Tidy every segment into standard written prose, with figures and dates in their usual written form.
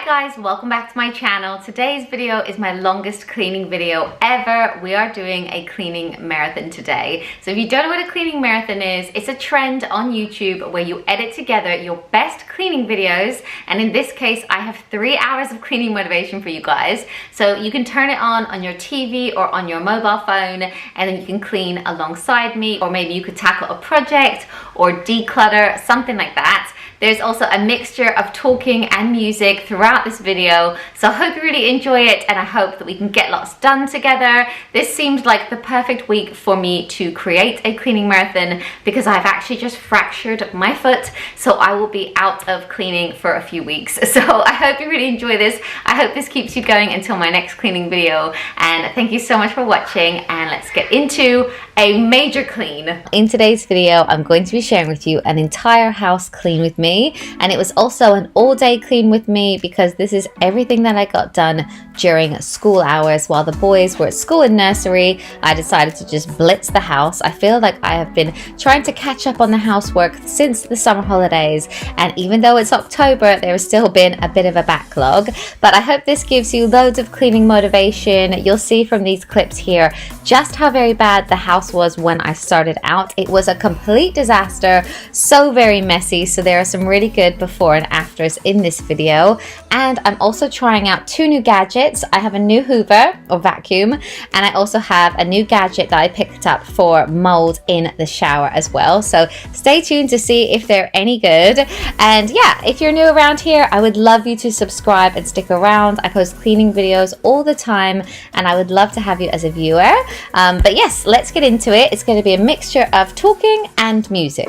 Hi guys, welcome back to my channel. Today's video is my longest cleaning video ever. We are doing a cleaning marathon today. So if you don't know what a cleaning marathon is, it's a trend on YouTube where you edit together your best cleaning videos. And in this case, I have 3 hours of cleaning motivation for you guys. So you can turn it on your TV or on your mobile phone, and then you can clean alongside me, or maybe you could tackle a project or declutter, something like that. There's also a mixture of talking and music throughout this video, so I hope you really enjoy it and I hope that we can get lots done together. This seemed like the perfect week for me to create a cleaning marathon because I've actually just fractured my foot, so I will be out of cleaning for a few weeks. So I hope you really enjoy this. I hope this keeps you going until my next cleaning video, and thank you so much for watching, and let's get into a major clean. In today's video, I'm going to be sharing with you an entire house clean with me, and it was also an all-day clean with me because this is everything that I got done during school hours while the boys were at school in nursery. I decided to just blitz the house. I feel like I have been trying to catch up on the housework since the summer holidays, and even though it's October, there has still been a bit of a backlog, but I hope this gives you loads of cleaning motivation. You'll see from these clips here just how very bad the house was when I started out. It was a complete disaster, so very messy, so there are some really good before and afters in this video. And I'm also trying out 2 new gadgets. I have a new Hoover or vacuum, and I also have a new gadget that I picked up for mold in the shower as well, so stay tuned to see if they're any good. And yeah, if you're new around here, I would love you to subscribe and stick around. I post cleaning videos all the time and I would love to have you as a viewer. But yes, let's get into it. It's going to be a mixture of talking and music.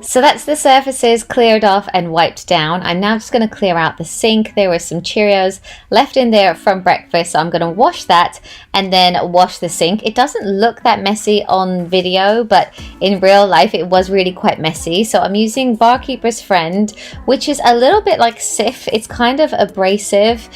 So that's the surfaces cleared off and wiped down. I'm now just going to clear out the sink. There were some Cheerios left in there from breakfast, so I'm going to wash that and then wash the sink. It doesn't look that messy on video, but in real life it was really quite messy. So I'm using Barkeeper's Friend, which is a little bit like Sif. It's kind of abrasive,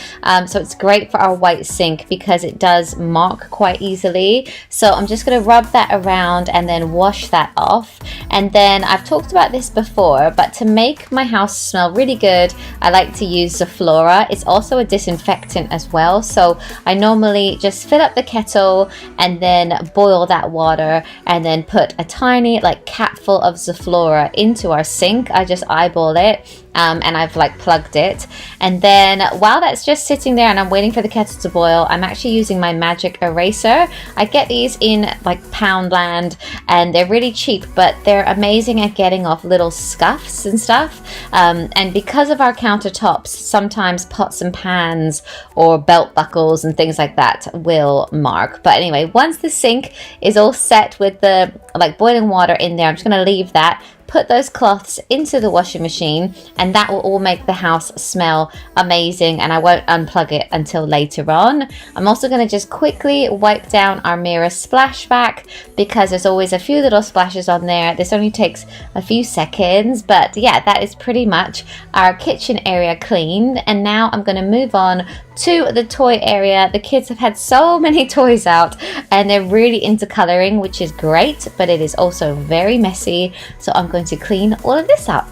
so it's great for our white sink because it does mark quite easily. So I'm just going to rub that around and then wash that off. And then I've talked about this before, but to make my house smell really good, I like to use Zoflora. It's also a disinfectant as well, so I normally just fill up the kettle and then boil that water and then put a tiny capful of Zoflora into our sink. I just eyeball it and I've like plugged it. And then while that's just sitting there and I'm waiting for the kettle to boil, I'm actually using my magic eraser. I get these in like Poundland and they're really cheap, but they're amazing at getting off little scuffs and stuff. And because of our countertops, sometimes pots and pans or belt buckles and things like that will mark. But anyway, once the sink is all set with the like boiling water in there, I'm just going to leave that, put those cloths into the washing machine, and that will all make the house smell amazing, and I won't unplug it until later on. I'm also going to just quickly wipe down our mirror splashback because there's always a few little splashes on there. This only takes a few seconds, but yeah, that is pretty much our kitchen area cleaned. And now I'm going to move on to the toy area. The kids have had so many toys out and they're really into coloring, which is great, but it is also very messy, so I'm going to clean all of this up.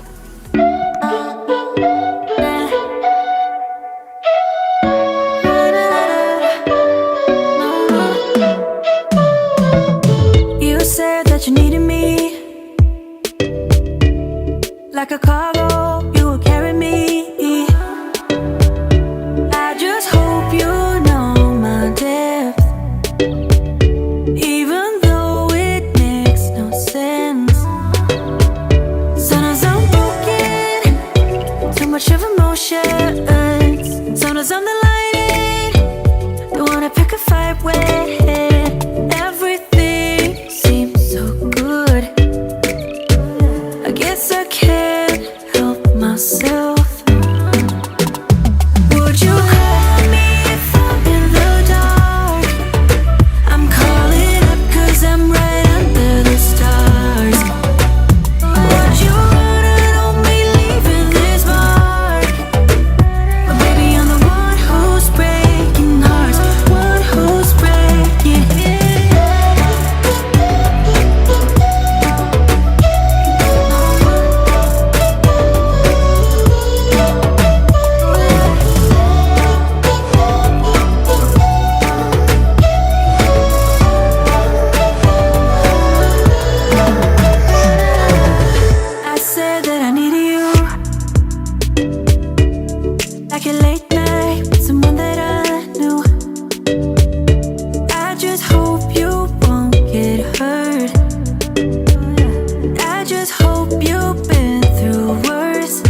You said that you needed me like a cargo, you will carry me. I just hope you know my depth, even though it makes no sense. Sometimes I'm broken, too much of emotions. Sometimes I'm the lightning, don't wanna pick a fight with. Everything seems so good, I guess I can't help myself. Would you call me if I'm in the dark? I'm calling up 'cause I'm right under the stars. Would you run and on me leaving this mark? But baby, I'm the one who's breaking hearts, one who's breaking it. I said that I needed you, like a late night with someone that I knew. I just hope you won't get hurt. I just hope you've been through worse.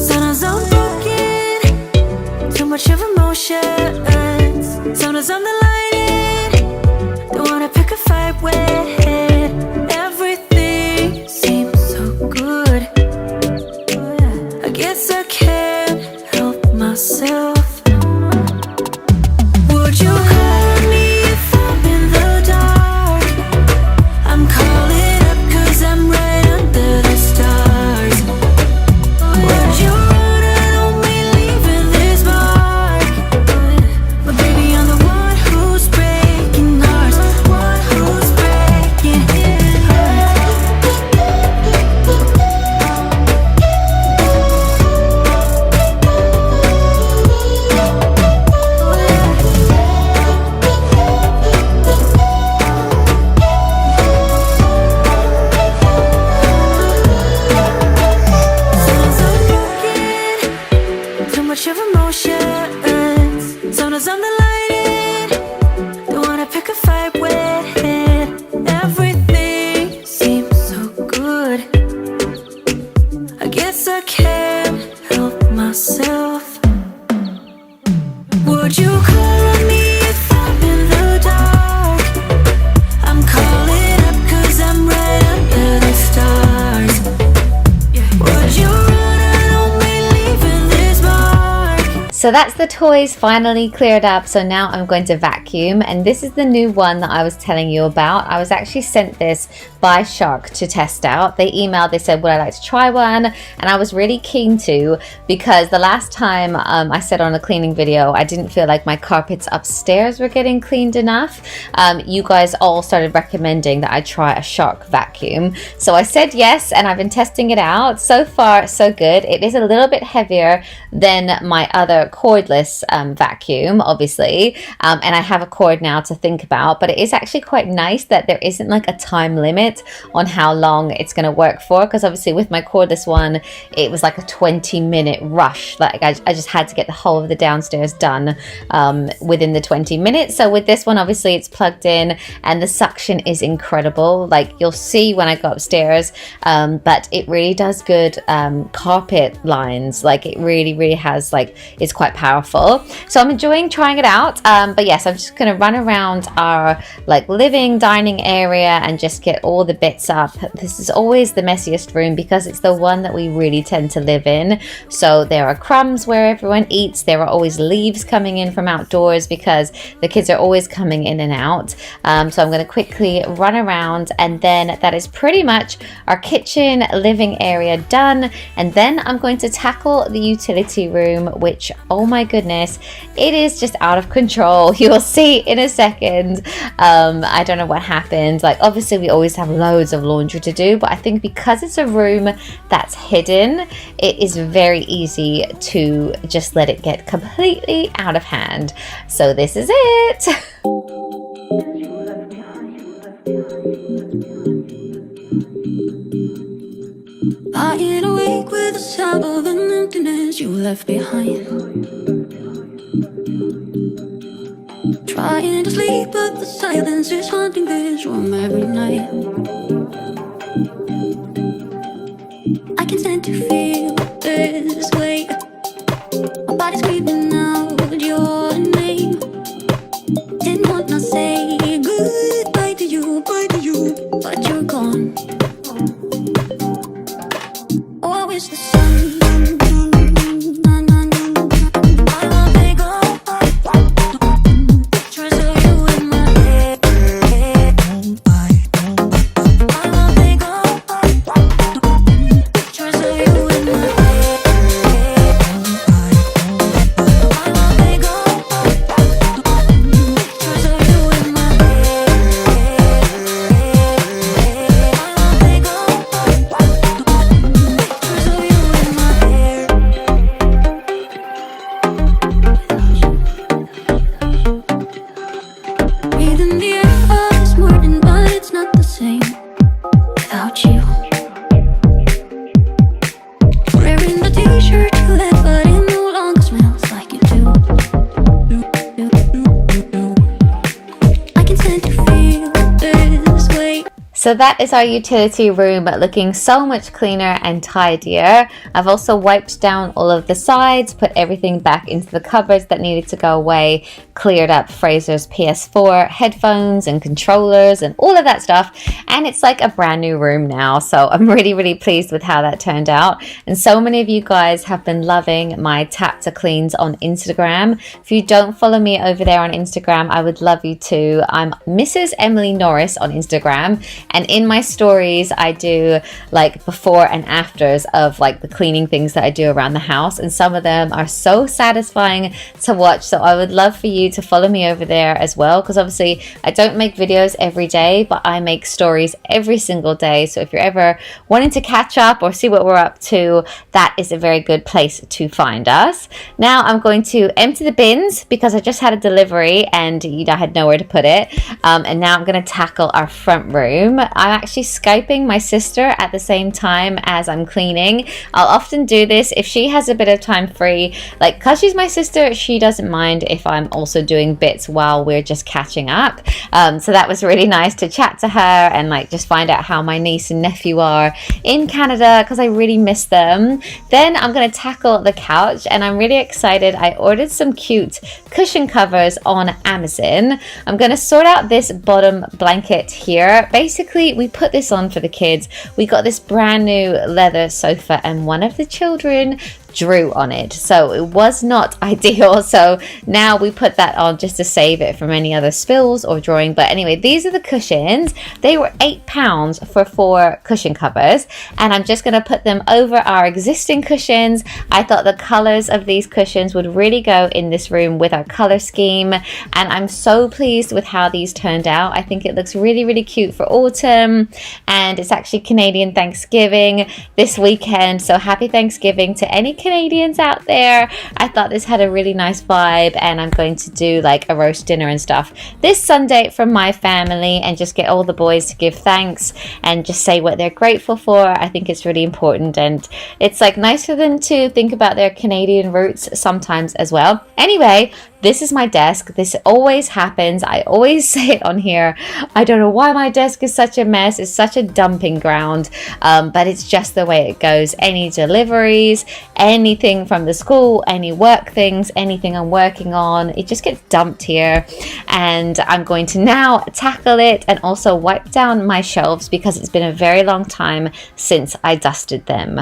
Sometimes I'm broken, too much of emotions. Sometimes I'm the lightning, don't wanna pick a fight with. Everything seems so good, I guess I can't help myself. Would you call me if I'm in the dark? I'm calling up 'cause I'm right under the stars. Would you run and on me leaving this mark? But baby, I'm the one who's breaking hearts, one who's breaking hearts. Sometimes I'm broken, too much of emotions. Sometimes I'm the lightning, don't wanna pick a fight with. Everything seems so good, I guess I can't help myself. Would you call me if I'm in the dark? I'm calling up 'cause I'm right under the stars. Would you run and on me leaving this mark? So that's the toys finally cleared up. So now I'm going to vacuum, and this is the new one that I was telling you about. I was actually sent this by Shark to test out. They emailed, they said, would I like to try one? And I was really keen to, because the last time I said on a cleaning video, I didn't feel like my carpets upstairs were getting cleaned enough. You guys all started recommending that I try a Shark vacuum. So I said yes, and I've been testing it out. So far, so good. It is a little bit heavier than my other cordless vacuum, obviously, and I have a cord now to think about, but it is actually quite nice that there isn't like a time limit on how long it's going to work for, because obviously with my cordless one, it was like a 20-minute rush. Like I just had to get the whole of the downstairs done within the 20 minutes. So with this one, obviously it's plugged in and the suction is incredible. Like you'll see when I go upstairs, but it really does good carpet lines. Like it really has, like, it's quite powerful. So I'm enjoying trying it out. But yes, I'm just gonna run around our like living dining area and just get all the bits up. This is always the messiest room because it's the one that we really tend to live in. So there are crumbs where everyone eats. There are always leaves coming in from outdoors because the kids are always coming in and out. So I'm going to quickly run around, and then that is pretty much our kitchen living area done. And then I'm going to tackle the utility room, which, oh my goodness, it is just out of control. You will see in a second. I don't know what happened. Like obviously we always have loads of laundry to do, but I think because it's a room that's hidden, it is very easy to just let it get completely out of hand. So this is it. Lying awake with the sound of an emptiness you left behind. Trying to sleep, but the silence is haunting this room every night. I can stand to feel this way. My body's screaming out your name. Didn't want to say goodbye to you, but you're gone. Oh, I wish the sun So that is our utility room, looking so much cleaner and tidier. I've also wiped down all of the sides, put everything back into the cupboards that needed to go away, cleared up Fraser's PS4 headphones and controllers and all of that stuff, and it's like a brand new room now. So I'm really pleased with how that turned out. And so many of you guys have been loving my tap to cleans on Instagram. If you don't follow me over there on Instagram, I would love you to. I'm Mrs. Emily Norris on Instagram, and in my stories I do like before and afters of like the cleaning things that I do around the house, and some of them are so satisfying to watch. So I would love for you to follow me over there as well, because obviously I don't make videos every day, but I make stories every single day. So if you're ever wanting to catch up or see what we're up to, that is a very good place to find us. Now I'm going to empty the bins because I just had a delivery and I had nowhere to put it, and now I'm going to tackle our front room. I'm actually Skyping my sister at the same time as I'm cleaning. I'll often do this if she has a bit of time free, like because she's my sister, she doesn't mind if I'm also doing bits while we're just catching up. So that was really nice to chat to her and like just find out how my niece and nephew are in Canada, because I really miss them. Then I'm going to tackle the couch, and I'm really excited. I ordered some cute cushion covers on Amazon. I'm going to sort out this bottom blanket here. Basically, we put this on for the kids. We got this brand new leather sofa and one of the children drew on it, so it was not ideal. So now we put that on just to save it from any other spills or drawing. But anyway, these are the cushions. They were £8 for 4 cushion covers, and I'm just going to put them over our existing cushions. I thought the colors of these cushions would really go in this room with our color scheme, and I'm so pleased with how these turned out. I think it looks really cute for autumn, and it's actually Canadian Thanksgiving this weekend, so happy Thanksgiving to any Canadians out there. I thought this had a really nice vibe, and I'm going to do like a roast dinner and stuff this Sunday from my family, and just get all the boys to give thanks and just say what they're grateful for. I think it's really important, and it's like nice for them to think about their Canadian roots sometimes as well. Anyway, this is my desk. This always happens. I always say it on here. I don't know why my desk is such a mess. It's such a dumping ground, but it's just the way it goes. Any deliveries, anything from the school, any work things, anything I'm working on, it just gets dumped here. And I'm going to now tackle it and also wipe down my shelves because it's been a very long time since I dusted them.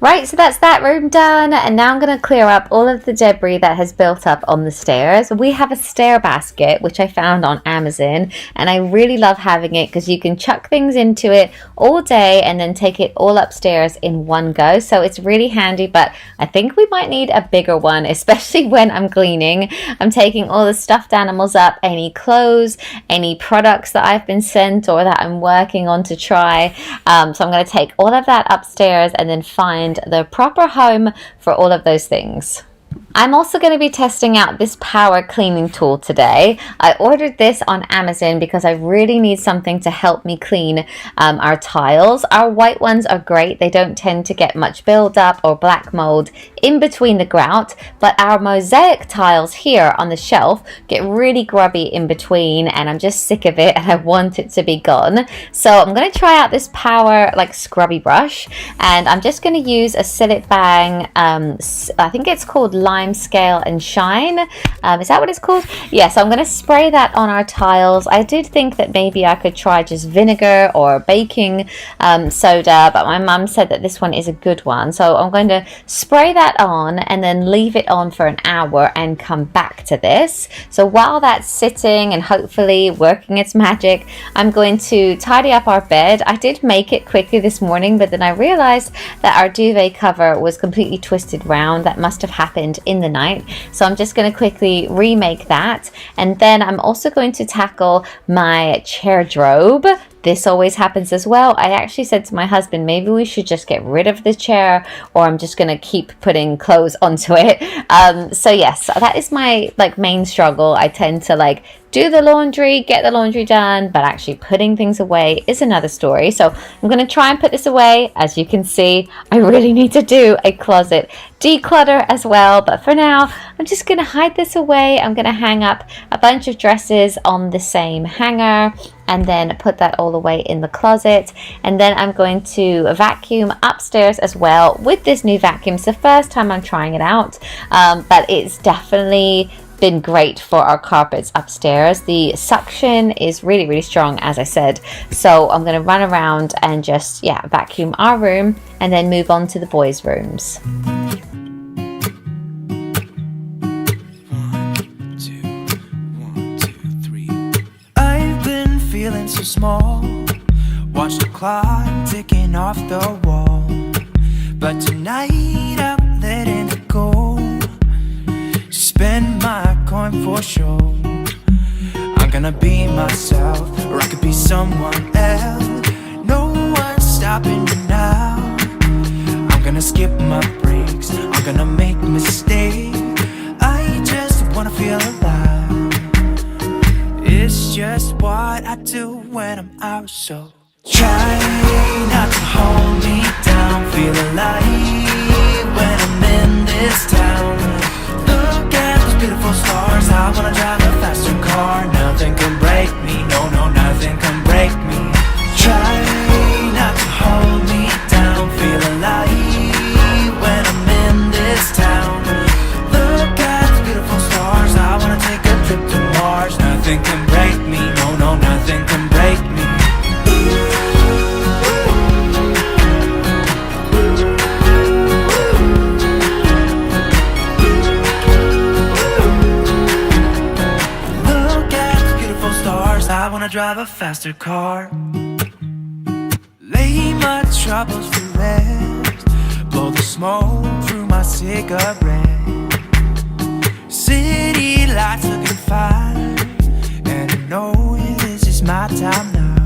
Right, so that's that room done, and now I'm going to clear up all of the debris that has built up on the stairs. We have a stair basket, which I found on Amazon, and I really love having it because you can chuck things into it all day and then take it all upstairs in one go. So it's really handy, but I think we might need a bigger one, especially when I'm cleaning. I'm taking all the stuffed animals up, any clothes, any products that I've been sent or that I'm working on to try. So I'm going to take all of that upstairs and then find the proper home for all of those things. I'm also going to be testing out this power cleaning tool today. I ordered this on Amazon because I really need something to help me clean our tiles. Our white ones are great. They don't tend to get much buildup or black mold in between the grout, but our mosaic tiles here on the shelf get really grubby in between, and I'm just sick of it and I want it to be gone. So I'm going to try out this power like scrubby brush, and I'm just going to use a Sillet Bang, I think it's called Lime Scale and Shine. Is that what it's called? Yeah, so I'm going to spray that on our tiles. I did think that maybe I could try just vinegar or baking soda, but my mum said that this one is a good one. So I'm going to spray that on and then leave it on for an hour and come back to this. So while that's sitting and hopefully working its magic, I'm going to tidy up our bed. I did make it quickly this morning, but then I realized that our duvet cover was completely twisted round. That must have happened in the night. So I'm just going to quickly remake that. And then I'm also going to tackle my chair drobe. This always happens as well. I actually said to my husband, maybe we should just get rid of the chair, or I'm just going to keep putting clothes onto it. So yes, that is my main struggle. I tend to do the laundry, get the laundry done, but actually putting things away is another story. So I'm going to try and put this away. As you can see, I really need to do a closet declutter as well. But for now, I'm just going to hide this away. I'm going to hang up a bunch of dresses on the same hanger. and then put that all the way in the closet. And then I'm going to vacuum upstairs as well with this new vacuum. It's the first time I'm trying it out, but it's definitely been great for our carpets upstairs. The suction is really, really strong, as I said. So I'm going to run around and just, yeah, vacuum our room and then move on to the boys' rooms. I've been feeling so small. Watch the clock ticking off the wall. But tonight I'm letting it go. Spend my coin for sure. I'm gonna be myself, or I could be someone else. No one's stopping me now. I'm gonna skip my breaks, I'm gonna make mistakes. I just wanna feel alive. It's just what I do when I'm out, so try not to hold me down. Feel alive when I'm in this town. Look at those beautiful stars. I wanna drive a faster car. Nothing can break me, no, no, nothing can break me. Try not to hold me down. Feel alive when I'm in this town. Look at those beautiful stars. I wanna take a trip to Mars. Nothing can break me, no, no, nothing can break me. I wanna drive a faster car. Lay my troubles to rest. Blow the smoke through my cigarette. City lights looking fine, and I know this is my time now.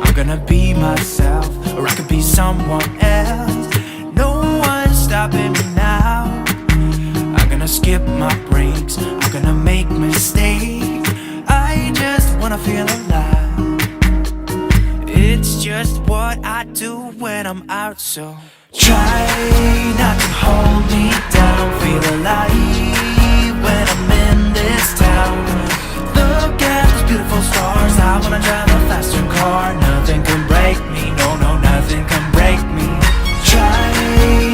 I'm gonna be myself, or I could be someone else. No one's stopping me now. I'm gonna skip my breaks, I'm gonna make mistakes. I just wanna feel alive. It's just what I do when I'm out, so try not to hold me down. Feel alive when I'm in this town. Look at those beautiful stars. I wanna drive a faster car. Nothing can break me, no, no, nothing can break me. Try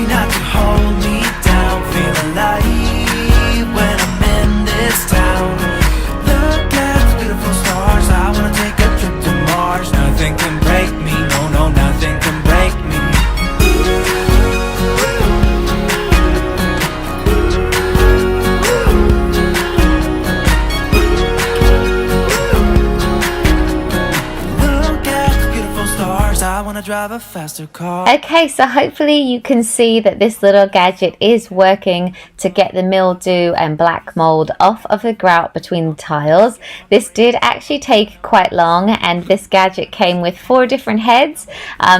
not to hold me down. Feel alive when I'm in this town. I wanna take a trip to Mars. Nothing can break me, no, no, nothing can break me. Look at the beautiful stars. I wanna drive a faster car. Okay, so hopefully you can see that this little gadget is working to get the mildew and black mold off of the grout between the tiles. This did actually take quite long, and this gadget came with 4 different heads,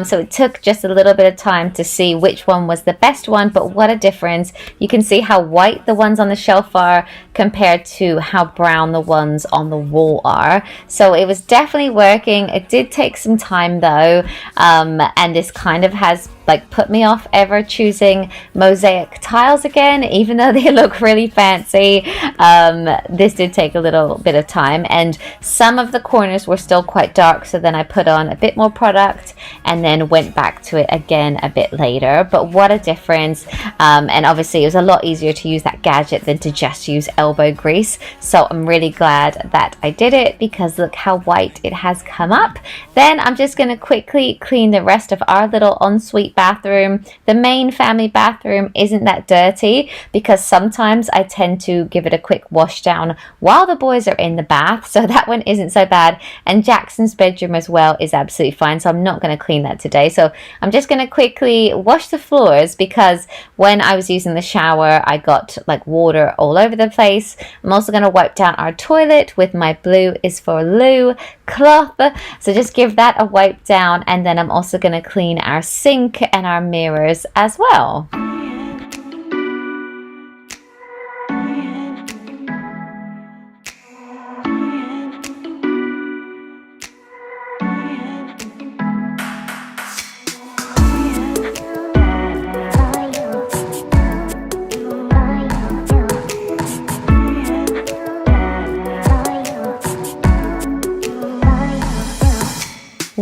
so it took just a little bit of time to see which one was the best one, but what a difference. You can see how white the ones on the shelf are compared to how brown the ones on the wall are. So it was definitely working. It did take some time though, and this kind of has like put me off ever choosing mosaic tiles again, even though they look really fancy. This did take a little bit of time, and some of the corners were still quite dark, so then I put on a bit more product and then went back to it again a bit later. But what a difference, and obviously it was a lot easier to use that gadget than to just use elbow grease, so I'm really glad that I did it, because look how white it has come up. Then I'm just going to quickly clean the rest of our little ensuite bathroom. The main family bathroom isn't that dirty, because sometimes I tend to give it a quick wash down while the boys are in the bath, so that one isn't so bad. And Jackson's bedroom as well is absolutely fine, so I'm not going to clean that today. So I'm just going to quickly wash the floors, because when I was using the shower I got like water all over the place. I'm also going to wipe down our toilet with my blue is for Lou cloth, so just give that a wipe down, and then I'm also going to clean our sink and our mirrors as well.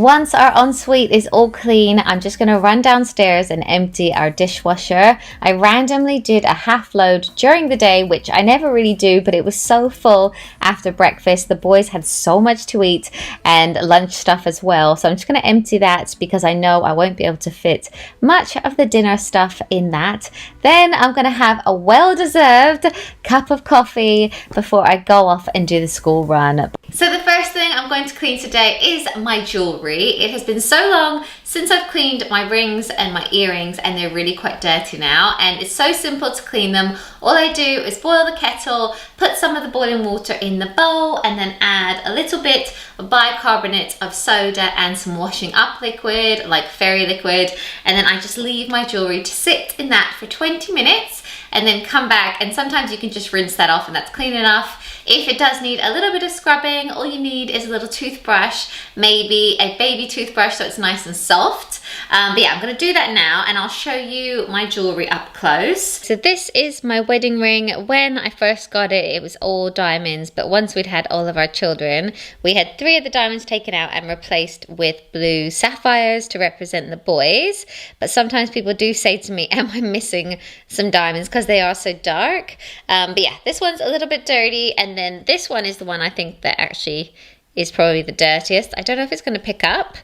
Once our ensuite is all clean, I'm just going to run downstairs and empty our dishwasher. I randomly did a half load during the day, which I never really do, but it was so full after breakfast. The boys had so much to eat and lunch stuff as well. So I'm just going to empty that because I know I won't be able to fit much of the dinner stuff in that. Then I'm going to have a well-deserved cup of coffee before I go off and do the school run. So the first thing I'm going to clean today is my jewelry. It has been so long since I've cleaned my rings and my earrings, and they're really quite dirty now, and it's so simple to clean them. All I do is boil the kettle, put some of the boiling water in the bowl, and then add a little bit of bicarbonate of soda and some washing up liquid like fairy liquid, and then I just leave my jewelry to sit in that for 20 minutes and then come back, and sometimes you can just rinse that off and that's clean enough. If it does need a little bit of scrubbing, all you need is a little toothbrush, maybe a baby toothbrush so it's nice and soft. But yeah, I'm going to do that now and I'll show you my jewelry up close. So this is my wedding ring. When I first got it, it was all diamonds, but once we'd had all of our children, we had 3 of the diamonds taken out and replaced with blue sapphires to represent the boys. But sometimes people do say to me, am I missing some diamonds because they are so dark? But yeah, this one's a little bit dirty, and then this one is the one I think that actually is probably the dirtiest. I don't know if it's going to pick up,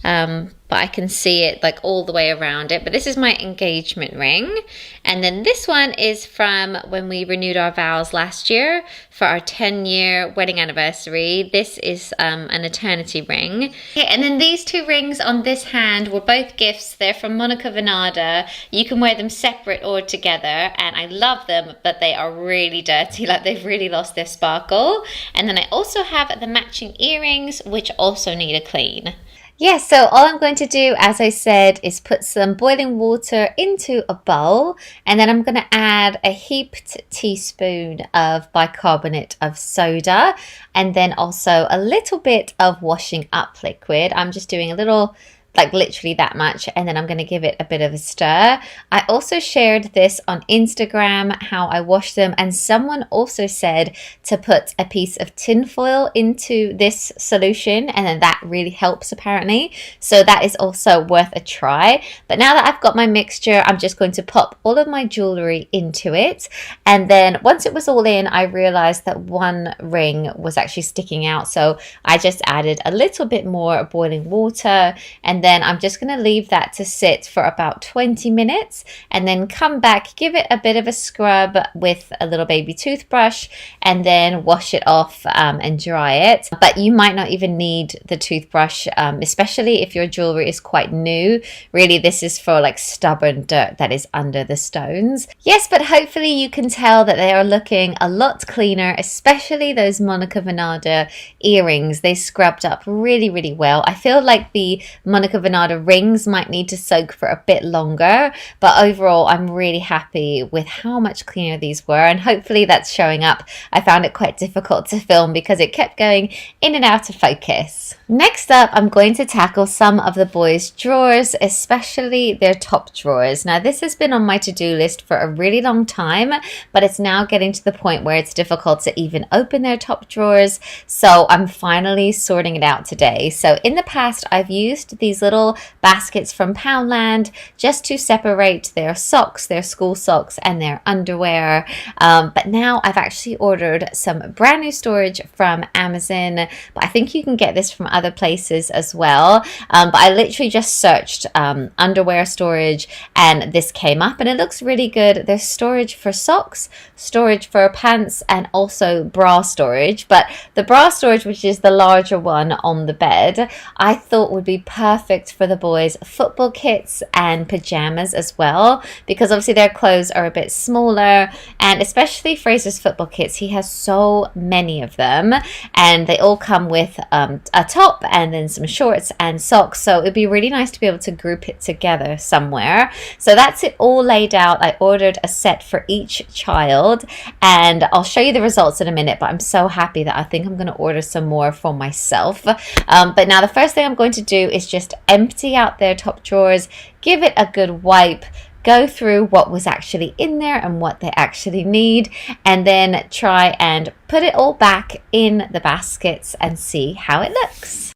but I can see it like all the way around it. But this is my engagement ring, and then this one is from when we renewed our vows last year for our 10-year wedding anniversary. This is an eternity ring. Okay, and then these 2 rings on this hand were both gifts. They're from Monica Vinader. You can wear them separate or together, and I love them, but they are really dirty, like they've really lost their sparkle. And then I also have the matching earrings, which also need a clean. Yes, so all I'm going to do, as I said, is put some boiling water into a bowl, and then I'm going to add a heaped teaspoon of bicarbonate of soda, and then also a little bit of washing up liquid. I'm just doing a little, like literally that much, and then I'm going to give it a bit of a stir. I also shared this on Instagram, how I wash them, and someone also said to put a piece of tin foil into this solution, and then that really helps apparently. So that is also worth a try. But now that I've got my mixture, I'm just going to pop all of my jewelry into it, and then once it was all in, I realized that one ring was actually sticking out, so I just added a little bit more boiling water, and then I'm just going to leave that to sit for about 20 minutes and then come back, give it a bit of a scrub with a little baby toothbrush, and then wash it off and dry it. But you might not even need the toothbrush, especially if your jewelry is quite new. Really, this is for like stubborn dirt that is under the stones. Yes, but hopefully you can tell that they are looking a lot cleaner, especially those Monica Vinader earrings. They scrubbed up really, really well. I feel like the Monica Vinader rings might need to soak for a bit longer, but overall I'm really happy with how much cleaner these were, and hopefully that's showing up. I found it quite difficult to film because it kept going in and out of focus. Next up, I'm going to tackle some of the boys' drawers, especially their top drawers. Now this has been on my to-do list for a really long time, but it's now getting to the point where it's difficult to even open their top drawers, so I'm finally sorting it out today. So in the past I've used these little baskets from Poundland just to separate their socks, their school socks, and their underwear, but now I've actually ordered some brand new storage from Amazon, but I think you can get this from other places as well. But I literally just searched underwear storage and this came up, and it looks really good. There's storage for socks, storage for pants, and also bra storage. But the bra storage, which is the larger one on the bed, I thought would be perfect for the boys' football kits and pajamas as well, because obviously their clothes are a bit smaller, and especially Fraser's football kits, he has so many of them, and they all come with a top and then some shorts and socks, so it'd be really nice to be able to group it together somewhere. So that's it all laid out. I ordered a set for each child, and I'll show you the results in a minute, but I'm so happy that I think I'm going to order some more for myself. But now the first thing I'm going to do is just empty out their top drawers, give it a good wipe, go through what was actually in there and what they actually need, and then try and put it all back in the baskets and see how it looks.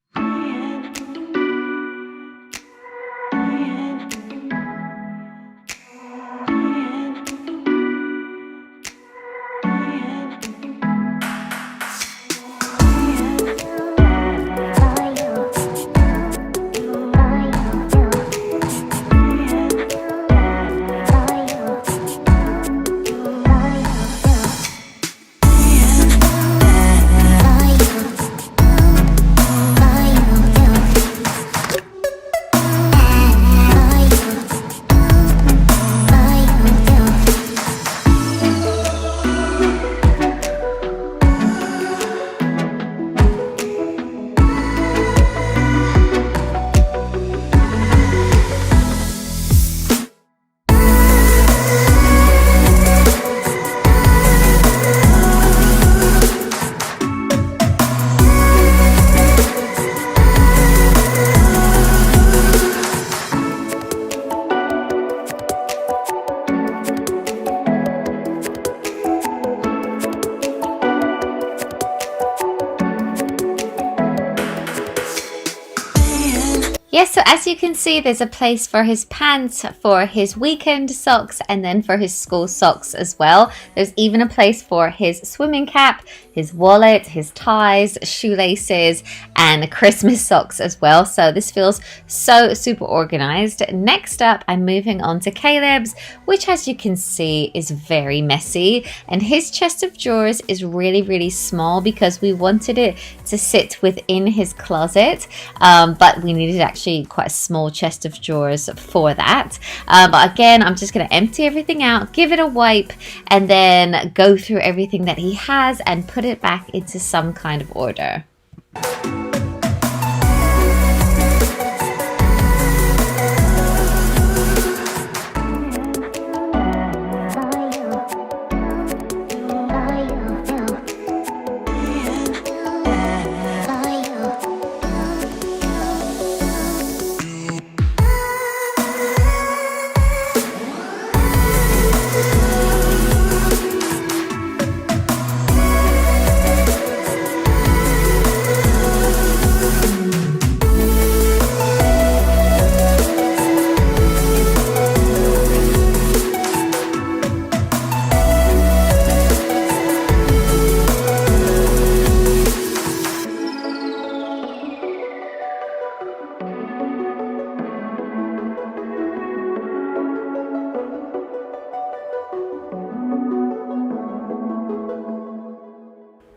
Yes, so as you can see, there's a place for his pants, for his weekend socks, and then for his school socks as well. There's even a place for his swimming cap, his wallet, his ties, shoelaces, and Christmas socks as well. So this feels so super organized. Next up, I'm moving on to Caleb's, which as you can see is very messy. And his chest of drawers is really small because we wanted it to sit within his closet, but we needed actually quite a small chest of drawers for that. But again, I'm just going to empty everything out, give it a wipe, and then go through everything that he has and put it back into some kind of order.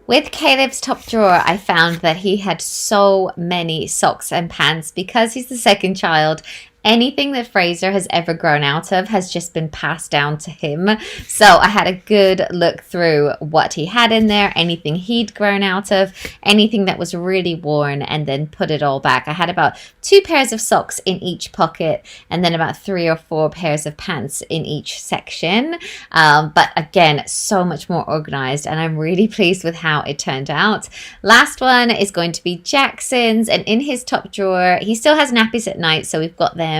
With Caleb's top drawer, I found that he had so many socks and pants because he's the second child. Anything that Fraser has ever grown out of has just been passed down to him. So I had a good look through what he had in there, anything he'd grown out of, anything that was really worn, and then put it all back. I had about 2 pairs of socks in each pocket and then about 3 or 4 pairs of pants in each section. But again, so much more organized, and I'm really pleased with how it turned out. Last one is going to be Jackson's, and in his top drawer, he still has nappies at night, so we've got them,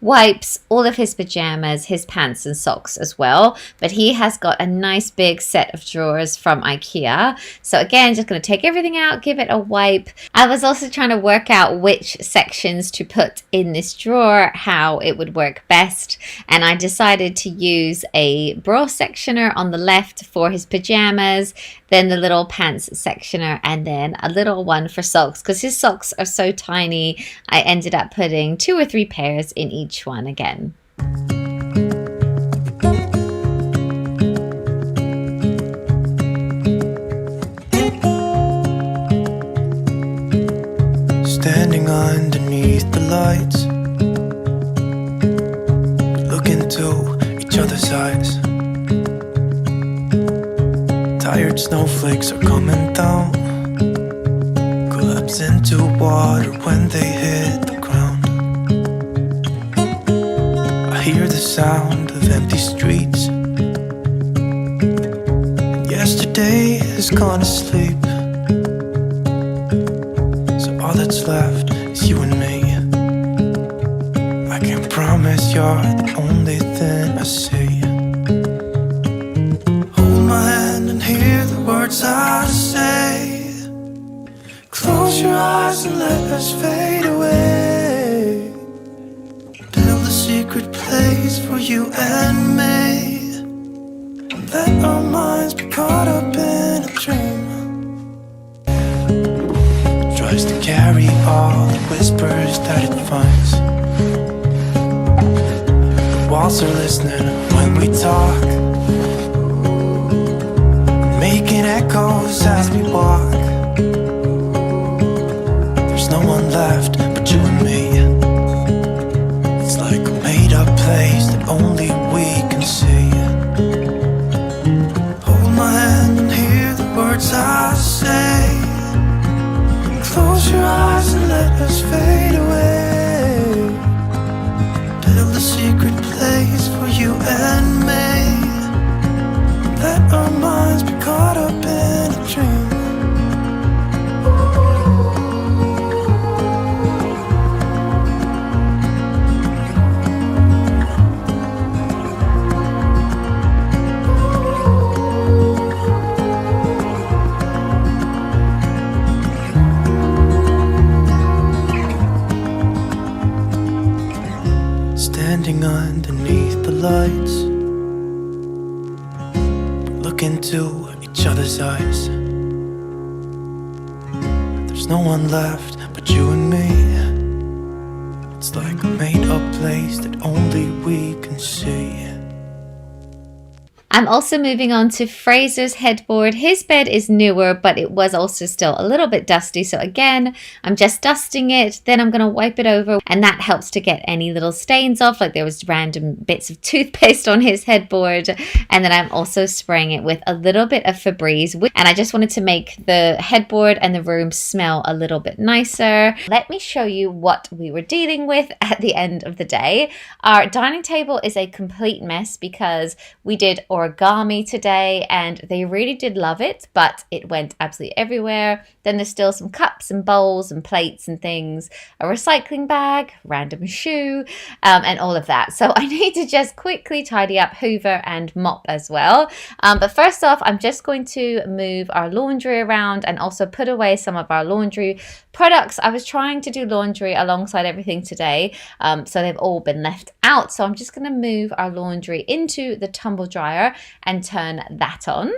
wipes, all of his pajamas, his pants and socks as well. But he has got a nice big set of drawers from IKEA. So again, just going to take everything out, give it a wipe. I was also trying to work out which sections to put in this drawer, how it would work best. And I decided to use a bra sectioner on the left for his pajamas, then the little pants sectioner, and then a little one for socks. Because his socks are so tiny, I ended up putting 2 or 3 pairs in each one again. Standing underneath the lights, look into each other's eyes. Tired snowflakes are coming down, collapse into water when they hit the ground. I hear the sound of empty streets, and yesterday has gone to sleep. So all that's left is you and me. I can promise you're the only thing I see. Hold my hand and hear the words I say. Close your eyes and let us fade away. Build a secret place for you and me. Let our minds be caught up in a dream. Tries to carry all the whispers that it finds. The walls are listening when we talk, making echoes as we walk. There's no one left but you and me. It's like a made-up place that only we can see. Hold my hand and hear the words I say. Close your eyes and let us fade away. Build a secret place for you and me. Let our minds be caught up in a dream. lights, look into each other's eyes. There's no one left but you and me. It's like a made-up place that only we can see. I'm also moving on to Fraser's headboard. His bed is newer, but it was also still a little bit dusty. So again, I'm just dusting it. Then I'm going to wipe it over, and that helps to get any little stains off. Like there was random bits of toothpaste on his headboard. And then I'm also spraying it with a little bit of Febreze. And I just wanted to make the headboard and the room smell a little bit nicer. Let me show you what we were dealing with at the end of the day. Our dining table is a complete mess because we did origami today and they really did love it, but it went absolutely everywhere. Then there's still some cups and bowls and plates and things, a recycling bag, random shoe, and all of that. So I need to just quickly tidy up, hoover and mop as well. But first off, I'm just going to move our laundry around and also put away some of our laundry products. I was trying to do laundry alongside everything today, so they've all been left out. So I'm just going to move our laundry into the tumble dryer and turn that on.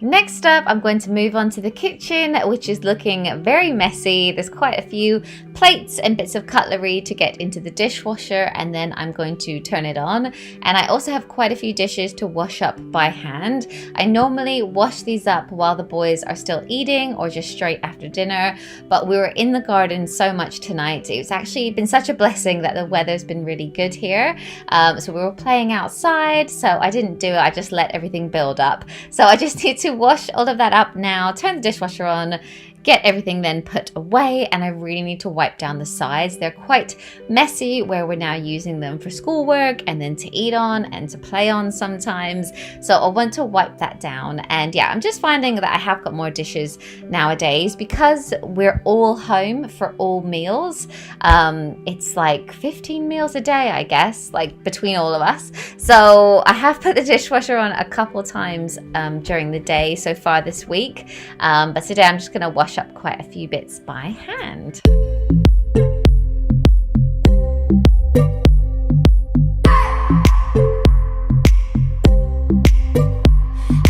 Next up, I'm going to move on to the kitchen, which is looking very messy. There's quite a few plates and bits of cutlery to get into the dishwasher, and then I'm going to turn it on. And I also have quite a few dishes to wash up by hand. I normally wash these up while the boys are still eating or just straight after dinner, but we were in the garden so much tonight. It's actually been such a blessing that the weather's been really good here. So we were playing outside, so I didn't do it. I just let everything build up. So I just need to wash all of that up now, turn the dishwasher on, get everything then put away, and I really need to wipe down the sides. They're quite messy where we're now using them for schoolwork and then to eat on and to play on sometimes. So I want to wipe that down. And yeah, I'm just finding that I have got more dishes nowadays because we're all home for all meals. It's like 15 meals a day, I guess, like between all of us. So I have put the dishwasher on a couple times during the day so far this week. But today I'm just going to wash up quite a few bits by hand.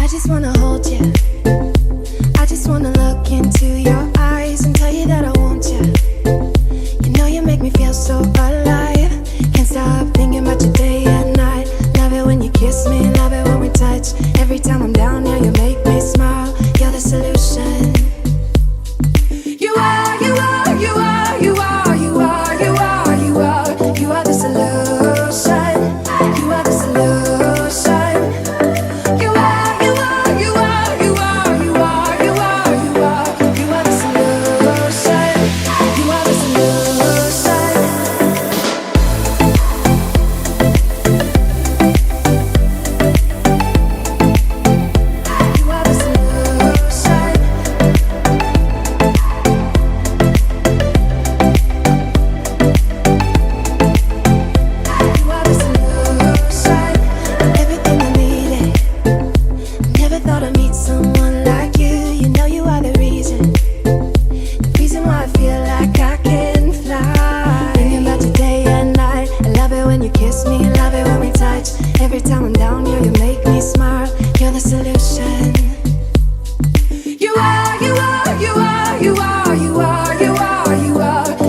I just wanna hold you. I just wanna look into your eyes and tell you that I want you. You know you make me feel so alive. Can't stop thinking about you day and night. Love it when you kiss me, love it when we touch. Every time I'm down here, you make me smile. You're the solution. You are the solution.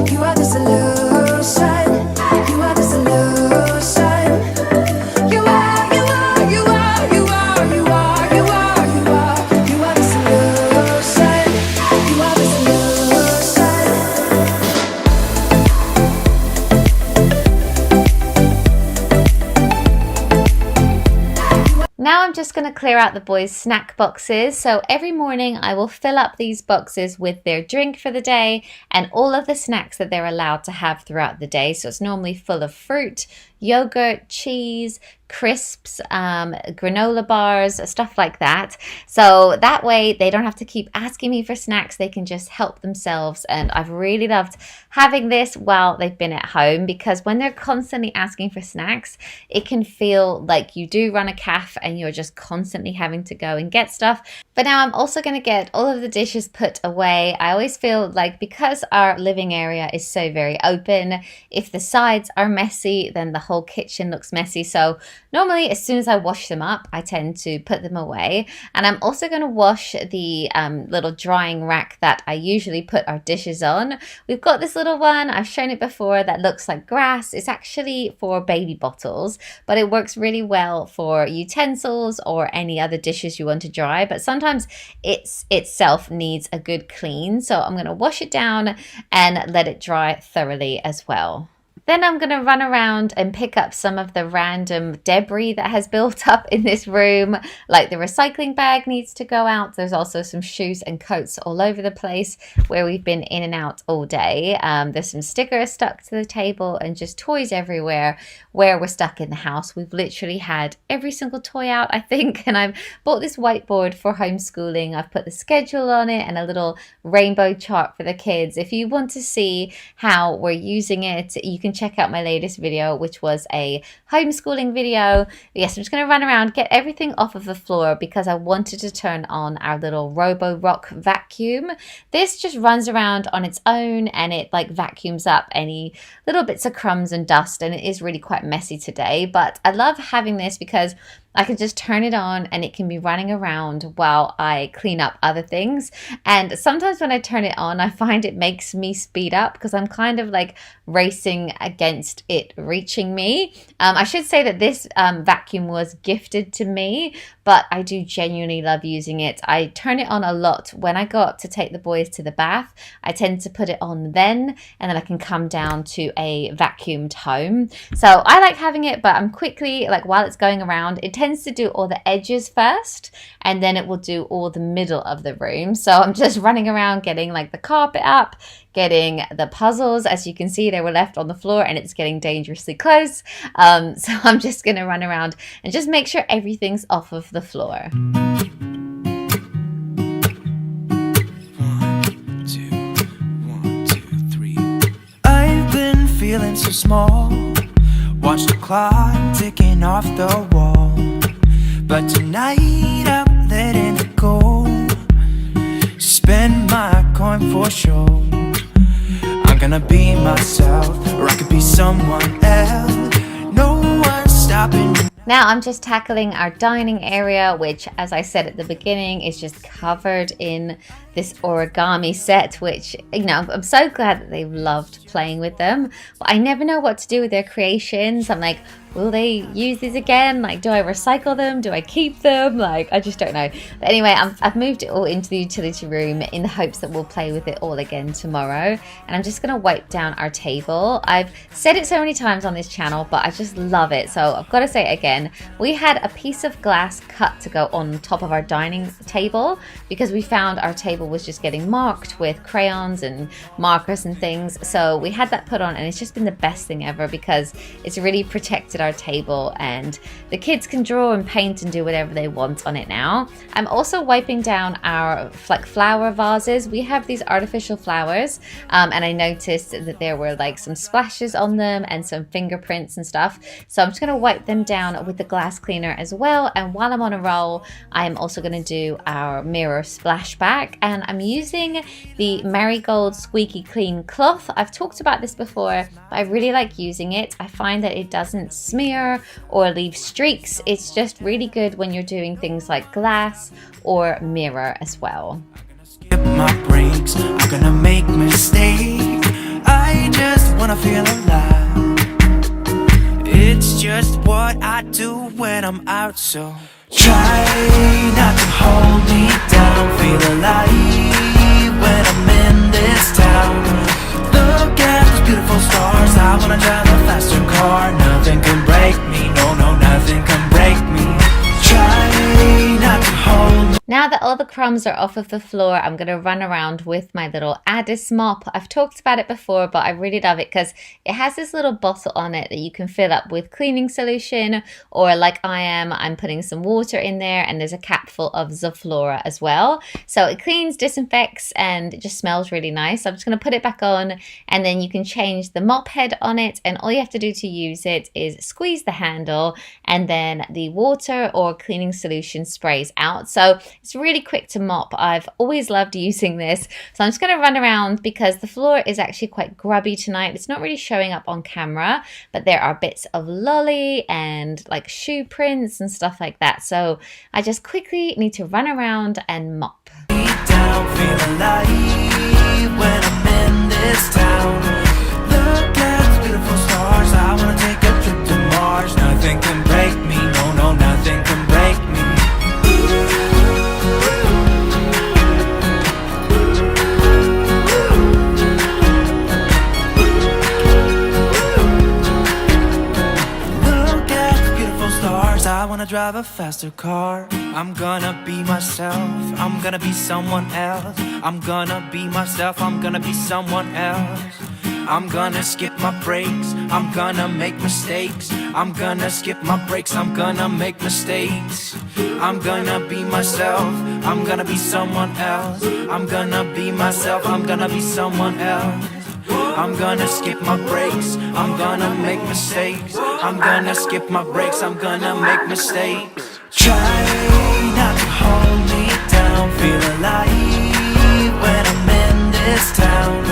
You are the solution. You are the solution. You are the solution. Now I'm just going to clear out the boys' snack boxes. So every morning I will fill up these boxes with their drink for the day and all of the snacks that they're allowed to have throughout the day. So it's normally full of fruit, yogurt, cheese, crisps, granola bars, stuff like that. So that way they don't have to keep asking me for snacks. They can just help themselves. And I've really loved having this while they've been at home, because when they're constantly asking for snacks, it can feel like you do run a cafe and you're just constantly having to go and get stuff. But now I'm also going to get all of the dishes put away. I always feel like, because our living area is so very open, if the sides are messy, then the whole kitchen looks messy. So normally as soon as I wash them up, I tend to put them away. And I'm also going to wash the little drying rack that I usually put our dishes on. We've got this little one, I've shown it before, that looks like grass. It's actually for baby bottles, but it works really well for utensils or any other dishes you want to dry. But sometimes itself needs a good clean. So I'm going to wash it down and let it dry thoroughly as well. Then I'm going to run around and pick up some of the random debris that has built up in this room. Like the recycling bag needs to go out. There's also some shoes and coats all over the place where we've been in and out all day. There's some stickers stuck to the table and just toys everywhere where we're stuck in the house. We've literally had every single toy out, I think. And I've bought this whiteboard for homeschooling. I've put the schedule on it and a little rainbow chart for the kids. If you want to see how we're using it, you can check out my latest video, which was a homeschooling video. Yes, I'm just going to run around, get everything off of the floor, because I wanted to turn on our little Robo Rock vacuum. This just runs around on its own and it like vacuums up any little bits of crumbs and dust, and it is really quite messy today. But I love having this because I can just turn it on and it can be running around while I clean up other things. And sometimes when I turn it on, I find it makes me speed up because I'm kind of like racing against it reaching me. I should say that this vacuum was gifted to me, but I do genuinely love using it. I turn it on a lot when I go up to take the boys to the bath. I tend to put it on then, and then I can come down to a vacuumed home. So I like having it, but I'm quickly, like while it's going around, it tends to do all the edges first, and then it will do all the middle of the room. So I'm just running around getting like the carpet up, getting the puzzles. As you can see, they were left on the floor and it's getting dangerously close. So I'm just going to run around and just make sure everything's off of the floor. 1, 2, 1, 2, 3. I've been feeling so small. Watch the clock ticking off the wall. But tonight I'm letting it go. Spend my coin for sure. I'm gonna be myself, or I could be someone else. No one's stopping me. Now I'm just tackling our dining area, which, as I said at the beginning, is just covered in this origami set, which, you know, I'm so glad that they've loved playing with them. But I never know what to do with their creations. I'm like, will they use these again? Like, do I recycle them? Do I keep them? Like, I just don't know. But anyway, I've moved it all into the utility room in the hopes that we'll play with it all again tomorrow. And I'm just going to wipe down our table. I've said it so many times on this channel, but I just love it. So I've got to say it again. We had a piece of glass cut to go on top of our dining table because we found our table was just getting marked with crayons and markers and things. So we had that put on, and it's just been the best thing ever because it's really protected our table, and the kids can draw and paint and do whatever they want on it now. I'm also wiping down our like flower vases. We have these artificial flowers, and I noticed that there were like some splashes on them and some fingerprints and stuff. So I'm just going to wipe them down with the glass cleaner as well. And while I'm on a roll, I'm also going to do our mirror splashback, and I'm using the Marigold Squeaky Clean cloth. I've talked about this before, but I really like using it. I find that it doesn't smear or leave streaks. It's just really good when you're doing things like glass or mirror as well. Skip my breaks, I'm gonna make mistakes. I just wanna feel alive. It's just what I do when I'm out, so try not to hold me down. Feel alive when I'm in this town. Look at those beautiful stars. I wanna drive a faster car. Nothing can break me. No, no, nothing can break me. Try not to hold me. Now that all all the crumbs are off of the floor, I'm going to run around with my little Addis mop. I've talked about it before, but I really love it because it has this little bottle on it that you can fill up with cleaning solution, or like I'm putting some water in there, and there's a cap full of Zoflora as well. So it cleans, disinfects, and it just smells really nice. I'm just going to put it back on, and then you can change the mop head on it, and all you have to do to use it is squeeze the handle, and then the water or cleaning solution sprays out. So it's really quick to mop. I've always loved using this. So I'm just going to run around because the floor is actually quite grubby tonight. It's not really showing up on camera, but there are bits of lolly and like shoe prints and stuff like that. So I just quickly need to run around and mop. Down, feel alive when I'm in this town. Look at the beautiful stars. I wanna take a trip to Mars. Nothing can break me. No, nothing can break me. Look at the beautiful stars. I wanna drive a faster car. I'm gonna be myself. I'm gonna be someone else. I'm gonna be myself. I'm gonna be someone else. I'm gonna skip my breaks. I'm gonna make mistakes. I'm gonna skip my breaks. I'm gonna make mistakes. I'm gonna be myself. I'm gonna be someone else. I'm gonna be myself. I'm gonna be someone else. I'm gonna skip my breaks. I'm gonna make mistakes. I'm gonna skip my breaks. I'm gonna make mistakes. Try not to hold me down. Feel alive when I'm in this town.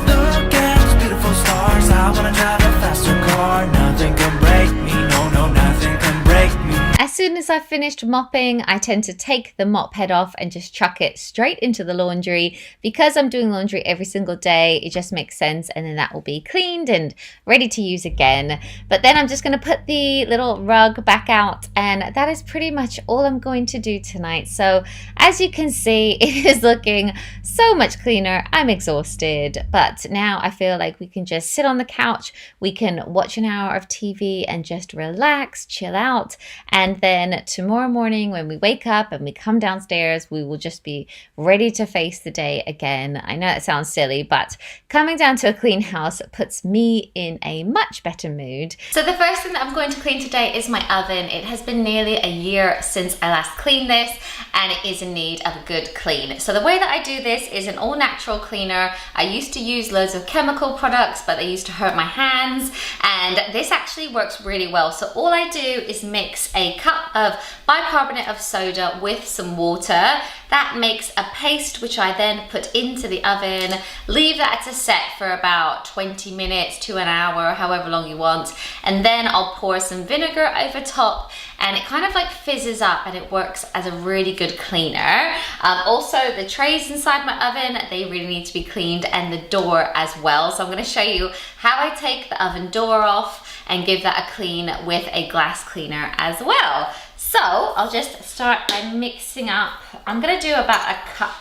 Look at those beautiful stars. I wanna drive a faster car. Nothing can break me. No, nothing can break me. As soon as I've finished mopping, I tend to take the mop head off and just chuck it straight into the laundry. Because I'm doing laundry every single day, it just makes sense, and then that will be cleaned and ready to use again. But then I'm just going to put the little rug back out, and that is pretty much all I'm going to do tonight. So as you can see, it is looking so much cleaner. I'm exhausted, but now I feel like we can just sit on the couch, we can watch an hour of TV and just relax, chill out, and then tomorrow morning when we wake up and we come downstairs, we will just be ready to face the day again. I know it sounds silly, but coming down to a clean house puts me in a much better mood. So the first thing that I'm going to clean today is my oven. It has been nearly a year since I last cleaned this, and it is in need of a good clean. So the way that I do this is an all natural cleaner. I used to use loads of chemical products, but they used to hurt my hands, and this actually works really well. So all I do is mix a cup of bicarbonate of soda with some water. That makes a paste which I then put into the oven, leave that to set for about 20 minutes to an hour, however long you want, and then I'll pour some vinegar over top, and it kind of like fizzes up and it works as a really good cleaner. Also the trays inside my oven, they really need to be cleaned, and the door as well. So I'm going to show you how I take the oven door off and give that a clean with a glass cleaner as well. So I'll just start by mixing up. I'm gonna do about a cup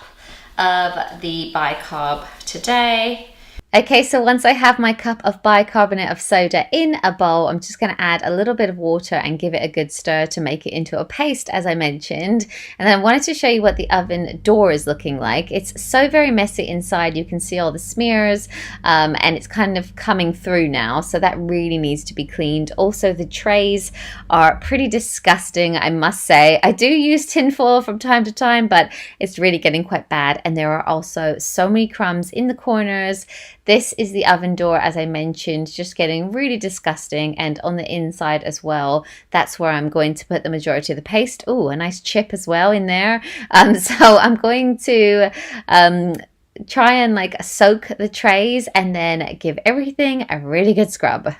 of the bicarb today. Okay, so once I have my cup of bicarbonate of soda in a bowl, I'm just going to add a little bit of water and give it a good stir to make it into a paste, as I mentioned. And then I wanted to show you what the oven door is looking like. It's so very messy inside. You can see all the smears, and it's kind of coming through now. So that really needs to be cleaned. Also, the trays are pretty disgusting, I must say. I do use tinfoil from time to time, but it's really getting quite bad. And there are also so many crumbs in the corners. This is the oven door, as I mentioned, just getting really disgusting, and on the inside as well. That's where I'm going to put the majority of the paste. Oh, a nice chip as well in there. So I'm going to try and like soak the trays and then give everything a really good scrub.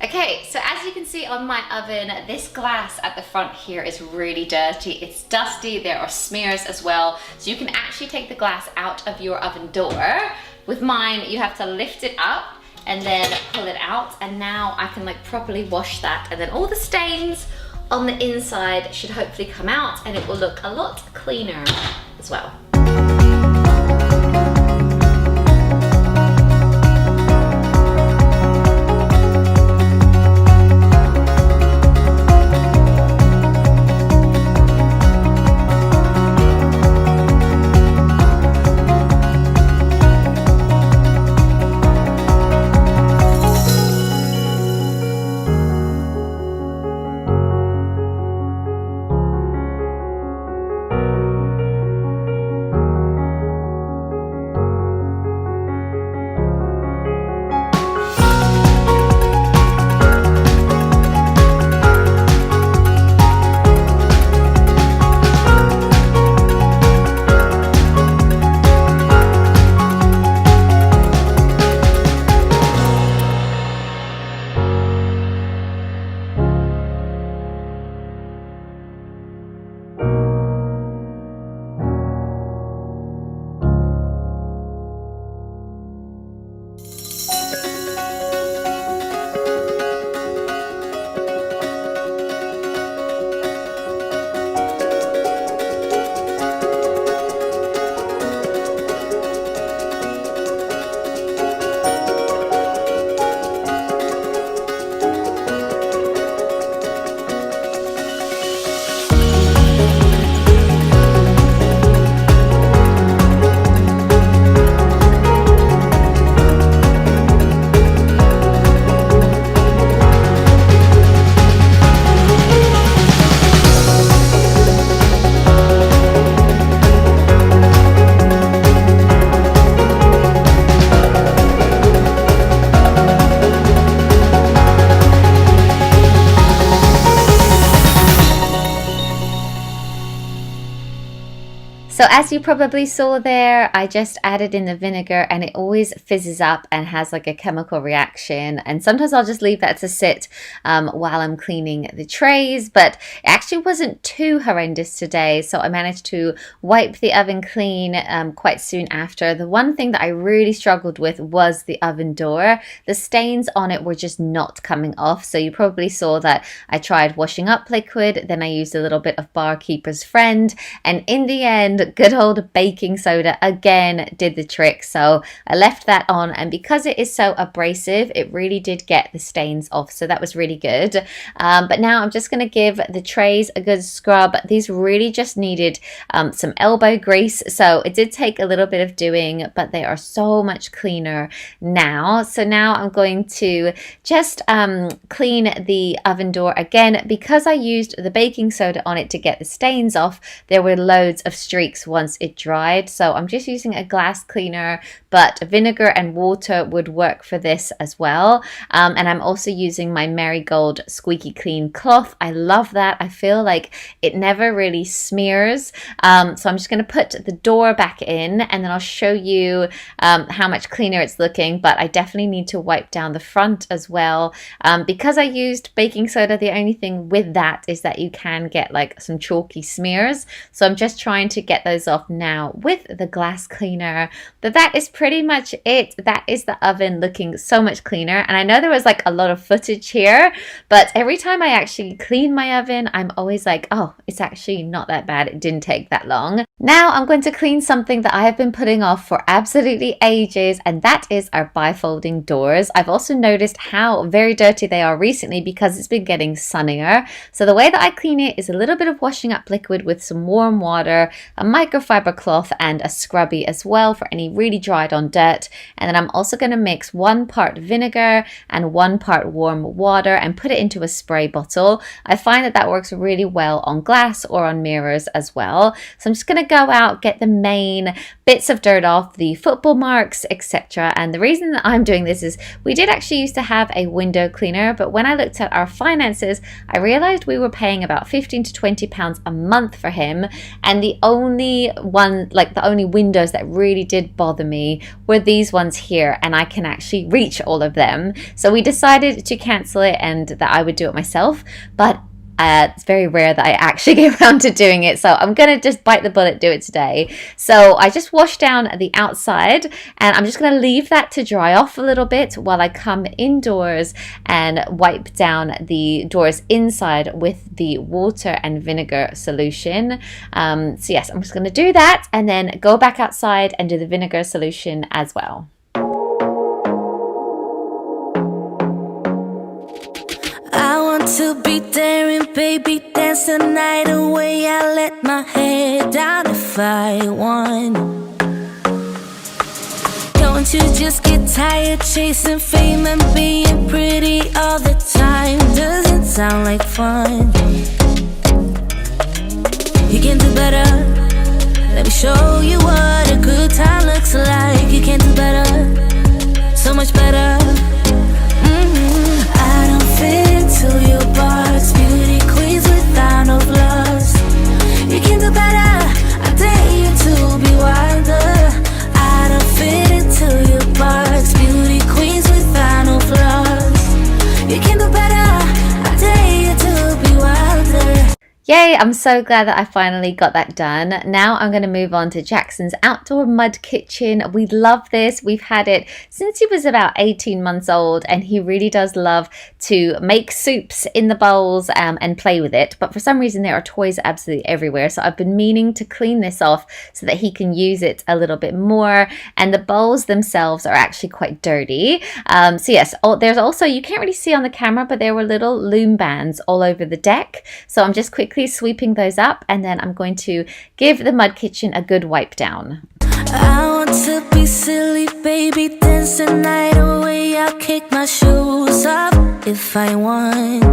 Okay, so as you can see on my oven, this glass at the front here is really dirty. It's dusty, there are smears as well. So you can actually take the glass out of your oven door. With mine, you have to lift it up and then pull it out, and now I can like properly wash that, and then all the stains on the inside should hopefully come out, and it will look a lot cleaner as well. So as you probably saw there, I just added in the vinegar, and it always fizzes up and has like a chemical reaction. And sometimes I'll just leave that to sit while I'm cleaning the trays, but it actually wasn't too horrendous today. So I managed to wipe the oven clean quite soon after. The one thing that I really struggled with was the oven door. The stains on it were just not coming off. So you probably saw that I tried washing up liquid, then I used a little bit of Barkeeper's Friend, and in the end, good old baking soda again did the trick. So I left that on, and because it is so abrasive, it really did get the stains off, so that was really good. But now I'm just going to give the trays a good scrub. These really just needed some elbow grease, so it did take a little bit of doing, but they are so much cleaner now. So now I'm going to just clean the oven door again. Because I used the baking soda on it to get the stains off, there were loads of streaks once it dried, so I'm just using a glass cleaner, but vinegar and water would work for this as well. And I'm also using my Marigold squeaky clean cloth. I love that. I feel like it never really smears. So I'm just going to put the door back in, and then I'll show you how much cleaner it's looking, but I definitely need to wipe down the front as well. Because I used baking soda, the only thing with that is that you can get like some chalky smears, so I'm just trying to get those off now with the glass cleaner. But that is pretty much it. That is the oven looking so much cleaner. And I know there was like a lot of footage here, but every time I actually clean my oven, I'm always like, oh, it's actually not that bad. It didn't take that long. Now I'm going to clean something that I have been putting off for absolutely ages, and that is our bifolding doors. I've also noticed how very dirty they are recently because it's been getting sunnier. So the way that I clean it is a little bit of washing up liquid with some warm water, a microfiber cloth, and a scrubby as well for any really dried on dirt. And then I'm also going to mix 1 part vinegar and 1 part warm water and put it into a spray bottle. I find that that works really well on glass or on mirrors as well. So I'm just going to go out, get the main bits of dirt off, the football marks, etc. And the reason that I'm doing this is we did actually used to have a window cleaner, but when I looked at our finances, I realized we were paying about £15 to £20 a month for him, and the only one, like the only windows that really did bother me were these ones here, and I can actually reach all of them. So we decided to cancel it and that I would do it myself. But It's very rare that I actually get around to doing it, so I'm gonna just bite the bullet, do it today. So I just washed down the outside, and I'm just gonna leave that to dry off a little bit while I come indoors and wipe down the doors inside with the water and vinegar solution. So yes, I'm just gonna do that and then go back outside and do the vinegar solution as well. I want to be daring, baby, dance the night away. I let my head down if I want. Don't you just get tired chasing fame and being pretty all the time? Doesn't sound like fun. You can do better. Let me show you what a good time looks like. You can do better, so much better. I don't fit into your box. Beauty queens without no flaws. You can do better. I dare you to be wilder. I don't fit into your box. Beauty queens without no flaws. You can do better. I dare you to be wilder. Yay, I'm so glad that I finally got that done. Now I'm going to move on to Jackson's outdoor mud kitchen. We love this. We've had it since he was about 18 months old, and he really does love to make soups in the bowls and play with it. But for some reason there are toys absolutely everywhere. So I've been meaning to clean this off so that he can use it a little bit more. And the bowls themselves are actually quite dirty. So yes, there's also, you can't really see on the camera, but there were little loom bands all over the deck. So I'm just quickly sweeping those up, and then I'm going to give the mud kitchen a good wipe down. I want to be silly, baby, dance the night away. I'll kick my shoes off if I want.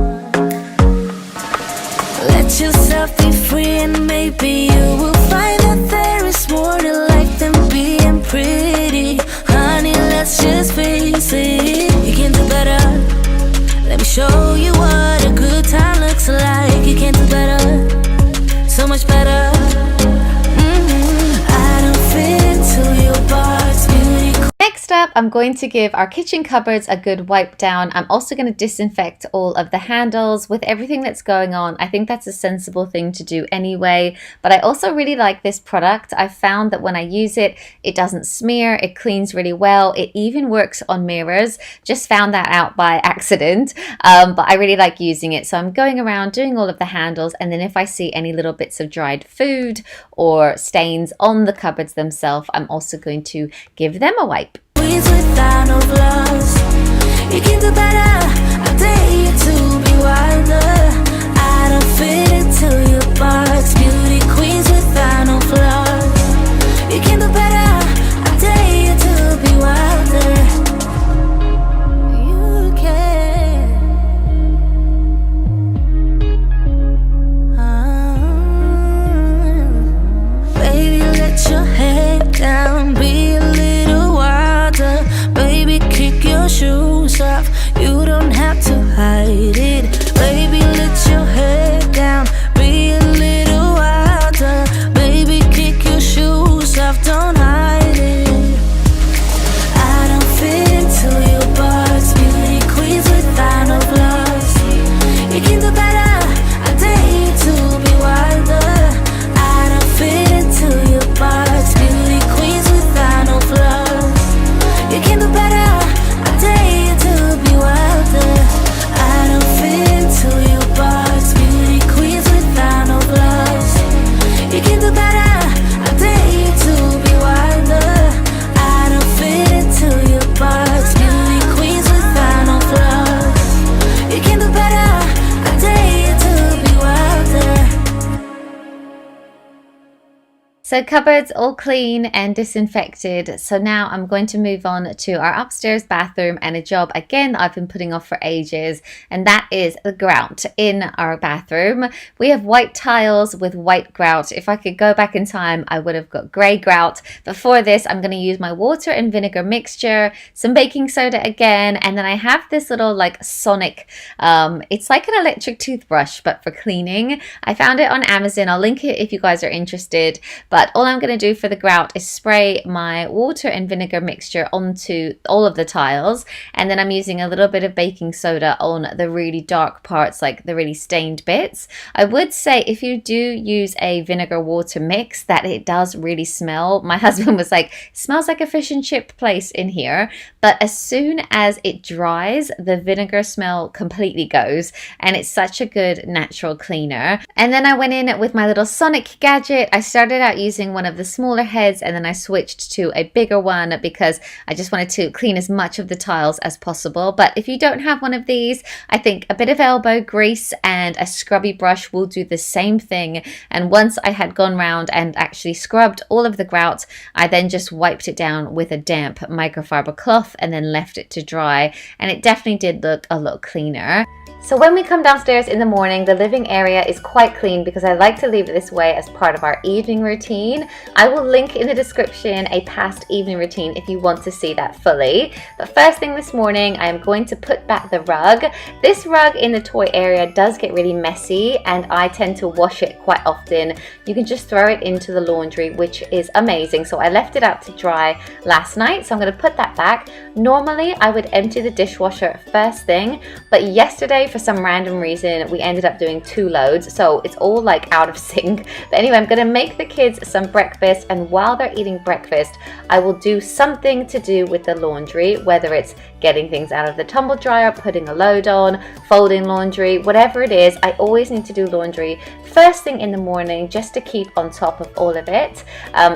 Let yourself be free, and maybe you will find that there is more to life than being pretty. Honey, let's just face it. You can do better. Let me show you what a good time looks like. You can do better, so much better. I don't fit into your box, beauty. Next up, I'm going to give our kitchen cupboards a good wipe down. I'm also going to disinfect all of the handles. With everything that's going on, I think that's a sensible thing to do anyway. But I also really like this product. I found that when I use it, it doesn't smear, it cleans really well. It even works on mirrors. Just found that out by accident, but I really like using it. So I'm going around doing all of the handles, and then if I see any little bits of dried food or stains on the cupboards themselves, I'm also going to give them a wipe. Without no flaws, you can do better. I dare you to be wilder. I don't fit into your box. Beauty queens without no flaws. You can do better. I dare you to be wilder. You can. Baby, let your head down. Be a little wilder. Baby, kick your shoes off. You don't have to hide it. Baby, let your head down. Be a little wilder. Baby, kick your shoes off. Don't hide it. I don't fit into your box. Beauty queens without no flaws. You can do better. I dare you to be wilder. I don't fit into your box. Beauty queens without no flaws. You can do better. I dare you to be wilder. I don't fit into your box. Beauty queens without no flaws. You can do better. I dare you to be wilder. I don't fit into your box. Beauty queens without no flaws. You can do better. I dare you to be wilder. So cupboards all clean and disinfected. So now I'm going to move on to our upstairs bathroom and a job again that I've been putting off for ages, and that is the grout in our bathroom. We have white tiles with white grout. If I could go back in time, I would have got grey grout. But for this, I'm going to use my water and vinegar mixture, some baking soda again, and then I have this little like sonic, it's like an electric toothbrush but for cleaning. I found it on Amazon. I'll link it if you guys are interested. But But all I'm going to do for the grout is spray my water and vinegar mixture onto all of the tiles, and then I'm using a little bit of baking soda on the really dark parts, like the really stained bits. I would say if you do use a vinegar water mix that it does really smell. My husband was like, smells like a fish and chip place in here. But as soon as it dries, the vinegar smell completely goes, and it's such a good natural cleaner. And then I went in with my little Sonic gadget. I started out using one of the smaller heads, and then I switched to a bigger one because I just wanted to clean as much of the tiles as possible. But if you don't have one of these, I think a bit of elbow grease and a scrubby brush will do the same thing. And once I had gone round and actually scrubbed all of the grout, I then just wiped it down with a damp microfiber cloth and then left it to dry, and it definitely did look a lot cleaner. So when we come downstairs in the morning, the living area is quite clean because I like to leave it this way as part of our evening routine. I will link in the description a past evening routine if you want to see that fully. But first thing this morning, I am going to put back the rug. This rug in the toy area does get really messy, and I tend to wash it quite often. You can just throw it into the laundry, which is amazing. So I left it out to dry last night, so I'm going to put that back. Normally, I would empty the dishwasher first thing, but yesterday, for some random reason, we ended up doing 2 loads, so it's all like out of sync. But anyway, I'm gonna make the kids some breakfast, and while they're eating breakfast, I will do something to do with the laundry, whether it's getting things out of the tumble dryer, putting a load on, folding laundry, whatever it is. I always need to do laundry first thing in the morning just to keep on top of all of it.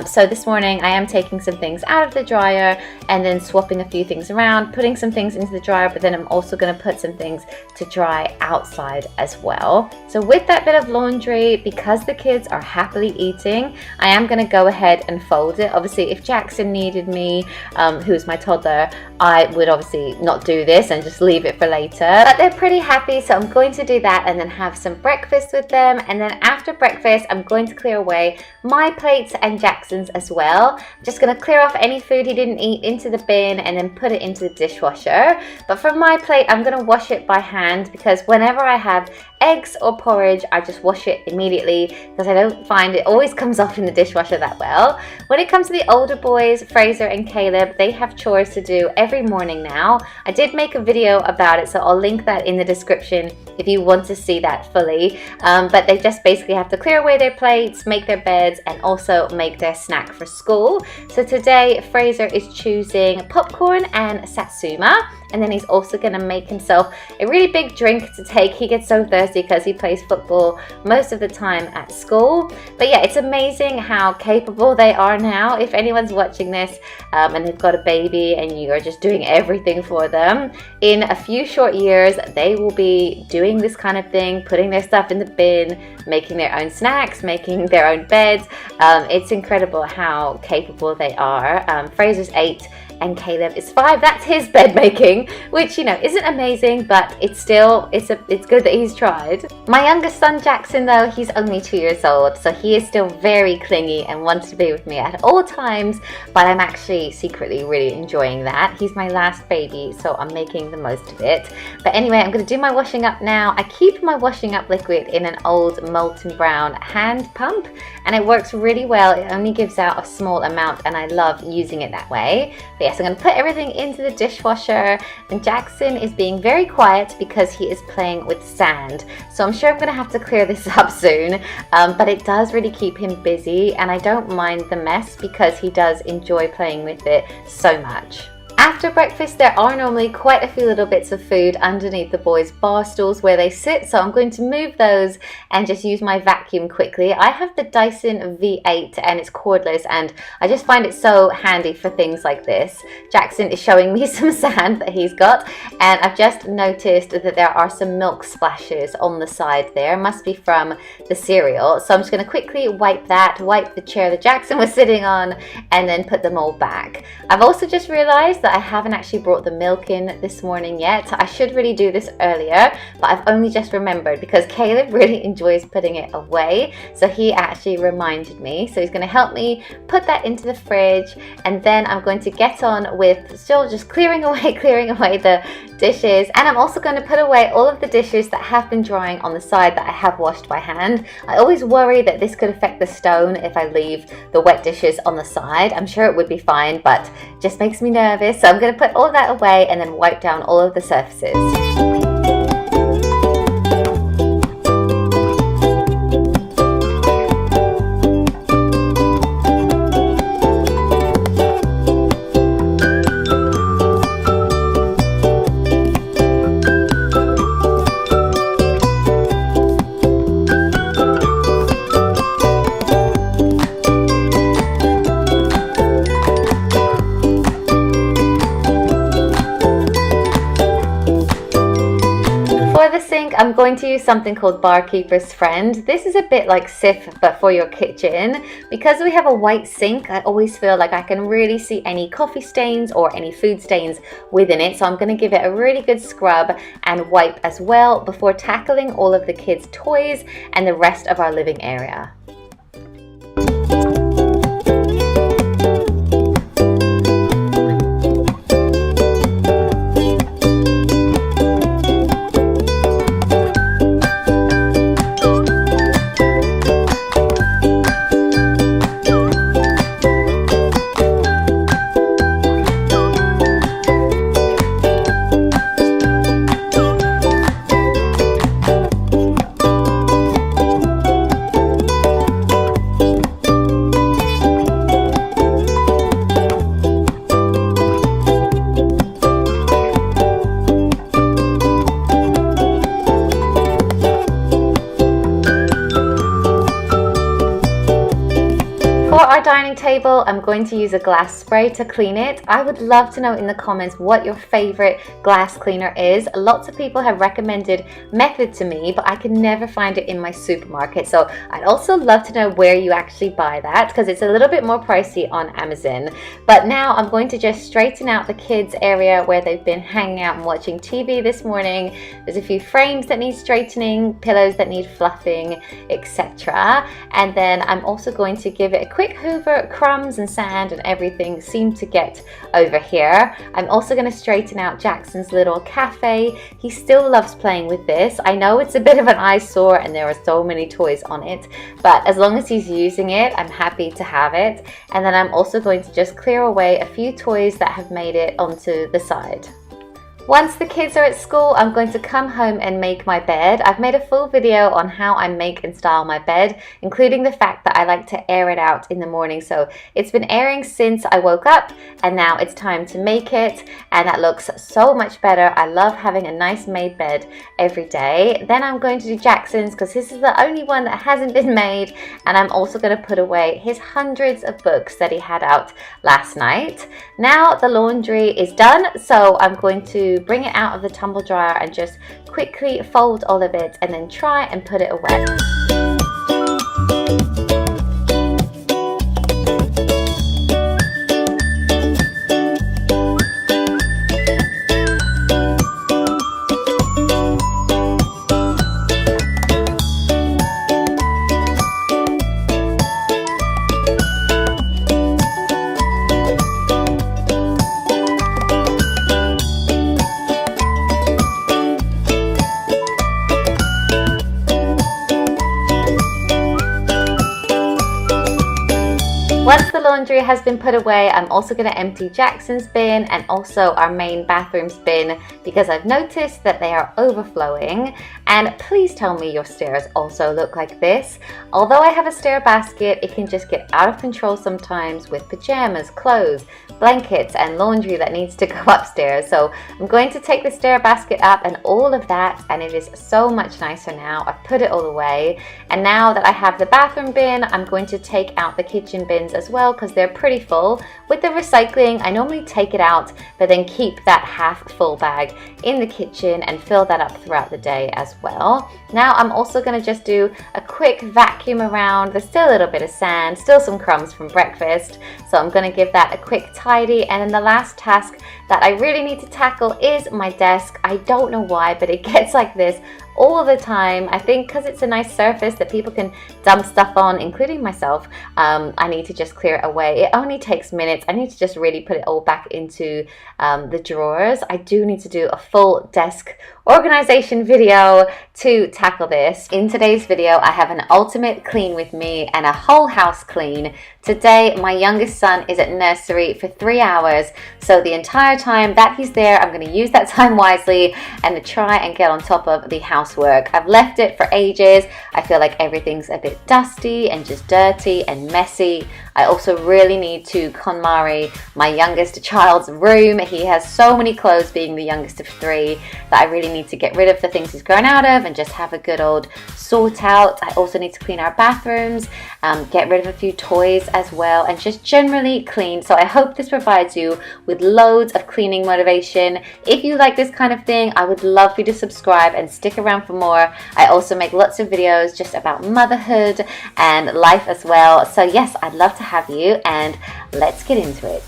So this morning I am taking some things out of the dryer and then swapping a few things around, putting some things into the dryer, but then I'm also going to put some things to dry outside as well. So with that bit of laundry, because the kids are happily eating, I am going to go ahead and fold it. Obviously, if Jackson needed me, who's my toddler, I would obviously not do this and just leave it for later. But they're pretty happy, so I'm going to do that and then have some breakfast with them. And then after breakfast, I'm going to clear away my plates and Jackson's as well. I'm just going to clear off any food he didn't eat into the bin and then put it into the dishwasher. But for my plate, I'm going to wash it by hand because whenever I have eggs or porridge, I just wash it immediately because I don't find it always comes off in the dishwasher that well. When it comes to the older boys, Fraser and Caleb, they have chores to do every morning now. I did make a video about it, so I'll link that in the description if you want to see that fully. But they just basically have to clear away their plates, make their beds, and also make their snack for school. So today, Fraser is choosing popcorn and satsuma. And then he's also going to make himself a really big drink to take. He gets so thirsty because he plays football most of the time at school. But yeah, it's amazing how capable they are now. If anyone's watching this and they've got a baby and you are just doing everything for them, in a few short years, they will be doing this kind of thing, putting their stuff in the bin, making their own snacks, making their own beds. It's incredible how capable they are. Fraser's 8 and Caleb is 5. That's his bed making, which, you know, isn't amazing, but it's good that he's tried. My youngest son Jackson, though, he's only 2 years old, so he is still very clingy and wants to be with me at all times, but I'm actually secretly really enjoying that. He's my last baby, so I'm making the most of it. But anyway, I'm going to do my washing up now. I keep my washing up liquid in an old Molten Brown hand pump, and it works really well. It only gives out a small amount, and I love using it that way. But yes, I'm going to put everything into the dishwasher, and Jackson is being very quiet because he is playing with sand. So I'm sure I'm going to have to clear this up soon, but it does really keep him busy, and I don't mind the mess because he does enjoy playing with it so much. After breakfast, there are normally quite a few little bits of food underneath the boys' bar stools where they sit, so I'm going to move those and just use my vacuum quickly. I have the Dyson V8 and it's cordless, and I just find it so handy for things like this. Jackson is showing me some sand that he's got, and I've just noticed that there are some milk splashes on the side there. Must be from the cereal, so I'm just going to quickly wipe that, wipe the chair that Jackson was sitting on, and then put them all back. I've also just realized realized that I haven't actually brought the milk in this morning yet. I should really do this earlier, but I've only just remembered because Caleb really enjoys putting it away. So he actually reminded me. So he's going to help me put that into the fridge, and then I'm going to get on with still just clearing away the dishes. And I'm also going to put away all of the dishes that have been drying on the side that I have washed by hand. I always worry that this could affect the stone if I leave the wet dishes on the side. I'm sure it would be fine, but just makes me nervous. So I'm going to put all of that away and then wipe down all of the surfaces. I'm going to use something called Barkeeper's Friend. This is a bit like Cif, but for your kitchen. Because we have a white sink, I always feel like I can really see any coffee stains or any food stains within it. So I'm going to give it a really good scrub and wipe as well before tackling all of the kids' toys and the rest of our living area. Dining table, I'm going to use a glass spray to clean it. I would love to know in the comments what your favorite glass cleaner is. Lots of people have recommended Method to me, but I can never find it in my supermarket. So I'd also love to know where you actually buy that, because it's a little bit more pricey on Amazon. But now I'm going to just straighten out the kids area where they've been hanging out and watching TV this morning. There's a few frames that need straightening, pillows that need fluffing, etc. And then I'm also going to give it a quick hoover. Crumbs and sand and everything seem to get over here. I'm also going to straighten out Jackson's little cafe. He still loves playing with this. I know it's a bit of an eyesore and there are so many toys on it, but as long as he's using it, I'm happy to have it. And then I'm also going to just clear away a few toys that have made it onto the side. Once the kids are at school, I'm going to come home and make my bed. I've made a full video on how I make and style my bed, including the fact that I like to air it out in the morning. So it's been airing since I woke up, and now it's time to make it, and that looks so much better. I love having a nice made bed every day. Then I'm going to do Jackson's because this is the only one that hasn't been made, and I'm also going to put away his hundreds of books that he had out last night. Now the laundry is done, so I'm going to bring it out of the tumble dryer and just quickly fold all of it and then try and put it away. Once the laundry has been put away, I'm also going to empty Jackson's bin and also our main bathroom's bin because I've noticed that they are overflowing. And please tell me your stairs also look like this. Although I have a stair basket, it can just get out of control sometimes with pajamas, clothes, blankets and laundry that needs to go upstairs. So I'm going to take the stair basket up and all of that, and it is so much nicer now. I've put it all away, and now that I have the bathroom bin, I'm going to take out the kitchen bins as well because they're pretty full. With the recycling, I normally take it out but then keep that half full bag in the kitchen and fill that up throughout the day as well. Now I'm also going to just do a quick vacuum around. There's still a little bit of sand, still some crumbs from breakfast, so I'm going to give that a quick tidy. And then the last task that I really need to tackle is my desk. I don't know why, but it gets like this all the time. I think because it's a nice surface that people can dump stuff on, including myself. I need to just clear it away. It only takes minutes. I need to just really put it all back into the drawers. I do need to do a full desk organization video to tackle this. In today's video, I have an ultimate clean with me and a whole house clean. Today, my youngest son is at nursery for 3 hours, so the entire time that he's there, I'm going to use that time wisely and to try and get on top of the housework. I've left it for ages. I feel like everything's a bit dusty and just dirty and messy. I also really need to Konmari my youngest child's room. He has so many clothes, being the youngest of 3, that I really need to get rid of the things he's grown out of and just have a good old sort out. I also need to clean our bathrooms, get rid of a few toys as well, and just generally clean. So I hope this provides you with loads of cleaning motivation. If you like this kind of thing, I would love for you to subscribe and stick around for more. I also make lots of videos just about motherhood and life as well. So yes, I'd love to have you, and let's get into it.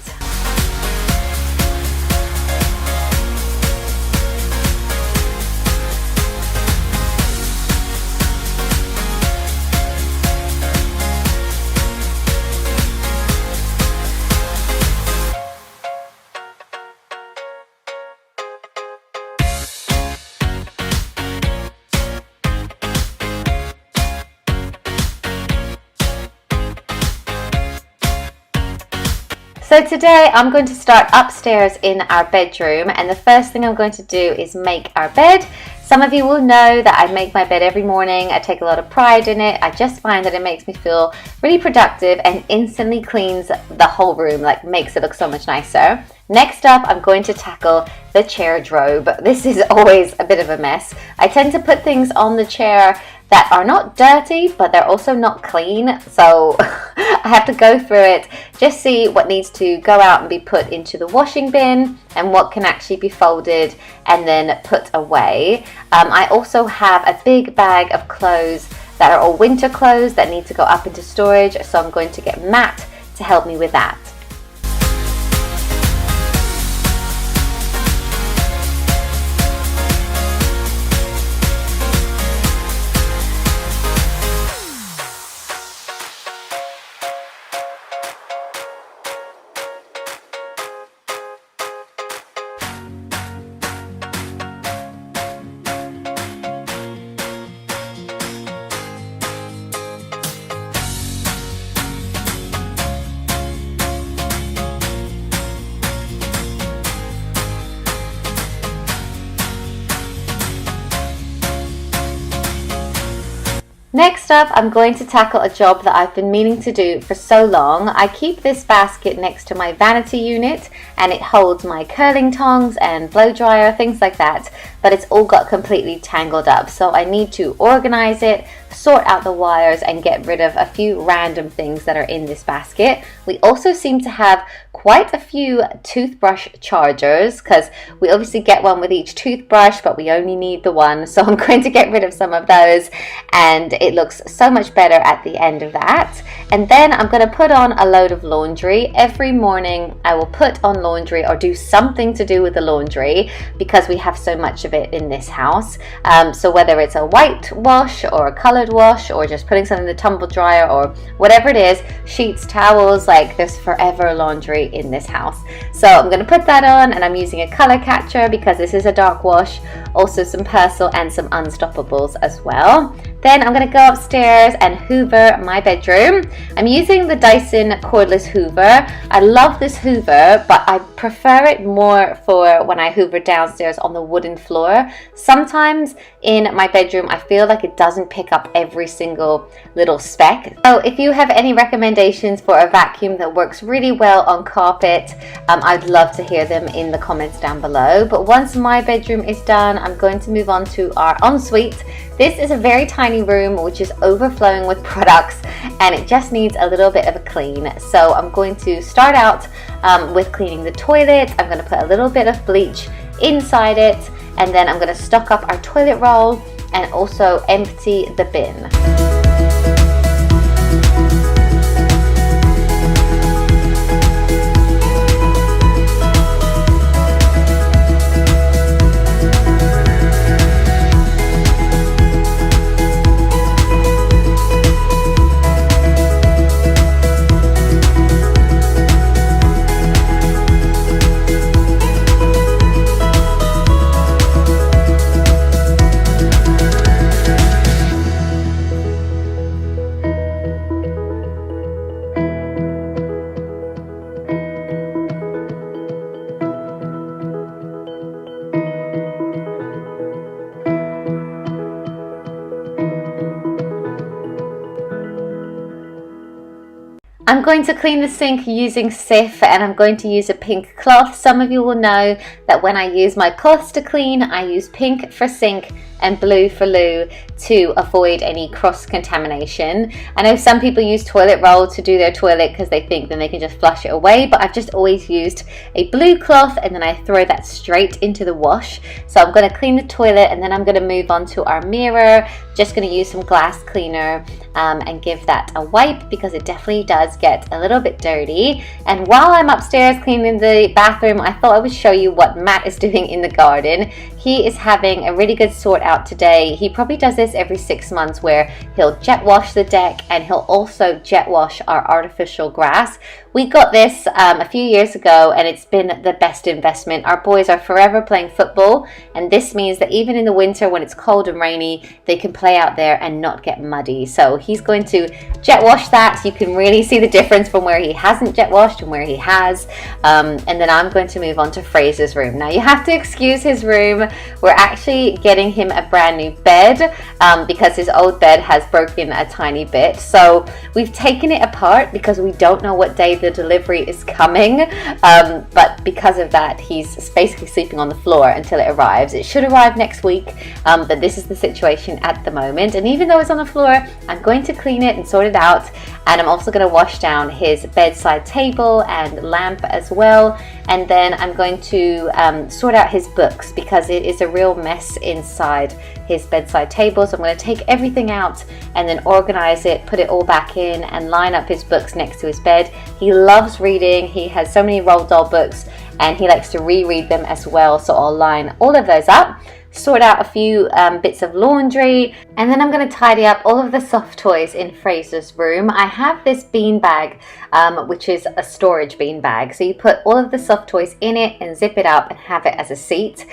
So today I'm going to start upstairs in our bedroom, and the first thing I'm going to do is make our bed. Some of you will know that I make my bed every morning. I take a lot of pride in it. I just find that it makes me feel really productive and instantly cleans the whole room, like makes it look so much nicer. Next up, I'm going to tackle the chair drobe. This is always a bit of a mess. I tend to put things on the chair that are not dirty, but they're also not clean. So I have to go through it, just see what needs to go out and be put into the washing bin and what can actually be folded and then put away. I also have a big bag of clothes that are all winter clothes that need to go up into storage. So I'm going to get Matt to help me with that. Next up, I'm going to tackle a job that I've been meaning to do for so long. I keep this basket next to my vanity unit, and it holds my curling tongs and blow dryer, things like that, but it's all got completely tangled up. So I need to organize it, sort out the wires, and get rid of a few random things that are in this basket. We also seem to have quite a few toothbrush chargers, because we obviously get one with each toothbrush, but we only need the one. So I'm going to get rid of some of those, and it looks so much better at the end of that. And then I'm going to put on a load of laundry. Every morning I will put on laundry or do something to do with the laundry, because we have so much of it in this house. So whether it's a white wash or a colored wash or just putting something in the tumble dryer or whatever it is, sheets, towels, like there's forever laundry in this house. So I'm going to put that on, and I'm using a color catcher because this is a dark wash, also some Persil and some Unstoppables as well. Then I'm going to go upstairs and hoover my bedroom. I'm using the Dyson cordless hoover. I love this hoover, but I prefer it more for when I hoover downstairs on the wooden floor. Sometimes in my bedroom, I feel like it doesn't pick up every single little speck. So if you have any recommendations for a vacuum that works really well on carpet, I'd love to hear them in the comments down below. But once my bedroom is done, I'm going to move on to our ensuite. This is a very tiny room which is overflowing with products, and it just needs a little bit of a clean. So I'm going to start out with cleaning the toilet. I'm going to put a little bit of bleach inside it, and then I'm going to stock up our toilet roll, and also empty the bin. I'm going to clean the sink using Cif, and I'm going to use a pink cloth. Some of you will know that when I use my cloths to clean, I use pink for sink and blue for loo to avoid any cross-contamination. I know some people use toilet roll to do their toilet because they think then they can just flush it away, but I've just always used a blue cloth and then I throw that straight into the wash. So I'm going to clean the toilet and then I'm going to move on to our mirror. Just going to use some glass cleaner and give that a wipe because it definitely does get a little bit dirty. And while I'm upstairs cleaning the bathroom, I thought I would show you what Matt is doing in the garden. He is having a really good sort out today. He probably does this every 6 months where he'll jet wash the deck and he'll also jet wash our artificial grass. We got this a few years ago and it's been the best investment. Our boys are forever playing football, and this means that even in the winter when it's cold and rainy, they can play out there and not get muddy. So he's going to jet wash that so you can really see the difference from where he hasn't jet washed and where he has. And then I'm going to move on to Fraser's room. Now you have to excuse his room. We're actually getting him a brand new bed because his old bed has broken a tiny bit. So we've taken it apart because we don't know what day the delivery is coming, but because of that he's basically sleeping on the floor until it arrives. It should arrive next week, but this is the situation at the moment. And even though it's on the floor, I'm going to clean it and sort it out, and I'm also going to wash down his bedside table and lamp as well. And then I'm going to sort out his books because it is a real mess inside his bedside table. So I'm going to take everything out and then organize it, put it all back in, and line up his books next to his bed. He loves reading. He has so many Roald Dahl books and he likes to reread them as well. So I'll line all of those up, sort out a few bits of laundry, and then I'm going to tidy up all of the soft toys in Fraser's room. I have this bean bag, which is a storage bean bag. So you put all of the soft toys in it and zip it up and have it as a seat.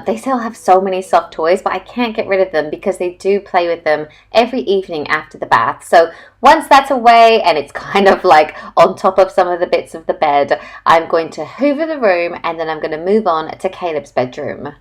They still have so many soft toys, but I can't get rid of them because they do play with them every evening after the bath. So once that's away and it's kind of like on top of some of the bits of the bed, I'm going to hoover the room and then I'm going to move on to Caleb's bedroom.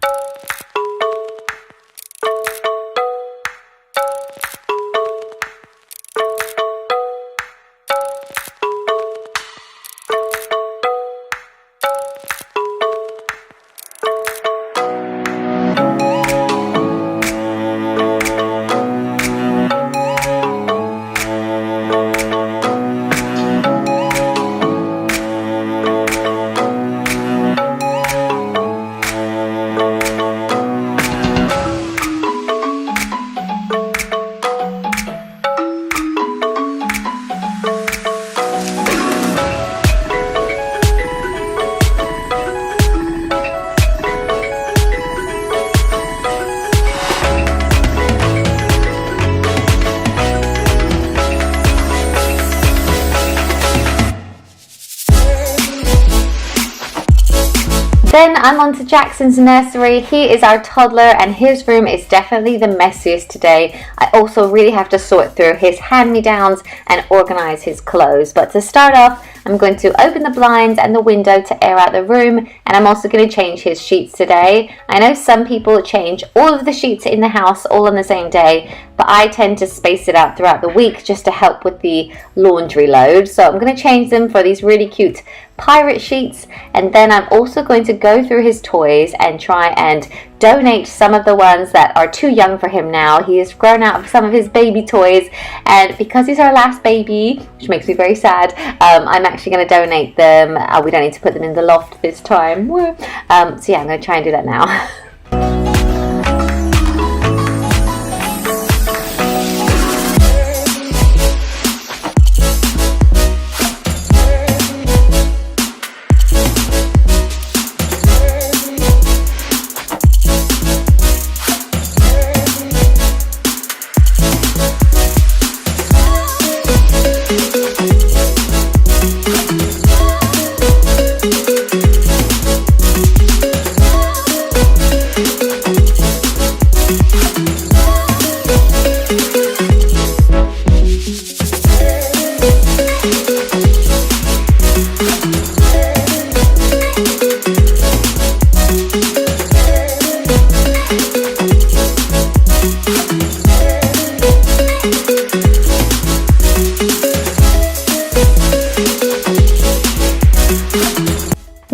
Then I'm on to Jackson's nursery. He is our toddler and his room is definitely the messiest today. I also really have to sort through his hand-me-downs and organize his clothes. But to start off, I'm going to open the blinds and the window to air out the room, and I'm also going to change his sheets today. I know some people change all of the sheets in the house all on the same day, but I tend to space it out throughout the week just to help with the laundry load. So I'm going to change them for these really cute pirate sheets, and then I'm also going to go through his toys and try and donate some of the ones that are too young for him now. He has grown out of some of his baby toys, and because he's our last baby, which makes me very sad, I'm actually going to donate them. We don't need to put them in the loft this time. So yeah, I'm going to try and do that now.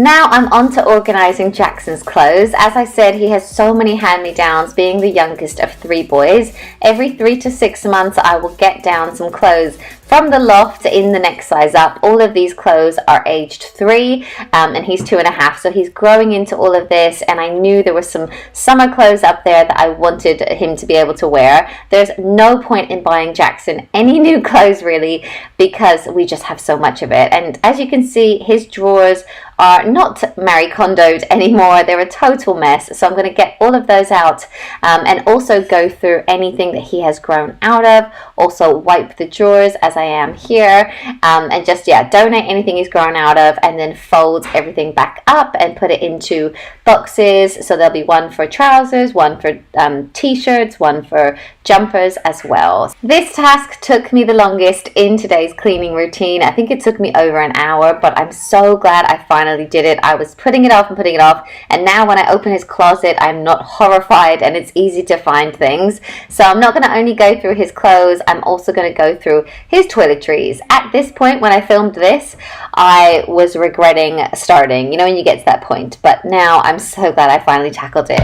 Now I'm on to organising Jackson's clothes. As I said, he has so many hand-me-downs, being the youngest of 3 boys. Every 3 to 6 months I will get down some clothes from the loft in the next size up. All of these clothes are aged 3 and he's 2.5, so he's growing into all of this, and I knew there were some summer clothes up there that I wanted him to be able to wear. There's no point in buying Jackson any new clothes really, because we just have so much of it. And as you can see, his drawers are not Marie Kondoed anymore. They're a total mess, so I'm going to get all of those out and also go through anything that he has grown out of, also wipe the drawers as I am here, and just donate anything he's grown out of, and then fold everything back up and put it into boxes. So there'll be one for trousers, one for t-shirts, one for jumpers as well. This task took me the longest in today's cleaning routine. I think it took me over an hour, but I'm so glad I finally did it. I was putting it off, and now when I open his closet, I'm not horrified, and it's easy to find things. So I'm not going to only go through his clothes, I'm also going to go through his toiletries. At this point, when I filmed this, I was regretting starting, you know, when you get to that point, but now I'm so glad I finally tackled it.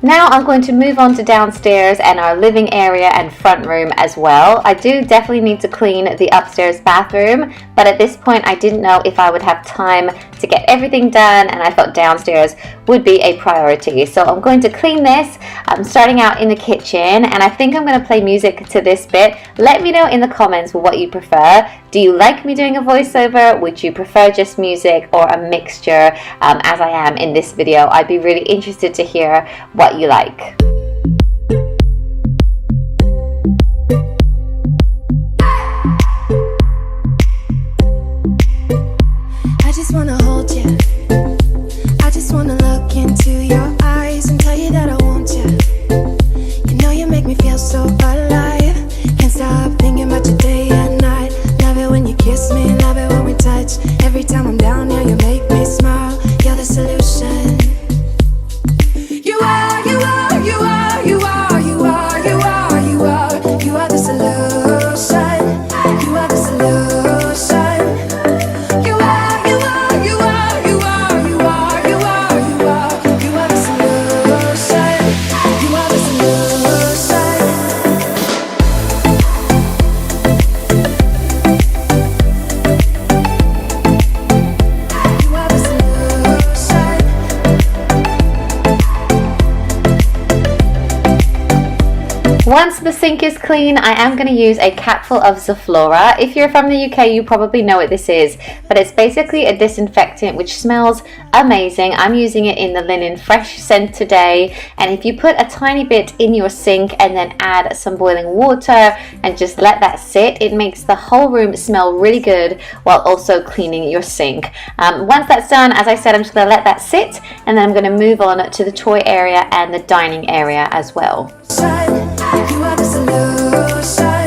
Now I'm going to move on to downstairs and our living area and front room as well. I do definitely need to clean the upstairs bathroom, but at this point I didn't know if I would have time to get everything done, and I thought downstairs would be a priority. So I'm going to clean this. I'm starting out in the kitchen, and I think I'm going to play music to this bit. Let me know in the comments what you prefer. Do you like me doing a voiceover? Would you prefer just music or a mixture as I am in this video? I'd be really interested to hear what you like. I just wanna hold you. I just wanna look into your eyes and tell you that I want you. You know you make me feel so alive. Can't stop thinking about you day and night. Love it when you kiss me, love it when we touch. Every time I'm down here, you make me smile. You're the solution. You are, you are, you are, you are, you are, you are, you are. You are the solution. You are the solution. You are, you are, you are, you are, you are, you are, you are. You are the solution. You are the solution. You are the solution. Once the sink is clean, I am going to use a capful of Zoflora. If you're from the UK, you probably know what this is, but it's basically a disinfectant which smells amazing. I'm using it in the linen fresh scent today, and if you put a tiny bit in your sink and then add some boiling water and just let that sit, it makes the whole room smell really good while also cleaning your sink. Once that's done, as I said, I'm just going to let that sit, and then I'm going to move on to the toy area and the dining area as well. You are the solution.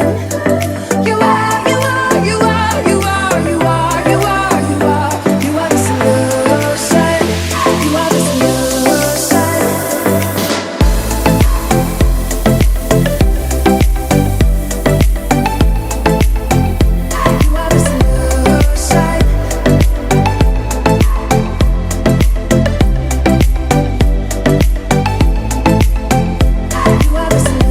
You are, you are, you are, you are, you are, you are, you are. You are the solution. You are the solution. You are the solution. You are the solution.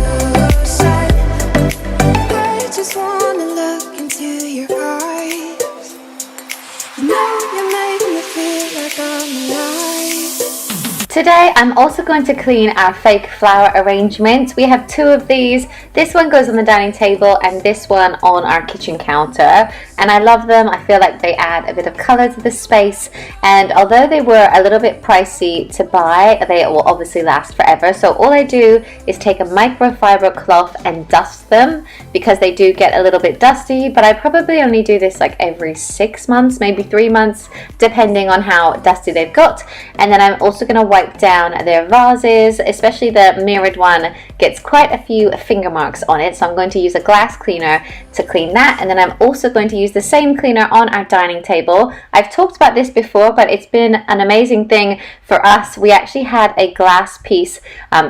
Today I'm also going to clean our fake flower arrangements. We have two of these. This one goes on the dining table and this one on our kitchen counter. And I love them. I feel like they add a bit of colour to the space. And although they were a little bit pricey to buy, they will obviously last forever. So all I do is take a microfiber cloth and dust them because they do get a little bit dusty. But I probably only do this like every 6 months, maybe 3 months, depending on how dusty they've got. And then I'm also going to wipe down their vases, especially the mirrored one gets quite a few finger marks on it, so I'm going to use a glass cleaner to clean that. And then I'm also going to use the same cleaner on our dining table. I've talked about this before, but it's been an amazing thing for us. We actually had a glass piece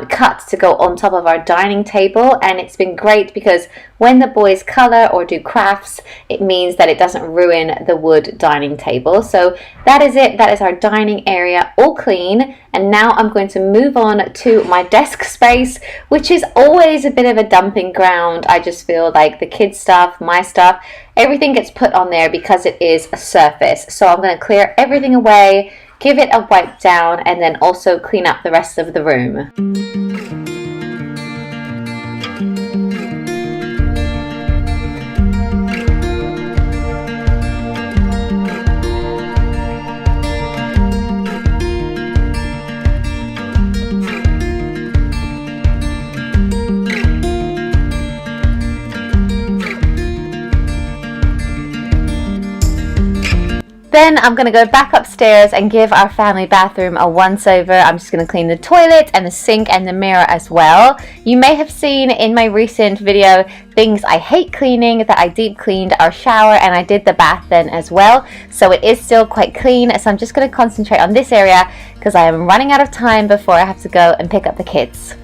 cut to go on top of our dining table, and it's been great because when the boys color or do crafts, it means that it doesn't ruin the wood dining table. So that is it. That is our dining area all clean. And now I'm going to move on to my desk space, which is always a bit of a dumping ground. I just feel like the kids' stuff, my stuff, everything gets put on there because it is a surface. So I'm going to clear everything away, give it a wipe down, and then also clean up the rest of the room. Then I'm going to go back upstairs and give our family bathroom a once over. I'm just going to clean the toilet and the sink and the mirror as well. You may have seen in my recent video things I hate cleaning that I deep cleaned our shower, and I did the bath then as well. So it is still quite clean. So I'm just going to concentrate on this area because I am running out of time before I have to go and pick up the kids.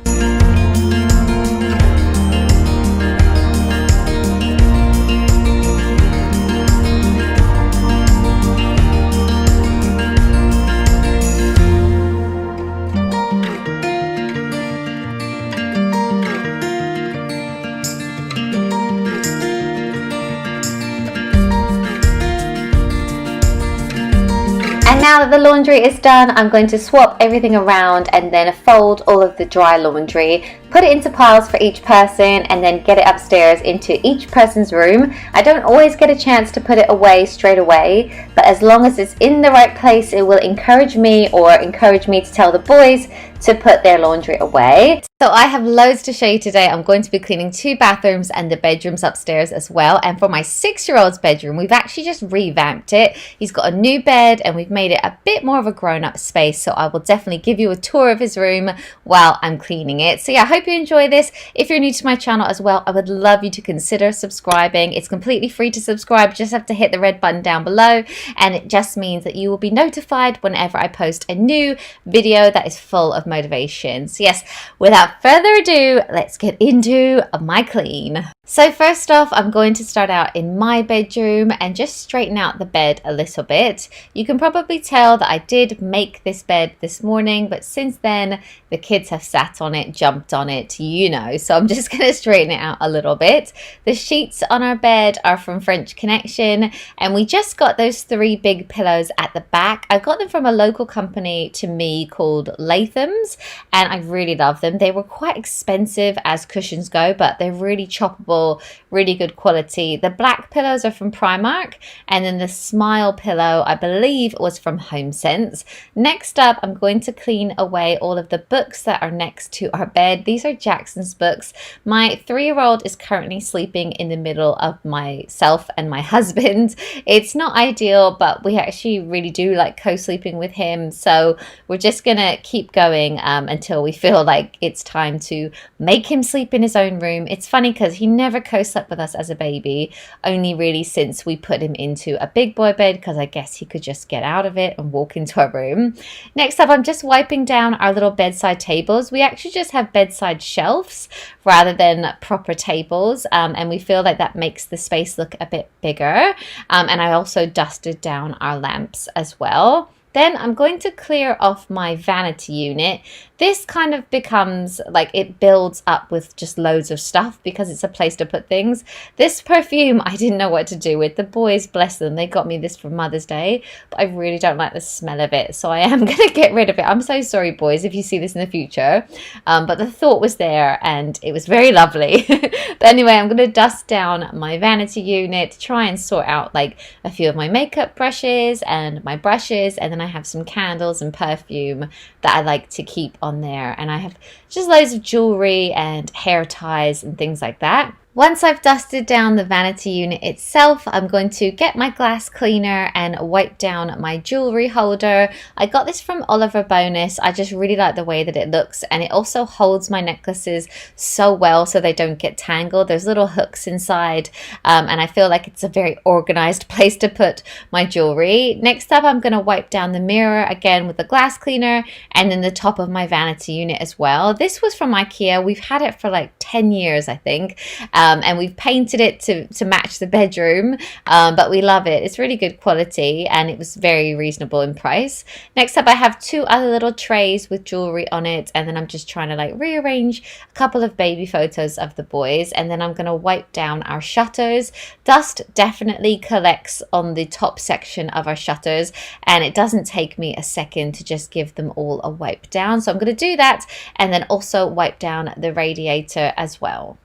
And now that the laundry is done, I'm going to swap everything around and then fold all of the dry laundry, put it into piles for each person, and then get it upstairs into each person's room. I don't always get a chance to put it away straight away, but as long as it's in the right place, it will encourage me to tell the boys to put their laundry away. So I have loads to show you today. I'm going to be cleaning 2 bathrooms and the bedrooms upstairs as well. And for my 6-year-old's bedroom, we've actually just revamped it. He's got a new bed and we've made it a bit more of a grown-up space. So I will definitely give you a tour of his room while I'm cleaning it. So yeah, I hope you enjoy this. If you're new to my channel as well, I would love you to consider subscribing. It's completely free to subscribe. You just have to hit the red button down below, and it just means that you will be notified whenever I post a new video that is full of motivation. So yes, without further ado, let's get into my clean. So first off, I'm going to start out in my bedroom and just straighten out the bed a little bit. You can probably tell that I did make this bed this morning, but since then the kids have sat on it, jumped on it, you know, so I'm just going to straighten it out a little bit. The sheets on our bed are from French Connection, and we just got those 3 big pillows at the back. I got them from a local company to me called Latham's, and I really love them. They were quite expensive as cushions go, but they're really choppable, really good quality. The black pillows are from Primark, and then the Smile pillow I believe was from HomeSense. Next up, I'm going to clean away all of the books that are next to our bed. These are Jackson's books. My 3-year-old is currently sleeping in the middle of myself and my husband. It's not ideal, but we actually really do like co-sleeping with him, so we're just gonna keep going until we feel like it's time to make him sleep in his own room. It's funny because he never co-slept with us as a baby, only really since we put him into a big boy bed because I guess he could just get out of it and walk into our room. Next up, I'm just wiping down our little bedside tables. We actually just have bedside shelves rather than proper tables, and we feel like that makes the space look a bit bigger. And I also dusted down our lamps as well. Then I'm going to clear off my vanity unit. This kind of becomes like it builds up with just loads of stuff because it's a place to put things. This perfume I didn't know what to do with. The boys, bless them, they got me this for Mother's Day, but I really don't like the smell of it, so I am going to get rid of it. I'm so sorry, boys, if you see this in the future, but the thought was there and it was very lovely. But anyway, I'm going to dust down my vanity unit, try and sort out like a few of my makeup brushes and my brushes, and then I have some candles and perfume that I like to keep on there, and I have just loads of jewelry and hair ties and things like that. Once I've dusted down the vanity unit itself, I'm going to get my glass cleaner and wipe down my jewelry holder. I got this from Oliver Bonus. I just really like the way that it looks, and it also holds my necklaces so well so they don't get tangled. There's little hooks inside, and I feel like it's a very organized place to put my jewelry. Next up, I'm going to wipe down the mirror again with the glass cleaner, and then the top of my vanity unit as well. This was from IKEA. We've had it for like 10 years, I think. And we've painted it to match the bedroom, but we love it. It's really good quality and it was very reasonable in price. Next up, I have two other little trays with jewelry on it, and then I'm just trying to like rearrange a couple of baby photos of the boys, and then I'm going to wipe down our shutters. Dust definitely collects on the top section of our shutters, and it doesn't take me a second to just give them all a wipe down. So I'm going to do that, and then also wipe down the radiator as well.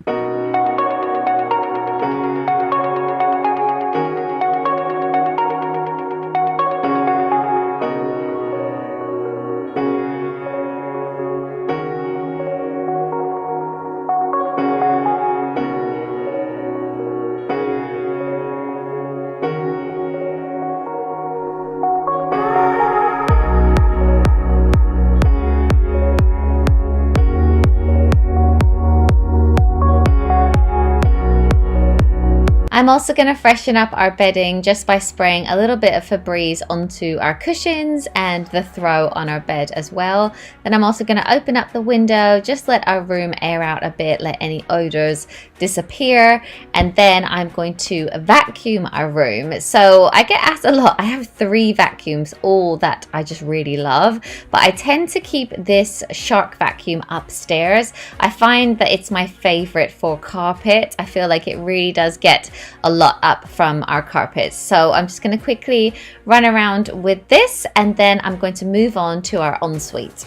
I'm also going to freshen up our bedding just by spraying a little bit of Febreze onto our cushions and the throw on our bed as well. Then I'm also going to open up the window, just let our room air out a bit, let any odors disappear, and then I'm going to vacuum our room. So I get asked a lot. I have 3 vacuums, all that I just really love, but I tend to keep this Shark vacuum upstairs. I find that it's my favorite for carpet. I feel like it really does get a lot up from our carpets. So I'm just going to quickly run around with this, and then I'm going to move on to our ensuite.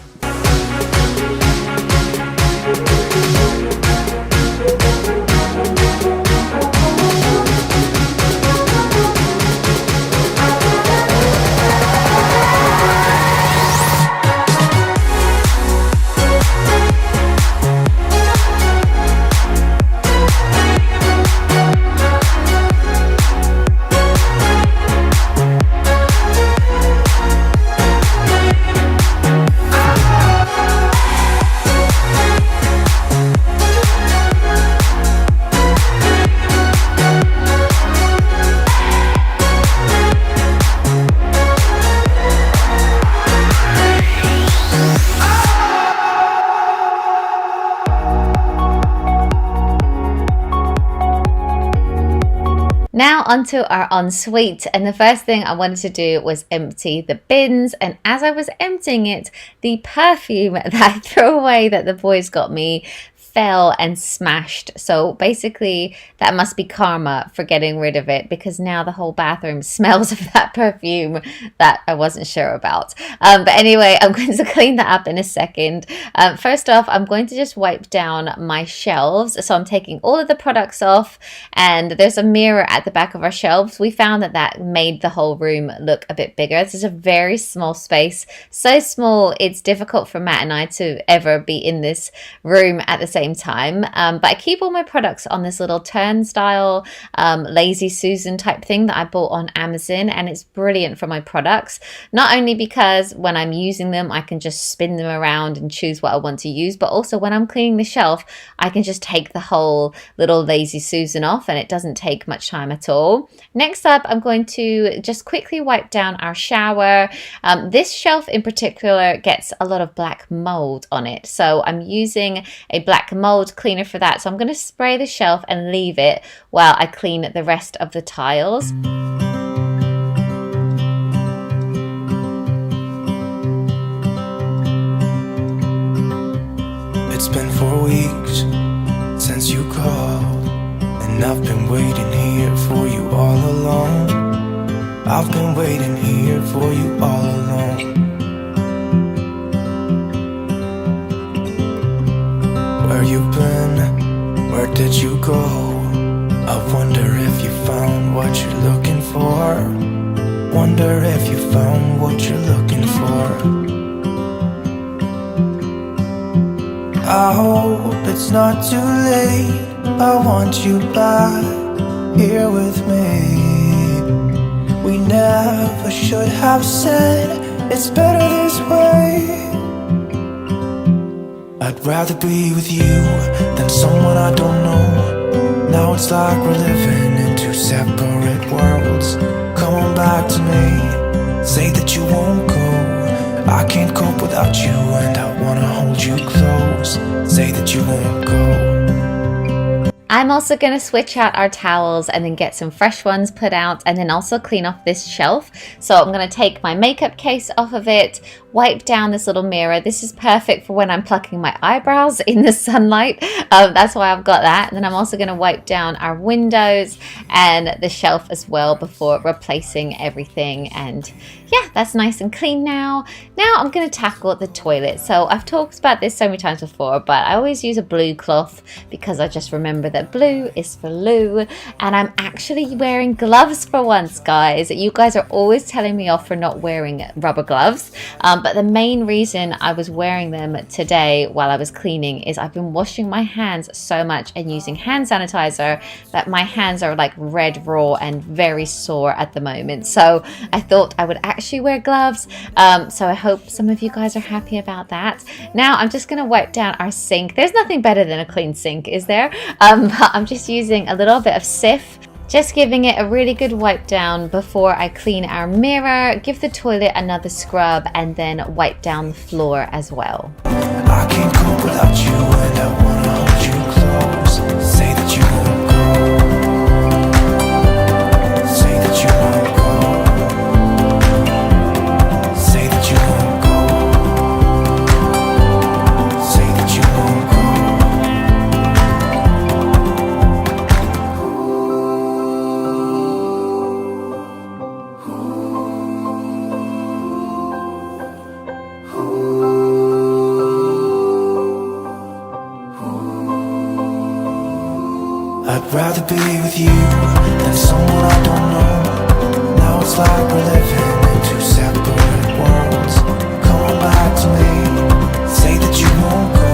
Now onto our ensuite, and the first thing I wanted to do was empty the bins, and as I was emptying it, the perfume that I threw away that the boys got me fell and smashed. So basically that must be karma for getting rid of it, because now the whole bathroom smells of that perfume that I wasn't sure about. But anyway, I'm going to clean that up in a second. First off, I'm going to just wipe down my shelves. So I'm taking all of the products off, and there's a mirror at the back of our shelves. We found that that made the whole room look a bit bigger. This is a very small space, so small it's difficult for Matt and I to ever be in this room at the same time, but I keep all my products on this little turnstile Lazy Susan type thing that I bought on Amazon, and it's brilliant for my products, not only because when I'm using them I can just spin them around and choose what I want to use, but also when I'm cleaning the shelf I can just take the whole little Lazy Susan off and it doesn't take much time at all. Next up, I'm going to just quickly wipe down our shower. This shelf in particular gets a lot of black mold on it, so I'm using a black mold cleaner for that. So I'm going to spray the shelf and leave it while I clean the rest of the tiles. waiting here for you all along. I've been waiting here for you all along. Where you been? Where did you go? I wonder if you found what you're looking for. Wonder if you found what you're looking for. I hope it's not too late. I want you back here with me. We never should have said it's better this way. I'd rather be with you than someone I don't know. Now it's like we're living in two separate worlds. Come on back to me, say that you won't go. I can't cope without you and I wanna hold you close. Say that you won't go. I'm also going to switch out our towels and then get some fresh ones put out, and then also clean off this shelf. So I'm going to take my makeup case off of it, wipe down this little mirror. This is perfect for when I'm plucking my eyebrows in the sunlight. That's why I've got that. And then I'm also going to wipe down our windows and the shelf as well before replacing everything. And yeah, that's nice and clean now. Now I'm going to tackle the toilet. So I've talked about this so many times before, but I always use a blue cloth because I just remember that blue is for loo. And I'm actually wearing gloves for once, guys. You guys are always telling me off for not wearing rubber gloves. But the main reason I was wearing them today while I was cleaning is I've been washing my hands so much and using hand sanitizer that my hands are like red raw and very sore at the moment. So I thought I would actually wear gloves. So I hope some of you guys are happy about that. Now I'm just going to wipe down our sink. There's nothing better than a clean sink, is there? But I'm just using a little bit of Cif. Just giving it a really good wipe down before I clean our mirror, give the toilet another scrub, and then wipe down the floor as well. I can't cope without you and I wanna hold you close. Say that you won't go. Say that you won't go. Say that you won't go. Say that you won't go. I'd rather be with you than someone I don't know. Now it's like we're living in two separate worlds. Come on back to me, say that you won't go.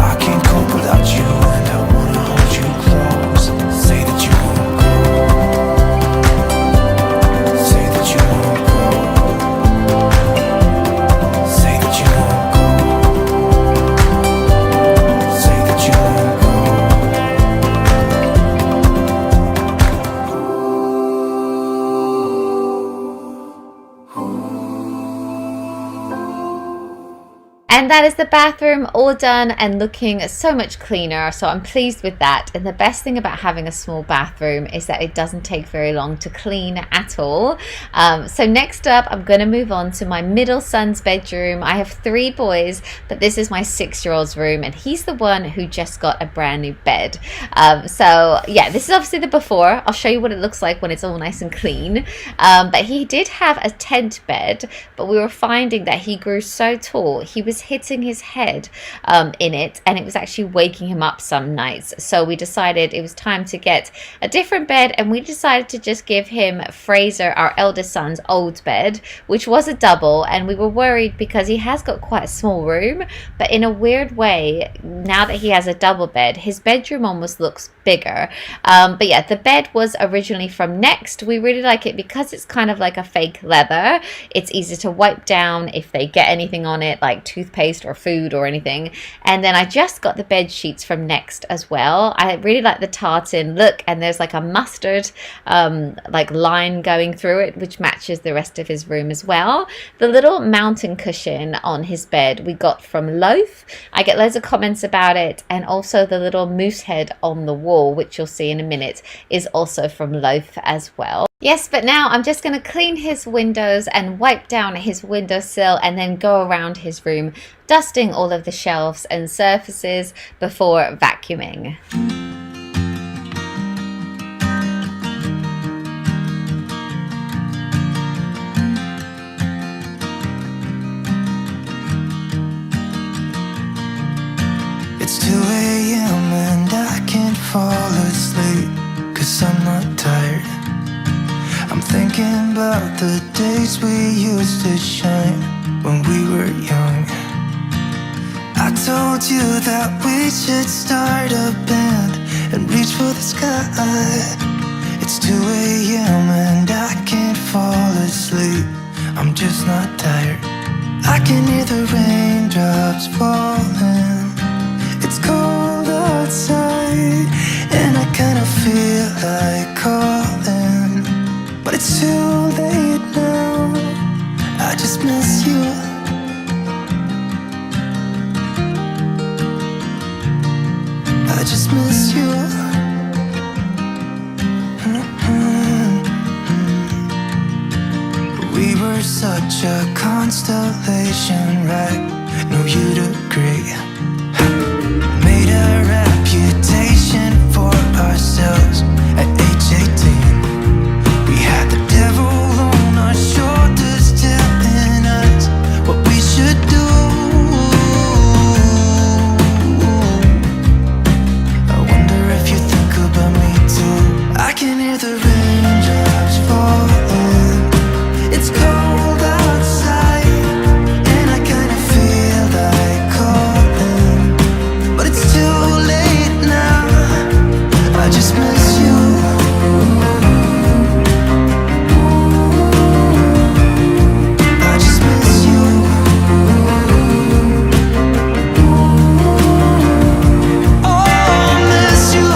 I can't cope without you and I wanna hold you close. Say that you won't go. Say that you won't go. Say that you won't go. Say that you won't go. And that is the bathroom all done and looking so much cleaner, so I'm pleased with that. And the best thing about having a small bathroom is that it doesn't take very long to clean at all. So next up, I'm going to move on to my middle son's bedroom. I have 3 boys, but this is my 6-year-old's room, and he's the one who just got a brand new bed. So yeah, this is obviously the before. I'll show you what it looks like when it's all nice and clean. But he did have a tent bed, but we were finding that he grew so tall, he was hitting his head in it, and it was actually waking him up some nights. So we decided it was time to get a different bed, and we decided to just give him Fraser, our eldest son's old bed, which was a double. And we were worried because he has got quite a small room, but in a weird way, now that he has a double bed, his bedroom almost looks bigger. But yeah, the bed was originally from Next. We really like it because it's kind of like a fake leather. It's easy to wipe down if they get anything on it, like toothpaste or food or anything. And then I just got the bed sheets from Next as well. I really like the tartan look, and there's like a mustard like line going through it, which matches the rest of his room as well. The little mountain cushion on his bed we got from Loaf. I get loads of comments about it, and also the little moose head on the wall, which you'll see in a minute, is also from Loaf as well. Yes, but now I'm just going to clean his windows and wipe down his windowsill, and then go around his room, dusting all of the shelves and surfaces before vacuuming. tired. I'm thinking about the days we used to shine when we were young. I told you that we should start a band and reach for the sky. It's 2 a.m. and I can't fall asleep. I'm just not tired. I can hear the raindrops falling. It's cold outside and I kinda feel like calling, but it's too late now. I just miss you. I just miss you. We were such a constellation, right? No, you'd agree. Made a reputation for ourselves at age 18. We had the devil on our shoulders telling us what we should do. I wonder if you think about me too. I can hear the raindrops falling. It's cold outside and I kinda feel like calling, but it's too late now. I just miss you. I just miss you. Oh, I miss you.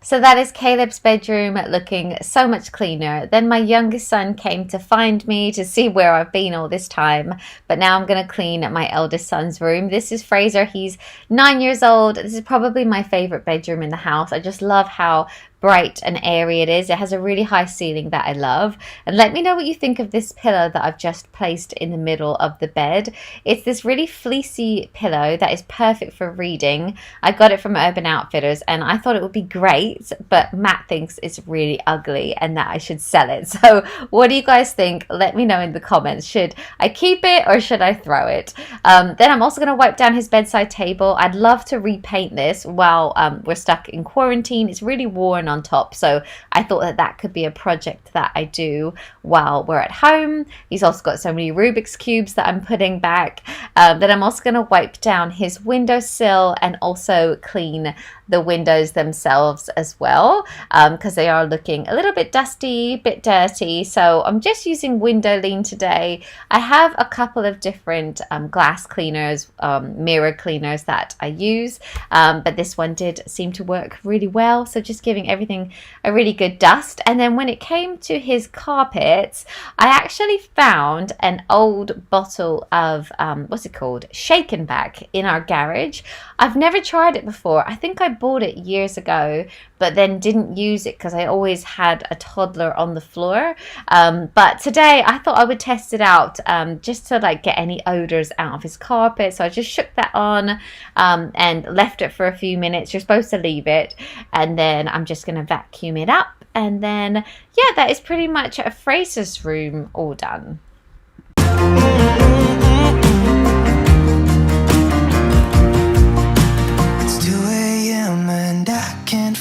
So that is Caleb's bedroom looking so much cleaner. Then my youngest son came to find me to see where I've been all this time. But now I'm going to clean my eldest son's room. This is Fraser. He's 9 years old. This is probably my favorite bedroom in the house. I just love how bright and airy it is. It has a really high ceiling that I love. And let me know what you think of this pillow that I've just placed in the middle of the bed. It's this really fleecy pillow that is perfect for reading. I got it from Urban Outfitters and I thought it would be great, but Matt thinks it's really ugly and that I should sell it. So what do you guys think? Let me know in the comments. Should I keep it or should I throw it? Then I'm also going to wipe down his bedside table. I'd love to repaint this while we're stuck in quarantine. It's really worn on top, so I thought that that could be a project that I do while we're at home. He's also got so many Rubik's cubes that I'm putting back. Then I'm also going to wipe down his windowsill and also clean the windows themselves as well, because they are looking a little bit dusty, bit dirty. So I'm just using Window Lean today. I have a couple of different glass cleaners, mirror cleaners that I use, but this one did seem to work really well. So just giving everything a really good dust. And then when it came to his carpets, I actually found an old bottle of what's it called, Shake and Back in our garage. I've never tried it before. I think I bought it years ago, but then didn't use it because I always had a toddler on the floor. But today I thought I would test it out, just to like get any odors out of his carpet. So I just shook that on and left it for a few minutes. You're supposed to leave it, and then I'm just going to vacuum it up. And then yeah, that is pretty much a Fraser's room all done.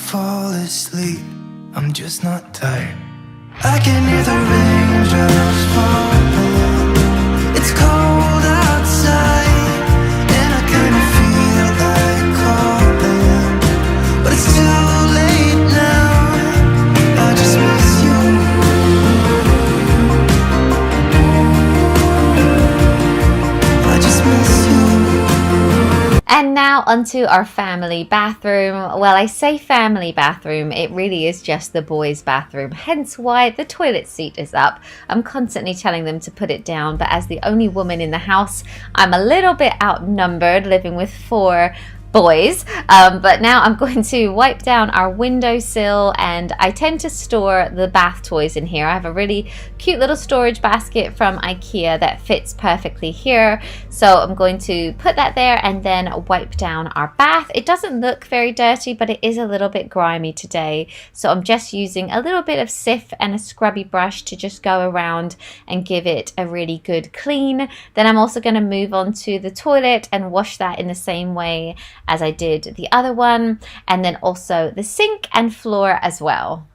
Fall asleep, I'm just not tired. I can hear the raindrops falling. It's cold outside and I kinda feel like calling, but it's too late now. I just miss you. I just miss you. And now onto our family bathroom. Well, I say family bathroom, it really is just the boys' bathroom, hence why the toilet seat is up. I'm constantly telling them to put it down, but as the only woman in the house, I'm a little bit outnumbered, living with 4 boys. But now I'm going to wipe down our windowsill, and I tend to store the bath toys in here. I have a really cute little storage basket from IKEA that fits perfectly here. So I'm going to put that there and then wipe down our bath. It doesn't look very dirty, but it is a little bit grimy today. So I'm just using a little bit of Cif and a scrubby brush to just go around and give it a really good clean. Then I'm also going to move on to the toilet and wash that in the same way as I did the other one, and then also the sink and floor as well.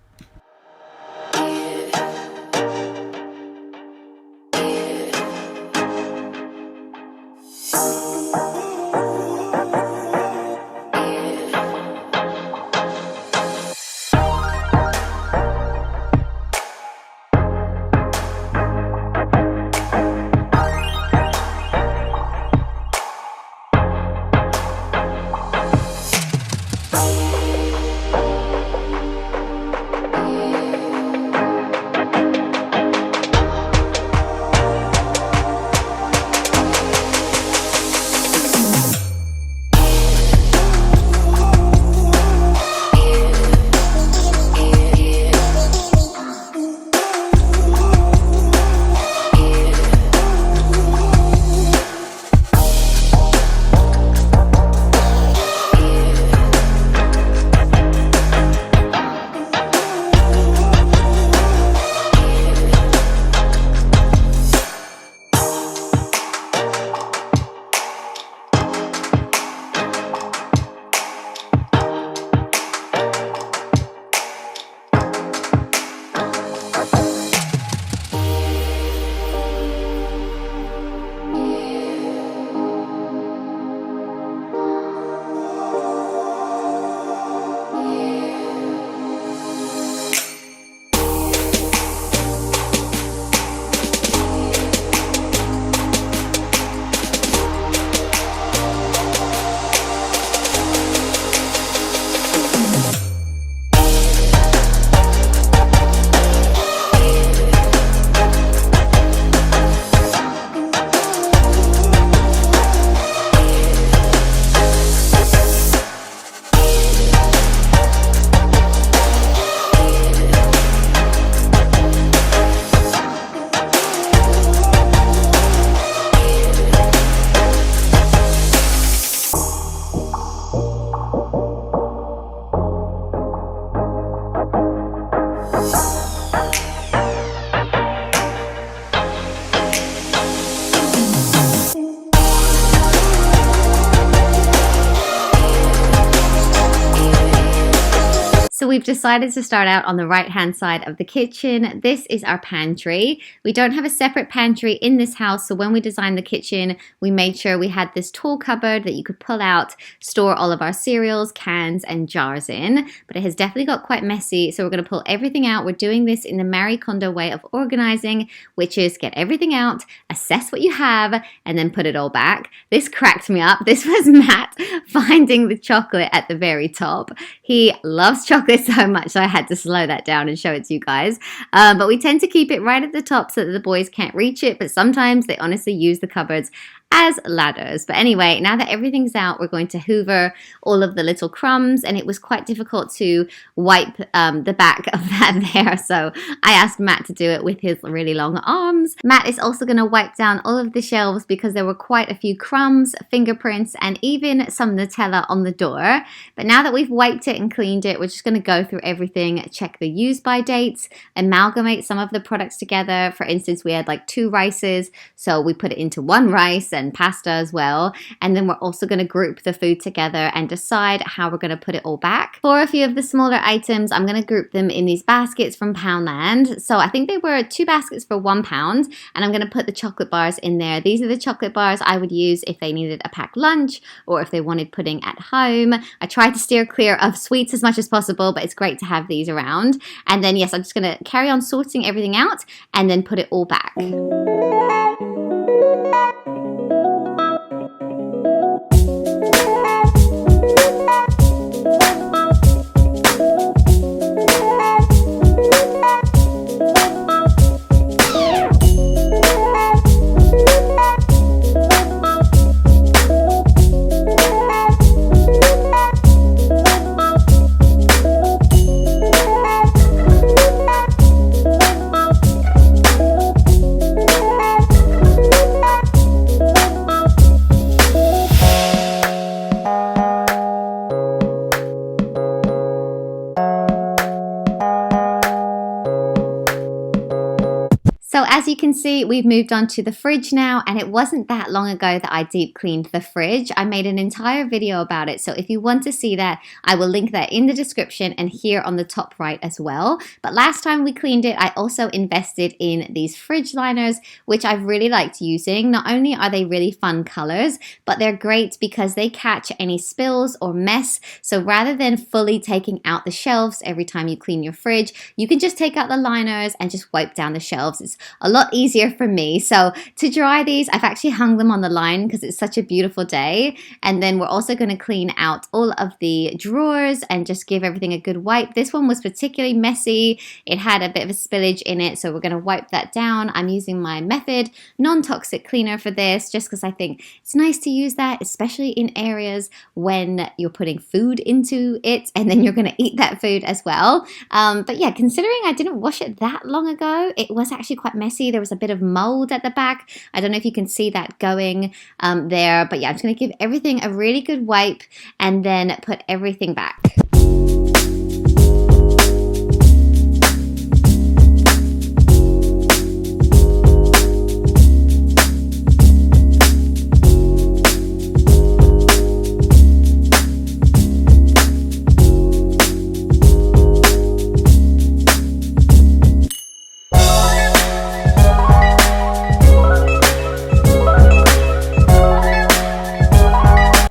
So we've decided to start out on the right hand side of the kitchen. This is our pantry. We don't have a separate pantry in this house, so when we designed the kitchen, we made sure we had this tall cupboard that you could pull out, store all of our cereals, cans and jars in. But it has definitely got quite messy, so we're going to pull everything out. We're doing this in the Marie Kondo way of organizing, which is get everything out, assess what you have, and then put it all back. This cracked me up. This was Matt finding the chocolate at the very top. He loves chocolate so much, so I had to slow that down and show it to you guys. But we tend to keep it right at the top so that the boys can't reach it, but sometimes they honestly use the cupboards as ladders. But anyway, now that everything's out, we're going to hoover all of the little crumbs, and it was quite difficult to wipe the back of that there, so I asked Matt to do it with his really long arms. Matt is also going to wipe down all of the shelves because there were quite a few crumbs, fingerprints, and even some Nutella on the door. But now that we've wiped it and cleaned it, we're just going to go through everything, check the use by dates, amalgamate some of the products together. For instance, we had like 2 rices, so we put it into 1 rice and pasta as well. And then we're also going to group the food together and decide how we're going to put it all back. For a few of the smaller items, I'm going to group them in these baskets from Poundland. So I think they were 2 baskets for £1, and I'm going to put the chocolate bars in there. These are the chocolate bars I would use if they needed a packed lunch or if they wanted pudding at home. I tried to steer clear of sweets as much as possible, but it's great to have these around. And then yes, I'm just going to carry on sorting everything out and then put it all back. So as you can see, we've moved on to the fridge now, and it wasn't that long ago that I deep cleaned the fridge. I made an entire video about it, so if you want to see that, I will link that in the description and here on the top right as well. But last time we cleaned it, I also invested in these fridge liners, which I've really liked using. Not only are they really fun colors, but they're great because they catch any spills or mess. So rather than fully taking out the shelves every time you clean your fridge, you can just take out the liners and just wipe down the shelves. It's a lot easier for me. So to dry these, I've actually hung them on the line because it's such a beautiful day. And then we're also going to clean out all of the drawers and just give everything a good wipe. This one was particularly messy. It had a bit of a spillage in it, so we're going to wipe that down. I'm using my Method non-toxic cleaner for this just because I think it's nice to use that, especially in areas when you're putting food into it and then you're going to eat that food as well. But yeah, considering I didn't wash it that long ago, it was actually quite messy. There was a bit of mold at the back. I don't know if you can see that going there, but yeah, I'm just going to give everything a really good wipe and then put everything back.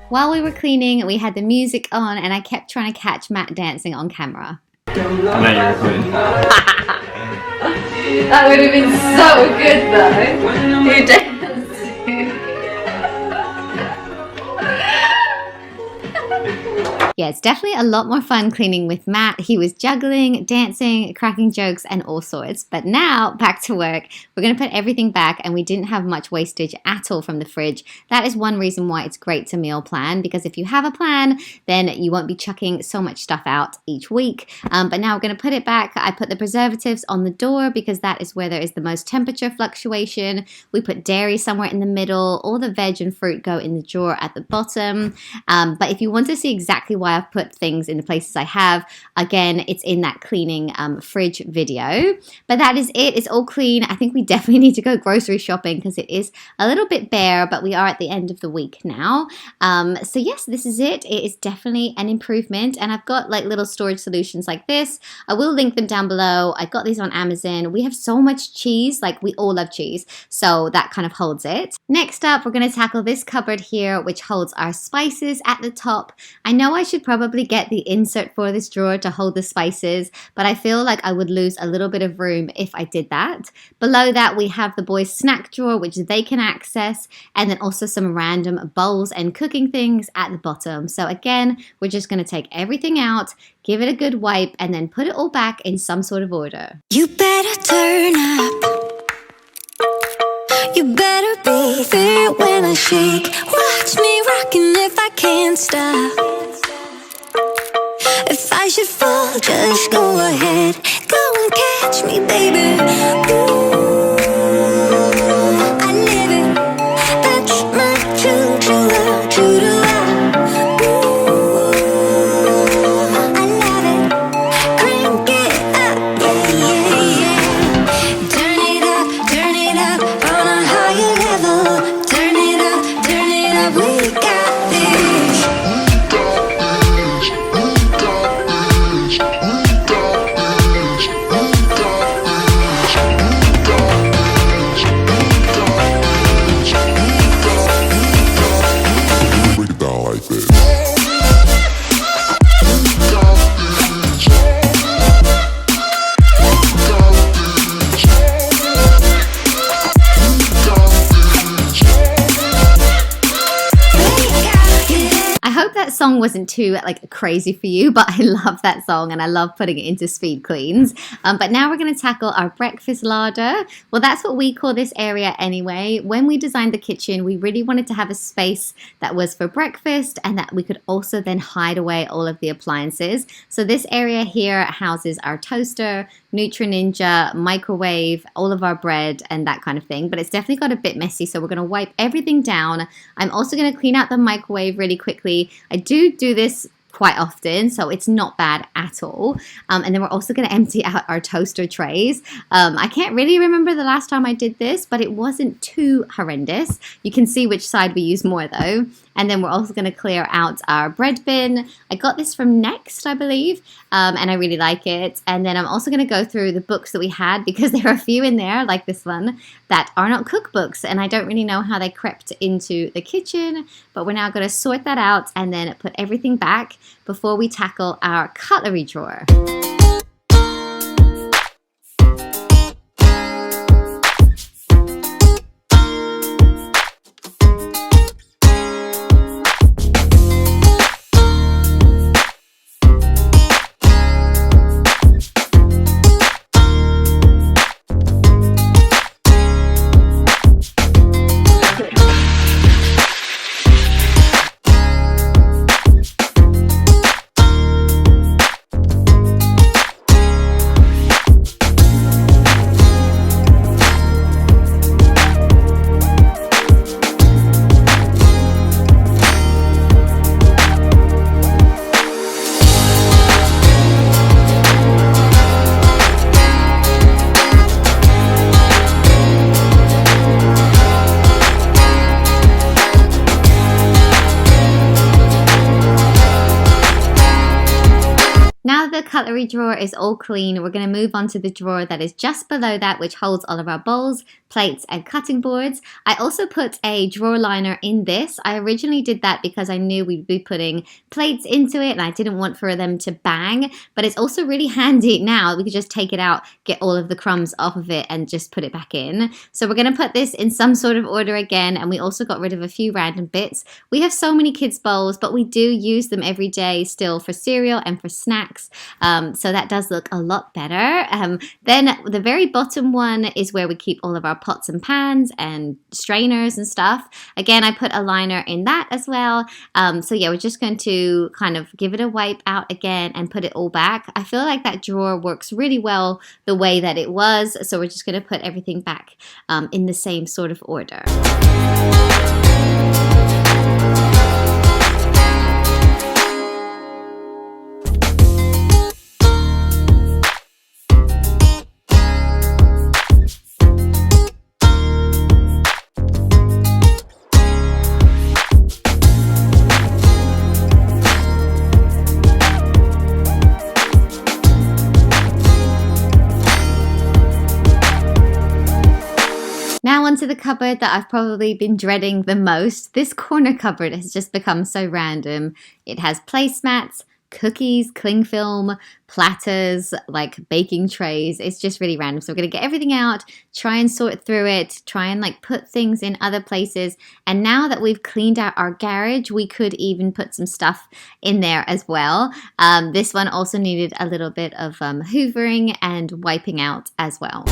While we were cleaning, we had the music on and I kept trying to catch Matt dancing on camera. And now you're recording. That would have been so good though. You dancing. Yeah, it's definitely a lot more fun cleaning with Matt. He was juggling, dancing, cracking jokes, and all sorts. But now, back to work. We're going to put everything back, and we didn't have much wastage at all from the fridge. That is one reason why it's great to meal plan, because if you have a plan, then you won't be chucking so much stuff out each week. But now we're going to put it back. I put the preservatives on the door because that is where there is the most temperature fluctuation. We put dairy somewhere in the middle. All the veg and fruit go in the drawer at the bottom. But if you want to see exactly why I've put things in the places I have, again, it's in that cleaning fridge video. But that is it. It's all clean. I think we definitely need to go grocery shopping because it is a little bit bare, but we are at the end of the week now. So yes, this is it. It is definitely an improvement, and I've got like little storage solutions like this. I will link them down below. I got these on Amazon. We have so much cheese, like we all love cheese, so that kind of holds it. Next up, we're going to tackle this cupboard here, which holds our spices at the top. I know I should probably get the insert for this drawer to hold the spices, but I feel like I would lose a little bit of room if I did that. Below that, we have the boys' snack drawer, which they can access, and then also some random bowls and cooking things at the bottom. So again, we're just going to take everything out, give it a good wipe, and then put it all back in some sort of order. You better turn up. You better be there when I shake. Watch me rocking if I can't stop. If I should fall, just go ahead. Go and catch me, baby. Ooh, I live it. That's my true love. Ooh, I love it. Crank it up, yeah. Turn it up on a higher level. Turn it up, we got this. Song wasn't too like crazy for you, but I love that song and I love putting it into speed cleans. But now we're going to tackle our breakfast larder. Well, that's what we call this area anyway. When we designed the kitchen, we really wanted to have a space that was for breakfast and that we could also then hide away all of the appliances. So this area here houses our toaster, Nutri-Ninja, microwave, all of our bread and that kind of thing. But it's definitely got a bit messy, so we're going to wipe everything down. I'm also going to clean out the microwave really quickly. I do this quite often, so it's not bad at all. And then we're also going to empty out our toaster trays. I can't really remember the last time I did this, but it wasn't too horrendous. You can see which side we use more though. And then we're also going to clear out our bread bin. I got this from Next, I believe, and I really like it. And then I'm also going to go through the books that we had, because there are a few in there, like this one, that are not cookbooks, and I don't really know how they crept into the kitchen, but we're now going to sort that out and then put everything back before we tackle our cutlery drawer. The cutlery drawer is all clean. We're going to move on to the drawer that is just below that, which holds all of our bowls, plates and cutting boards. I also put a drawer liner in this. I originally did that because I knew we'd be putting plates into it and I didn't want for them to bang, but it's also really handy now. We could just take it out, get all of the crumbs off of it and just put it back in. So we're going to put this in some sort of order again, and we also got rid of a few random bits. We have so many kids bowls, but we do use them every day still for cereal and for snacks. So that does look a lot better. Then the very bottom one is where we keep all of our pots and pans and strainers and stuff. Again, I put a liner in that as well. So yeah, we're just going to kind of give it a wipe out again and put it all back. I feel like that drawer works really well the way that it was. So we're just going to put everything back in the same sort of order. Now onto the cupboard that I've probably been dreading the most. This corner cupboard has just become so random. It has placemats, cookies, cling film, platters, like baking trays. It's just really random. So we're going to get everything out, try and sort through it, try and like put things in other places. And now that we've cleaned out our garage, we could even put some stuff in there as well. This one also needed a little bit of hoovering and wiping out as well.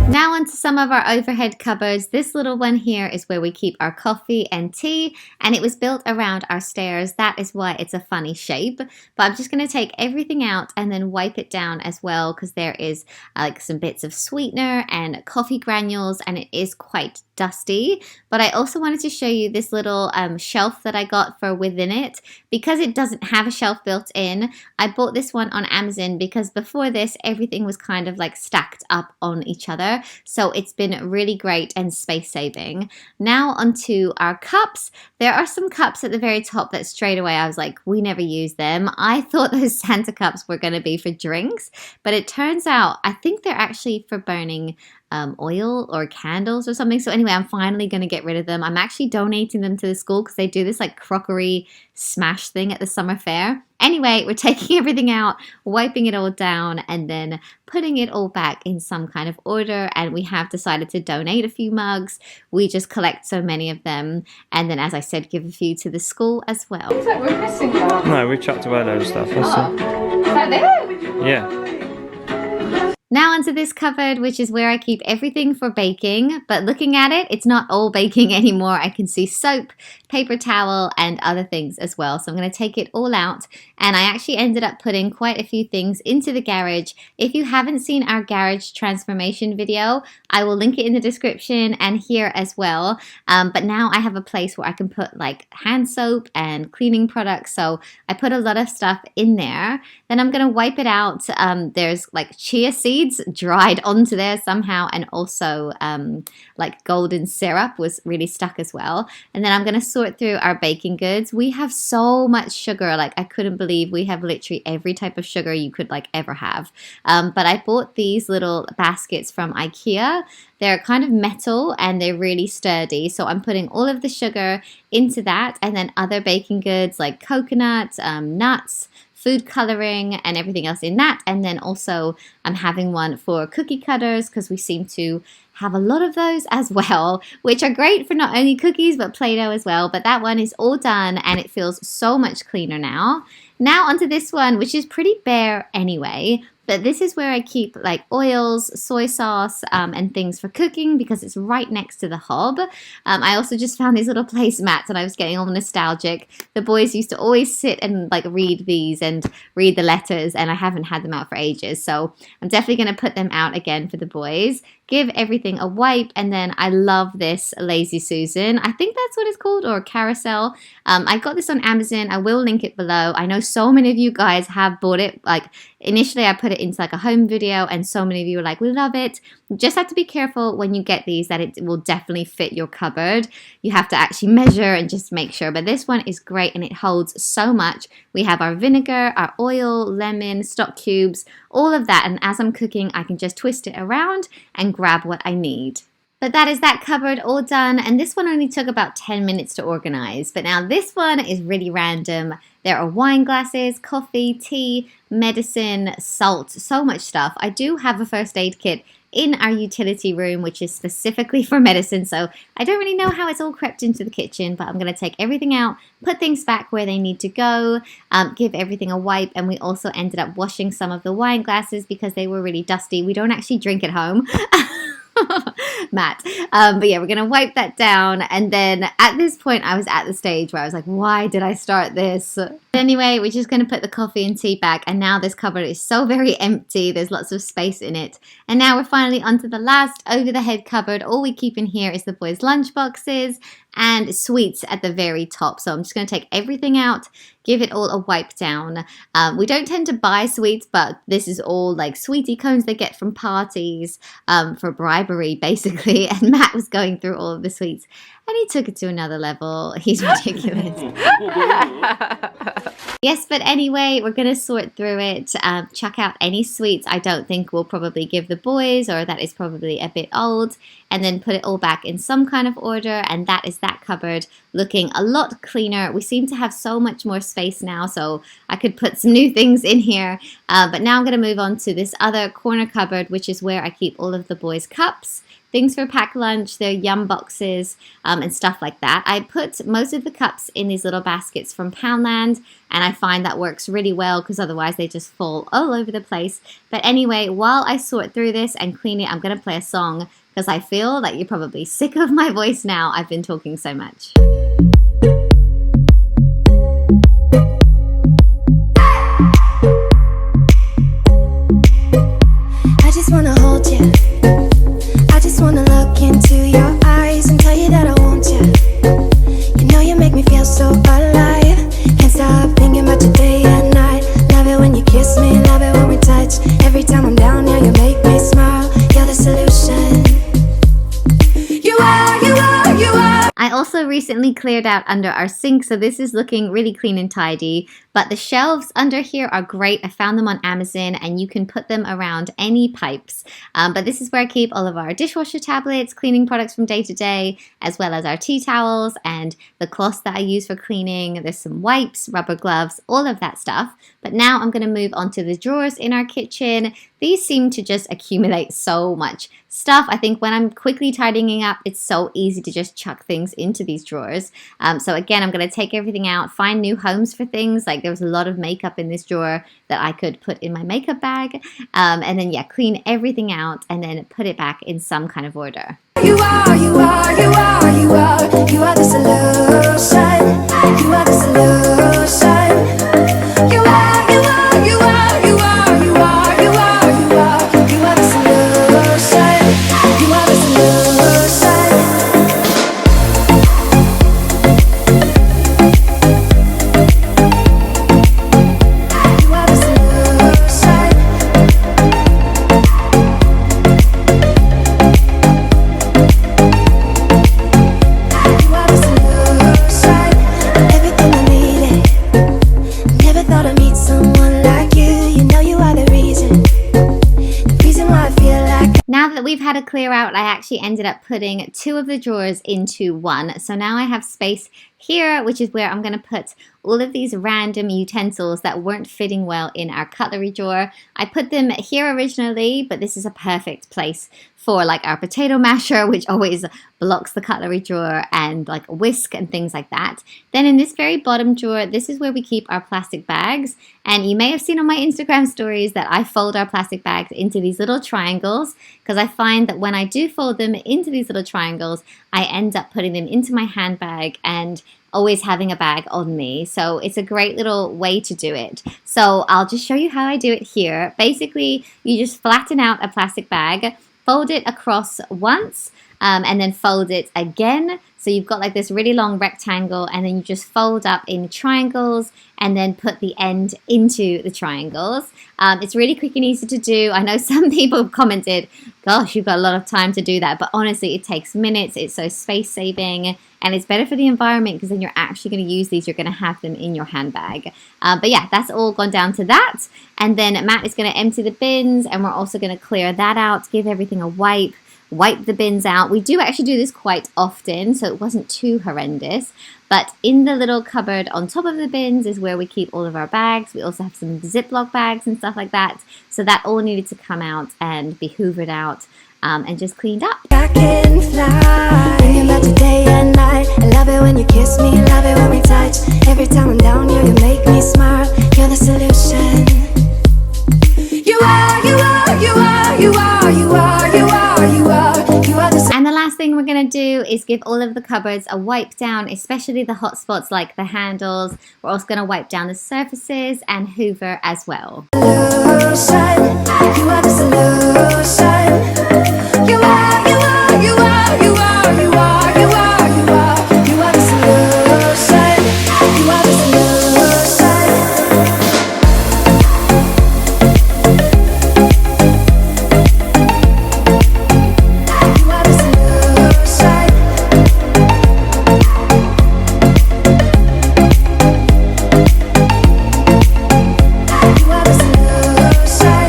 Now onto some of our overhead cupboards. This little one here is where we keep our coffee and tea, and it was built around our stairs. That is why it's a funny shape. But I'm just going to take everything out and then wipe it down as well, because there is like some bits of sweetener and coffee granules, and it is quite dusty. But I also wanted to show you this little shelf that I got for within it. Because it doesn't have a shelf built in, I bought this one on Amazon, because before this everything was kind of like stacked up on each other. So it's been really great and space saving. Now onto our cups. There are some cups at the very top that straight away I was like, we never use them. I thought those Santa cups were going to be for drinks, but it turns out I think they're actually for burning oil or candles or something. So anyway, I'm finally going to get rid of them. I'm actually donating them to the school because they do this like crockery smash thing at the summer fair. Anyway, we're taking everything out, wiping it all down, and then putting it all back in some kind of order. And we have decided to donate a few mugs. We just collect so many of them. And then, as I said, give a few to the school as well. Is that we're missing one? No, we chucked away a load of stuff. Oh, is that there? Yeah. Now onto this cupboard, which is where I keep everything for baking, but looking at it, it's not all baking anymore. I can see soap, paper towel, and other things as well. So I'm going to take it all out, and I actually ended up putting quite a few things into the garage. If you haven't seen our garage transformation video, I will link it in the description and here as well. But now I have a place where I can put like hand soap and cleaning products, so I put a lot of stuff in there. Then I'm going to wipe it out. There's like chia seeds dried onto there somehow, and also like golden syrup was really stuck as well. And then I'm going to sort through our baking goods. We have so much sugar, like I couldn't believe we have literally every type of sugar you could like ever have. But I bought these little baskets from IKEA. They're kind of metal and they're really sturdy, so I'm putting all of the sugar into that, and then other baking goods like coconut, nuts, food coloring, and everything else in that. And then also I'm having one for cookie cutters because we seem to have a lot of those as well, which are great for not only cookies but Play-Doh as well. But that one is all done and it feels so much cleaner now. Now onto this one, which is pretty bare anyway. But this is where I keep like oils, soy sauce, and things for cooking because it's right next to the hob. I also just found these little placemats and I was getting all nostalgic. The boys used to always sit and like read these and read the letters, and I haven't had them out for ages. So I'm definitely going to put them out again for the boys. Give everything a wipe, and then I love this Lazy Susan. I think that's what it's called, or carousel. I got this on Amazon. I will link it below. I know so many of you guys have bought it. Like initially I put it into like a home video and so many of you were like, we love it. You just have to be careful when you get these that it will definitely fit your cupboard. You have to actually measure and just make sure. But this one is great and it holds so much. We have our vinegar, our oil, lemon, stock cubes, all of that. And as I'm cooking, I can just twist it around and grab what I need. But that is that cupboard all done, and this one only took about 10 minutes to organize. But now this one is really random. There are wine glasses, coffee, tea, medicine, salt, so much stuff. I do have a first aid kit in our utility room, which is specifically for medicine, so I don't really know how it's all crept into the kitchen, but I'm going to take everything out, put things back where they need to go, give everything a wipe, and we also ended up washing some of the wine glasses because they were really dusty. We don't actually drink at home. Matt. But yeah, we're going to wipe that down. And then at this point, I was at the stage where I was like, why did I start this? But anyway, we're just going to put the coffee and tea back. And now this cupboard is so very empty. There's lots of space in it. And now we're finally onto the last over the head cupboard. All we keep in here is the boys' lunchboxes and sweets at the very top. So I'm just going to take everything out, give it all a wipe down. We don't tend to buy sweets, but this is all like sweetie cones they get from parties for bribery, basically. And Matt was going through all of the sweets and he took it to another level. He's ridiculous. Yes, but anyway, we're going to sort through it, chuck out any sweets I don't think we'll probably give the boys or that is probably a bit old, and then put it all back in some kind of order. And that is that cupboard looking a lot cleaner. We seem to have so much more space now, so I could put some new things in here. But now I'm going to move on to this other corner cupboard, which is where I keep all of the boys' cups, things for packed lunch, their yum boxes, and stuff like that. I put most of the cups in these little baskets from Poundland, and I find that works really well because otherwise they just fall all over the place. But anyway, while I sort through this and clean it, I'm going to play a song because I feel that you're probably sick of my voice now. I've been talking so much. I just wanna hold you. I just wanna look into your eyes and tell you that I want you. You know you make me feel so alive. Can't stop thinking about you day and night. Love it when you kiss me, love it when we touch. Every time I'm down here, you make me smile. You're the solution. You are, you are, you are. I also recently cleared out under our sink, so this is looking really clean and tidy. But the shelves under here are great. I found them on Amazon and you can put them around any pipes. But this is where I keep all of our dishwasher tablets, cleaning products from day to day, as well as our tea towels and the cloths that I use for cleaning. There's some wipes, rubber gloves, all of that stuff. But now I'm going to move on to the drawers in our kitchen. These seem to just accumulate so much stuff. I think when I'm quickly tidying up, it's so easy to just chuck things into these drawers. So again, I'm going to take everything out, find new homes for things like there was a lot of makeup in this drawer that I could put in my makeup bag. And then, yeah, clean everything out and then put it back in some kind of order. You are, you are, you are, you are, you are the solution. You are the solution. You are, you are, you are, you are, you are, you are, you are, you are the solution. You are the solution. You are the solution. You are the solution. Everything I needed. Never thought I'd meet someone like you. You know you are the reason why I feel like. Now that we've had a clear out, I actually ended up putting 2 of the drawers into one. So now I have space here, which is where I'm going to put all of these random utensils that weren't fitting well in our cutlery drawer. I put them here originally, but this is a perfect place for like our potato masher, which always blocks the cutlery drawer, and like a whisk and things like that. Then in this very bottom drawer, this is where we keep our plastic bags. And you may have seen on my Instagram stories that I fold our plastic bags into these little triangles, because I find that when I do fold them into these little triangles, I end up putting them into my handbag and always having a bag on me. So it's a great little way to do it. So I'll just show you how I do it here. Basically, you just flatten out a plastic bag, fold it across once, and then fold it again. So you've got like this really long rectangle, and then you just fold up in triangles and then put the end into the triangles. It's really quick and easy to do. I know some people have commented, gosh, you've got a lot of time to do that, but honestly, it takes minutes. It's so space saving, and it's better for the environment because then you're actually going to use these. You're going to have them in your handbag. But yeah, that's all gone down to that. And then Matt is going to empty the bins, and we're also going to clear that out, give everything a wipe the bins out. We do actually do this quite often, so it wasn't too horrendous. But in the little cupboard on top of the bins is where we keep all of our bags. We also have some Ziploc bags and stuff like that. So that all needed to come out and be hoovered out and just cleaned up. I can fly. Thinking about you day and night. I love it when you kiss me, love it when we touch. Every time I'm down here, you make me smile. You're the solution. You are, you are, you are, you are, you are, you are, you are, you are the And the last thing we're going to do is give all of the cupboards a wipe down, especially the hot spots like the handles. We're also going to wipe down the surfaces and hoover as well. solution. You are the solution. You are, you are, you are, you are, you are, you are, you are, you are the solution. You are the solution. You are the solution. You are the solution.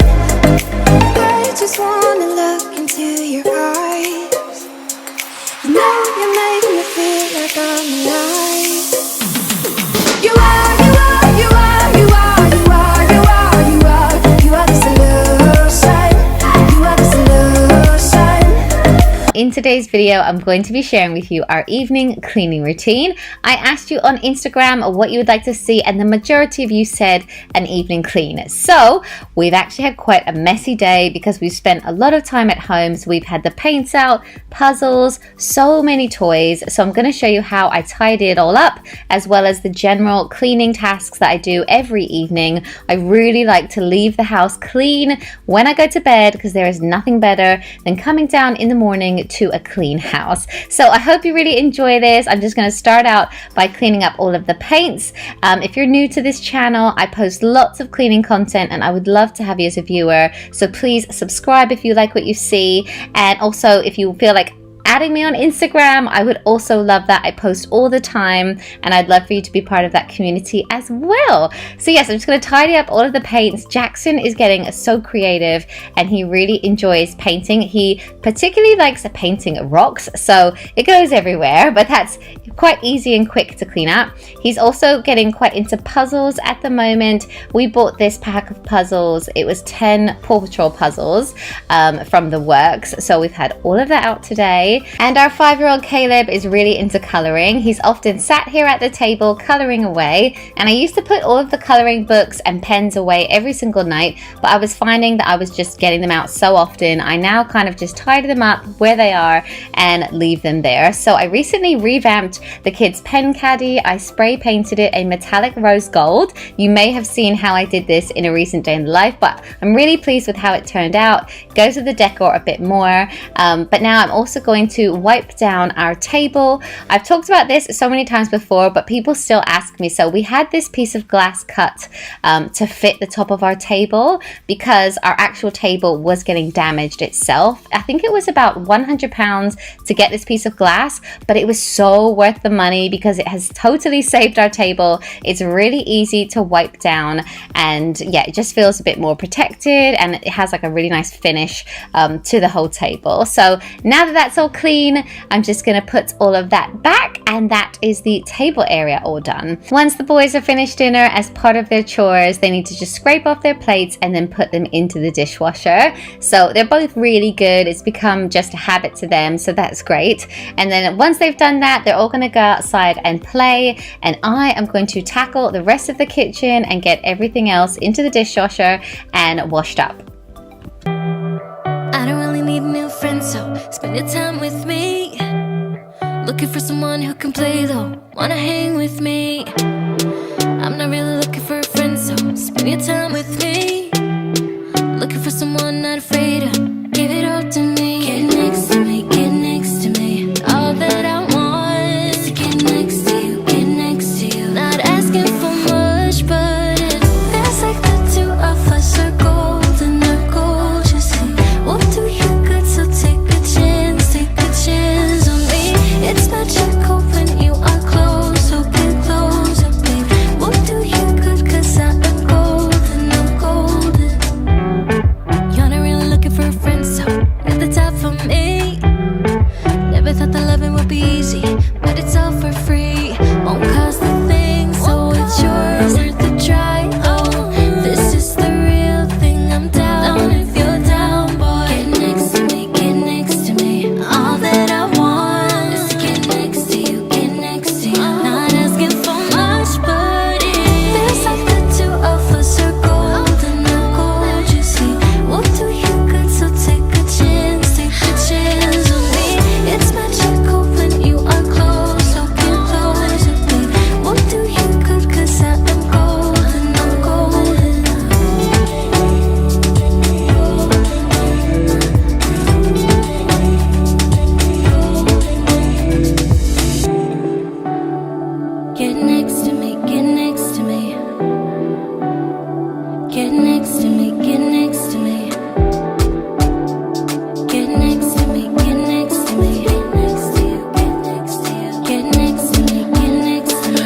I just wanna look into your eyes. You know you make me feel like I'm alive. You are, you are, you are, you are, you are, you are, you are, you are the solution. You are the solution. In today's video, I'm going to be sharing with you our evening cleaning routine. I asked you on Instagram what you would like to see, and the majority of you said an evening clean. So we've actually had quite a messy day because we've spent a lot of time at home. So we've had the paints out, puzzles, so many toys. So I'm going to show you how I tidy it all up, as well as the general cleaning tasks that I do every evening. I really like to leave the house clean when I go to bed because there is nothing better than coming down in the morning to a clean house. So I hope you really enjoy this. I'm just going to start out by cleaning up all of the paints. If you're new to this channel, I post lots of cleaning content and I would love to have you as a viewer. So please subscribe if you like what you see. And also if you feel like adding me on Instagram, I would also love that. I post all the time and I'd love for you to be part of that community as well. So yes, I'm just going to tidy up all of the paints. Jackson is getting so creative and he really enjoys painting. He particularly likes painting rocks, so it goes everywhere, but that's quite easy and quick to clean up. He's also getting quite into puzzles at the moment. We bought this pack of puzzles. It was 10 Paw Patrol puzzles from the works. So we've had all of that out today. today. And our 5-year-old Caleb is really into colouring. He's often sat here at the table colouring away, and I used to put all of the colouring books and pens away every single night, but I was finding that I was just getting them out so often. I now kind of just tidy them up where they are and leave them there. So I recently revamped the kids' pen caddy. I spray painted it a metallic rose gold. You may have seen how I did this in a recent day in life, but I'm really pleased with how it turned out. Goes with the decor a bit more, but now I'm also going to wipe down our table. I've talked about this so many times before, but people still ask me. So we had this piece of glass cut to fit the top of our table because our actual table was getting damaged itself. I think it was about £100 to get this piece of glass, but it was so worth the money because it has totally saved our table. It's really easy to wipe down, and yeah, it just feels a bit more protected, and it has like a really nice finish to the whole table. So now that that's all clean, I'm just gonna put all of that back, and that is the table area all done. Once the boys are finished dinner, as part of their chores, they need to just scrape off their plates and then put them into the dishwasher. So they're both really good. It's become just a habit to them, so that's great. And then once they've done that, they're all gonna go outside and play, and I am going to tackle the rest of the kitchen and get everything else into the dishwasher and washed up. I don't really need a new friend, so spend your time with me. Looking for someone who can play though, wanna hang with me. I'm not really looking for a friend, so spend your time with me. Looking for someone not afraid to give it all to me. Get next to me, get next to me. All that I want is to get next to you, get next to you. Not asking for much, but it feels like the two of us are golden, are gorgeous. We'll do you good, so take a chance on me. It's magical when you are close, so get closer, babe. We'll do you good, cause I am golden, I'm golden. You're not really looking for a friend, so at the top for me. Never thought that loving would be easy, but it's all for free. Won't cost a thing, so it's yours, worth a try. Oh, this is the real thing, I'm down if you're down, boy. Get next to me, get next to me. All that I want is to get next to you, get next to you. Not asking for much, but it feels like the two of us are golden, are gorgeous. We'll do you good, so take a chance on me. It's magical when you are close, so get closer, babe. We'll do you good, cause I am golden, I'm golden. Get next to me, get next to me. Get next to me, get next to me. Get next to me, get next to me. Get next to you, get next to you. Get next to me, get next to me.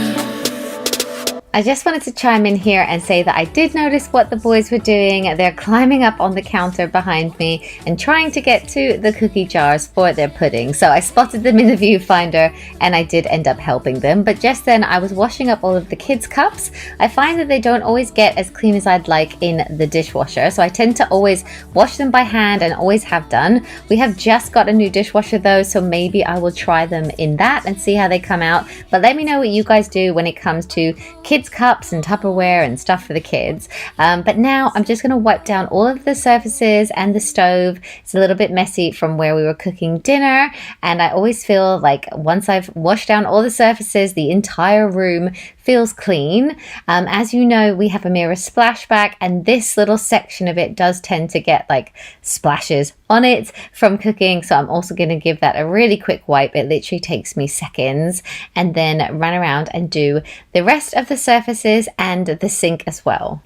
I just wanted to chime in here and say that I did notice what the boys were doing. They're climbing up on the counter behind me and trying to get to the cookie jars for their pudding. So I spotted them in the viewfinder and I did end up helping them. But just then I was washing up all of the kids' cups. I find that they don't always get as clean as I'd like in the dishwasher. So I tend to always wash them by hand and always have done. We have just got a new dishwasher though, so maybe I will try them in that and see how they come out. But let me know what you guys do when it comes to kids' cups and Tupperware and stuff for the kids. But now I'm just going to wipe down all of the surfaces and the stove. It's a little bit messy from where we were cooking dinner, and I always feel like once I've washed down all the surfaces, the entire room feels clean. As you know, we have a mirror splashback, and this little section of it does tend to get like splashes on it from cooking, so I'm also going to give that a really quick wipe. It literally takes me seconds, and then run around and do the rest of the surfaces and the sink as well.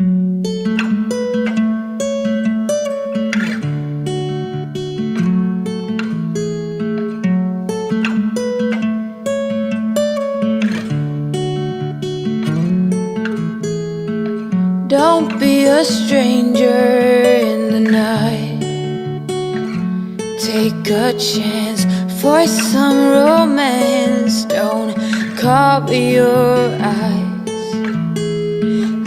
Don't be a stranger in the night. Take a chance for some romance. Don't cover your eyes.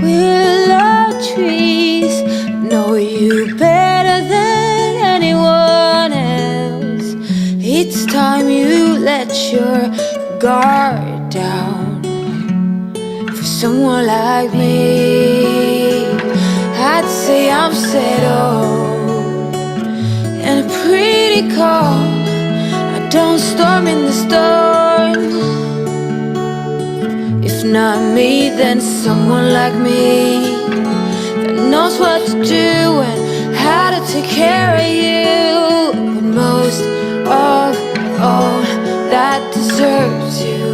Willow trees know you better than anyone else. It's time guard down for someone like me. I'd say I'm settled and pretty calm. I don't storm in the storm. If not me, then someone like me that knows what to do and how to take care of you. But most of all, that deserves you.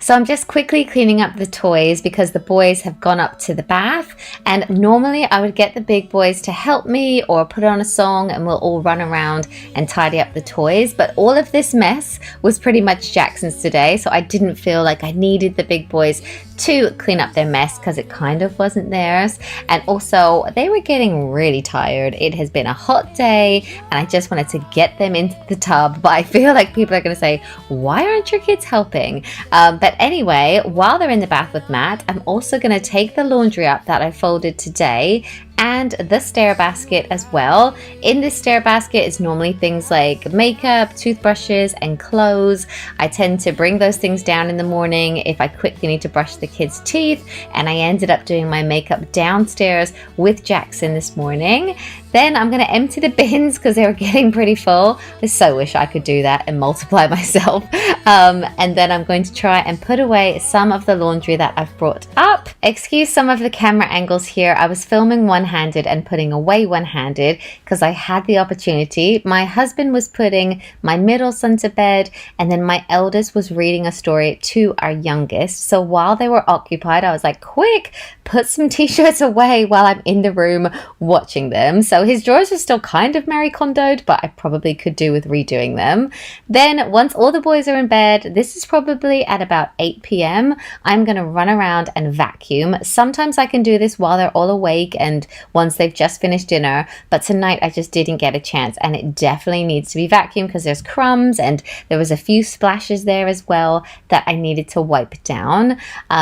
So I'm just quickly cleaning up the toys because the boys have gone up to the bath, and normally I would get the big boys to help me or put on a song and we'll all run around and tidy up the toys, but all of this mess was pretty much Jackson's today, so I didn't feel like I needed the big boys to clean up their mess because it kind of wasn't theirs. And also they were getting really tired. It has been a hot day and I just wanted to get them into the tub, but I feel like people are going to say, why aren't your kids helping? But anyway, while they're in the bath with Matt, I'm also going to take the laundry up that I folded today and the stair basket as well. In this stair basket is normally things like makeup, toothbrushes and clothes. I tend to bring those things down in the morning if I quickly need to brush the kids' teeth, and I ended up doing my makeup downstairs with Jackson this morning. Then I'm going to empty the bins because they were getting pretty full. I so wish I could do that and multiply myself. And then I'm going to try and put away some of the laundry that I've brought up. Excuse some of the camera angles here. I was filming one-handed and putting away one-handed because I had the opportunity. My husband was putting my middle son to bed, and then my eldest was reading a story to our youngest. So while they were occupied, I was like, quick, put some t-shirts away while I'm in the room watching them. So his drawers are still kind of Marie Kondoed, but I probably could do with redoing them. Then once all the boys are in bed, this is probably at about 8 p.m. I'm going to run around and vacuum. Sometimes I can do this while they're all awake and once they've just finished dinner, but tonight I just didn't get a chance, and it definitely needs to be vacuumed because there's crumbs and there was a few splashes there as well that I needed to wipe down.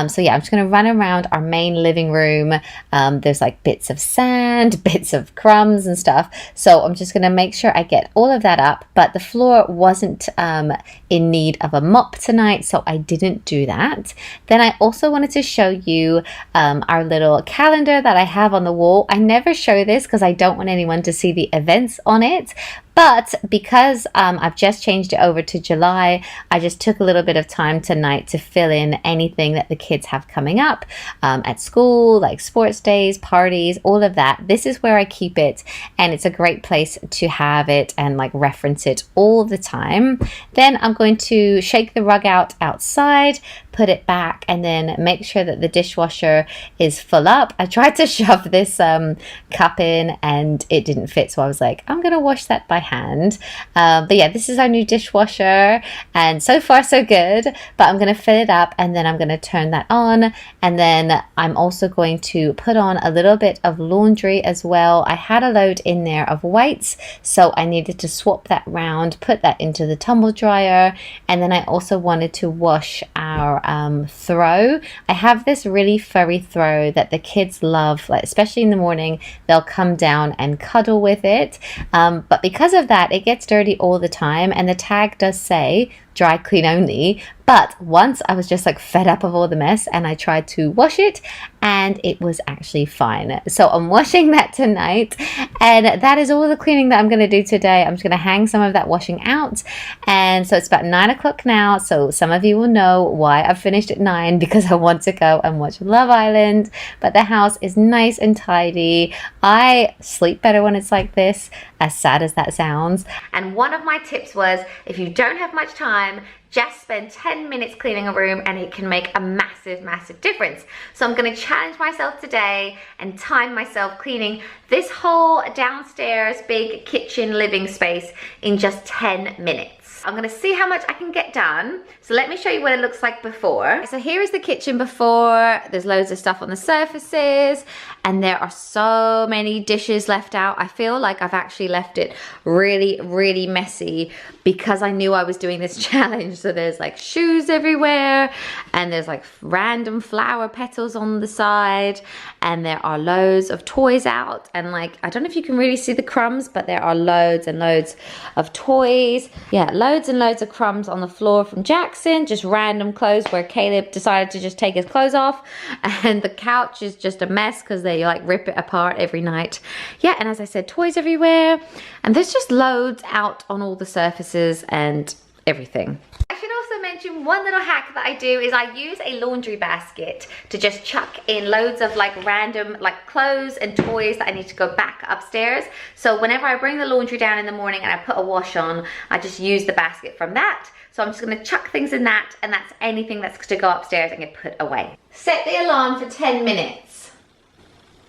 So yeah, I'm just going to run around our main living room. There's like bits of sand, bits of crumbs and stuff, so I'm just going to make sure I get all of that up, but the floor wasn't in need of a mop tonight, so I didn't do that. Then I also wanted to show you our little calendar that I have on the wall. I never show this because I don't want anyone to see the events on it, but because I've just changed it over to July, I just took a little bit of time tonight to fill in anything that the kids have coming up at school, like sports days, parties, all of that. This is where I keep it, and it's a great place to have it and like reference it all the time. Then I'm going to shake the rug out outside, put it back, and then make sure that the dishwasher is full up. I tried to shove this cup in and it didn't fit, so I was like, I'm gonna wash that by hand. But yeah, this is our new dishwasher, and so far so good, but I'm gonna fill it up and then I'm gonna turn that on, and then I'm also going to put on a little bit of laundry as well. I had a load in there of whites, so I needed to swap that round, put that into the tumble dryer, and then I also wanted to wash our throw. I have this really furry throw that the kids love, like especially in the morning they'll come down and cuddle with it, but because of that it gets dirty all the time, and the tag does say dry clean only. But once I was just like fed up of all the mess and I tried to wash it and it was actually fine. So I'm washing that tonight, and that is all the cleaning that I'm going to do today. I'm just going to hang some of that washing out, and so it's about 9 o'clock now, so some of you will know why I've finished at 9, because I want to go and watch Love Island. But the house is nice and tidy. I sleep better when it's like this, as sad as that sounds. And one of my tips was, if you don't have much time, just spend 10 minutes cleaning a room and it can make a massive difference. So I'm going to challenge myself today and time myself cleaning this whole downstairs big kitchen living space in just 10 minutes. I'm gonna see how much I can get done. So let me show you what it looks like before. So here is the kitchen before. There's loads of stuff on the surfaces, and there are so many dishes left out. I feel like I've actually left it really messy because I knew I was doing this challenge. So there's like shoes everywhere, and there's like random flower petals on the side, and there are loads of toys out, and like, I don't know if you can really see the crumbs, but there are loads and loads of toys. Yeah, loads loads and loads of crumbs on the floor from Jackson, just random clothes where Caleb decided to just take his clothes off, and the couch is just a mess because they like rip it apart every night. Yeah, and as I said, toys everywhere, and there's just loads out on all the surfaces and everything. I should also mention one little hack that I do is I use a laundry basket to just chuck in loads of like random like clothes and toys that I need to go back upstairs. So whenever I bring the laundry down in the morning and I put a wash on, I just use the basket from that. So I'm just gonna chuck things in that, and that's anything that's to go upstairs and get put away. Set the alarm for 10 minutes.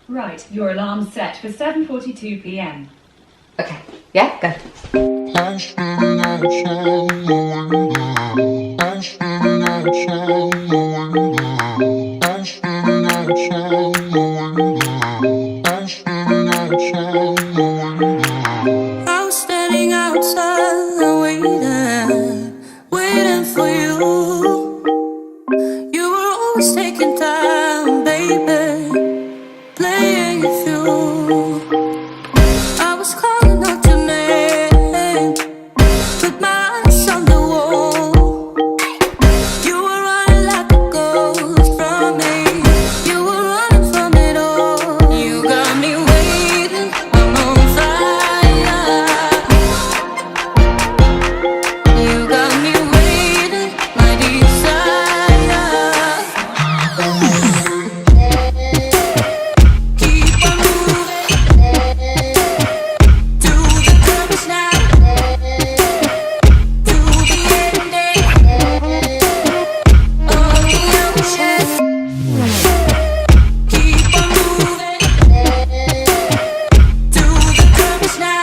Right, your alarm's set for 7:42 p.m. Okay, yeah, go. I was standing outside waiting for you. You were always taking time, baby, playing it through. I was calling out your name, with my eyes on the wall. You were running like a ghost from me. You were running from it all. You got me waiting, I'm on fire. You got me waiting, my desire. Keep on moving to the purpose now, to the ending of the ocean. Keep on moving to the purpose now,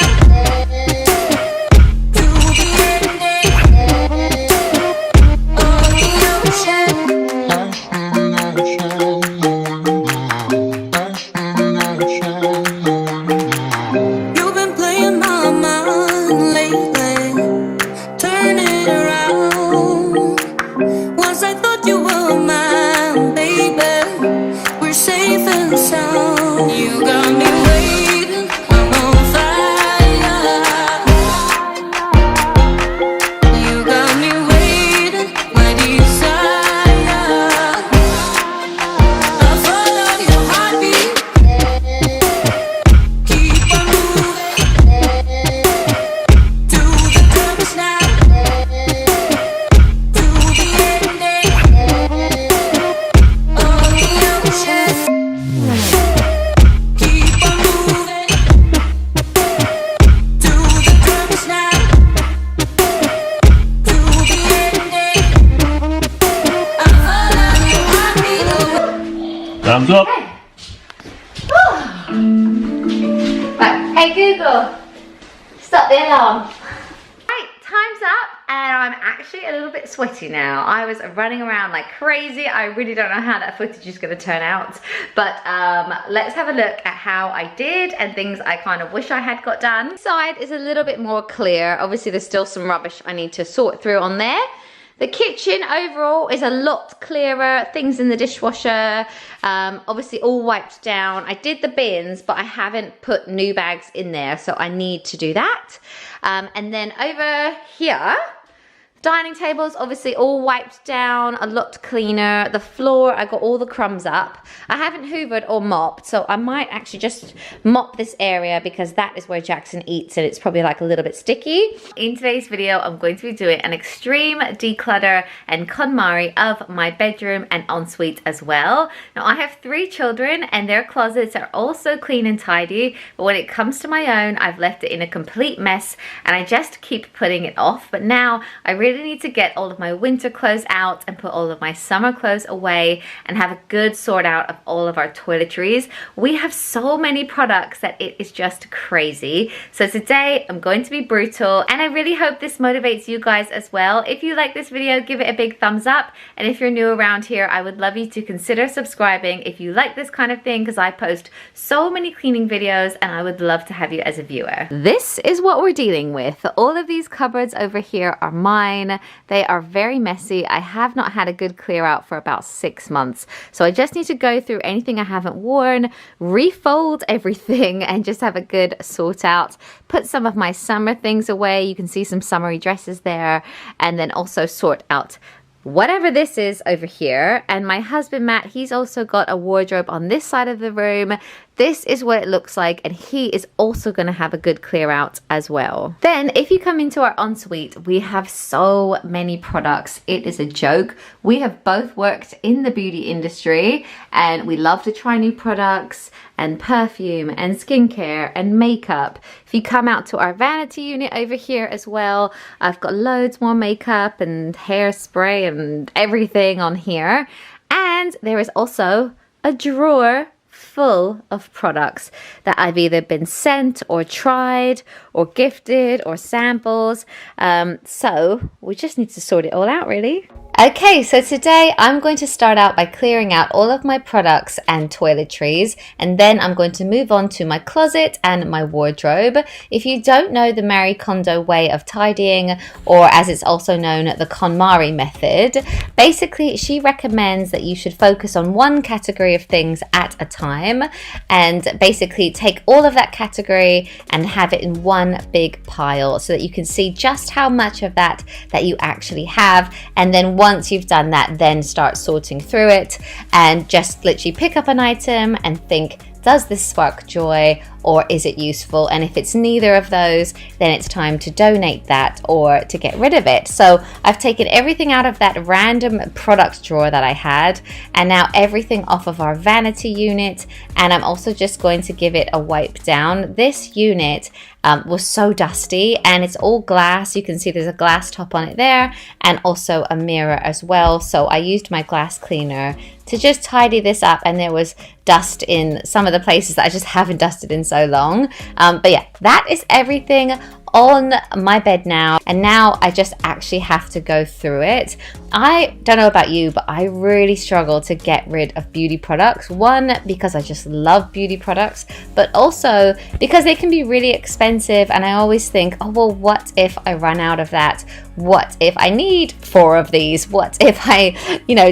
to the ending of the ocean. You've been playing my mind lately, turning it around. Once I thought you were mine, baby, we're safe and sound. You got me waiting, I'm on fire. You got me waiting, my desire. I follow your heartbeat. Keep on moving to the purpose now, to the ending of the ocean. Keep on moving to the purpose now, to the ending. I follow your heartbeat. Thumbs up. Right, hey Google, stop the alarm. Right, time's up, and I'm actually a little bit sweaty now. I was running around like crazy. I really don't know how that footage is going to turn out, but let's have a look at how I did and things I kind of wish I had got done. Side is a little bit more clear. Obviously there's still some rubbish I need to sort through on there. The kitchen overall is a lot clearer, things in the dishwasher, obviously all wiped down. I did the bins, but I haven't put new bags in there, so I need to do that. And then over here, dining tables obviously all wiped down, a lot cleaner. The floor, I got all the crumbs up. I haven't hoovered or mopped, so I might actually just mop this area because that is where Jackson eats and it's probably like a little bit sticky. In today's video, I'm going to be doing an extreme declutter and Konmari of my bedroom and ensuite as well. Now I have 3 children and their closets are also clean and tidy, but when it comes to my own, I've left it in a complete mess and I just keep putting it off. But now I really need to get all of my winter clothes out and put all of my summer clothes away and have a good sort out of all of our toiletries. We have so many products that it is just crazy. So today I'm going to be brutal, and I really hope this motivates you guys as well. If you like this video, give it a big thumbs up, and if you're new around here, I would love you to consider subscribing if you like this kind of thing, because I post so many cleaning videos and I would love to have you as a viewer. This is what we're dealing with. All of these cupboards over here are mine. mine. They are very messy. I have not had a good clear out for about 6 months. So I just need to go through anything I haven't worn, refold everything and just have a good sort out. Put some of my summer things away. You can see some summery dresses there. And then also sort out whatever this is over here. And my husband Matt, he's also got a wardrobe on this side of the room. This is what it looks like, and he is also going to have a good clear out as well. Then if you come into our ensuite, we have so many products. It is a joke. We have both worked in the beauty industry and we love to try new products and perfume and skincare and makeup. If you come out to our vanity unit over here as well, I've got loads more makeup and hairspray and everything on here. And there is also a drawer full of products that I've either been sent or tried or gifted or samples. So we just need to sort it all out really. Okay, so today I'm going to start out by clearing out all of my products and toiletries, and then I'm going to move on to my closet and my wardrobe. If you don't know the Marie Kondo way of tidying, or as it's also known, the Konmari method, basically she recommends that you should focus on one category of things at a time and basically take all of that category and have it in one big pile so that you can see just how much of that you actually have. And then once you've done that, then start sorting through it and just literally pick up an item and think, does this spark joy or is it useful? And if it's neither of those, then it's time to donate that or to get rid of it. So I've taken everything out of that random product drawer that I had, and now everything off of our vanity unit, and I'm also just going to give it a wipe down. This unit was so dusty, and it's all glass. You can see there's a glass top on it there and also a mirror as well. So I used my glass cleaner to just tidy this up, and there was dust in some of the places that I just haven't dusted in so long. But yeah, that is everything on my bed now, and now I just actually have to go through it. I don't know about you, but I really struggle to get rid of beauty products. One, because I just love beauty products, but also because they can be really expensive, and I always think, oh well, what if I run out of that? What if I need 4 of these? What if I,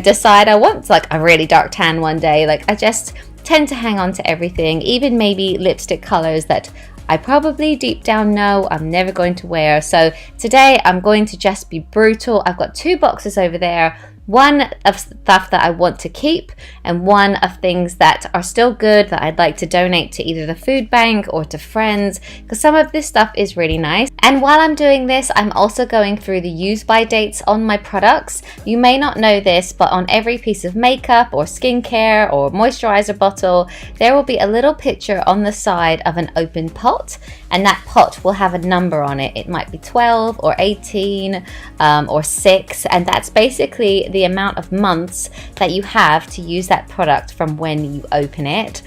decide I want like a really dark tan one day? Like, I just tend to hang on to everything, even maybe lipstick colors that I probably deep down know I'm never going to wear. So today I'm going to just be brutal. I've got 2 boxes over there. One of stuff that I want to keep and one of things that are still good that I'd like to donate to either the food bank or to friends, because some of this stuff is really nice. And while I'm doing this, I'm also going through the use by dates on my products. You may not know this, but on every piece of makeup or skincare or moisturizer bottle, there will be a little picture on the side of an open pot, and that pot will have a number on it. It might be 12 or 18 or 6, and that's basically the amount of months that you have to use that product from when you open it.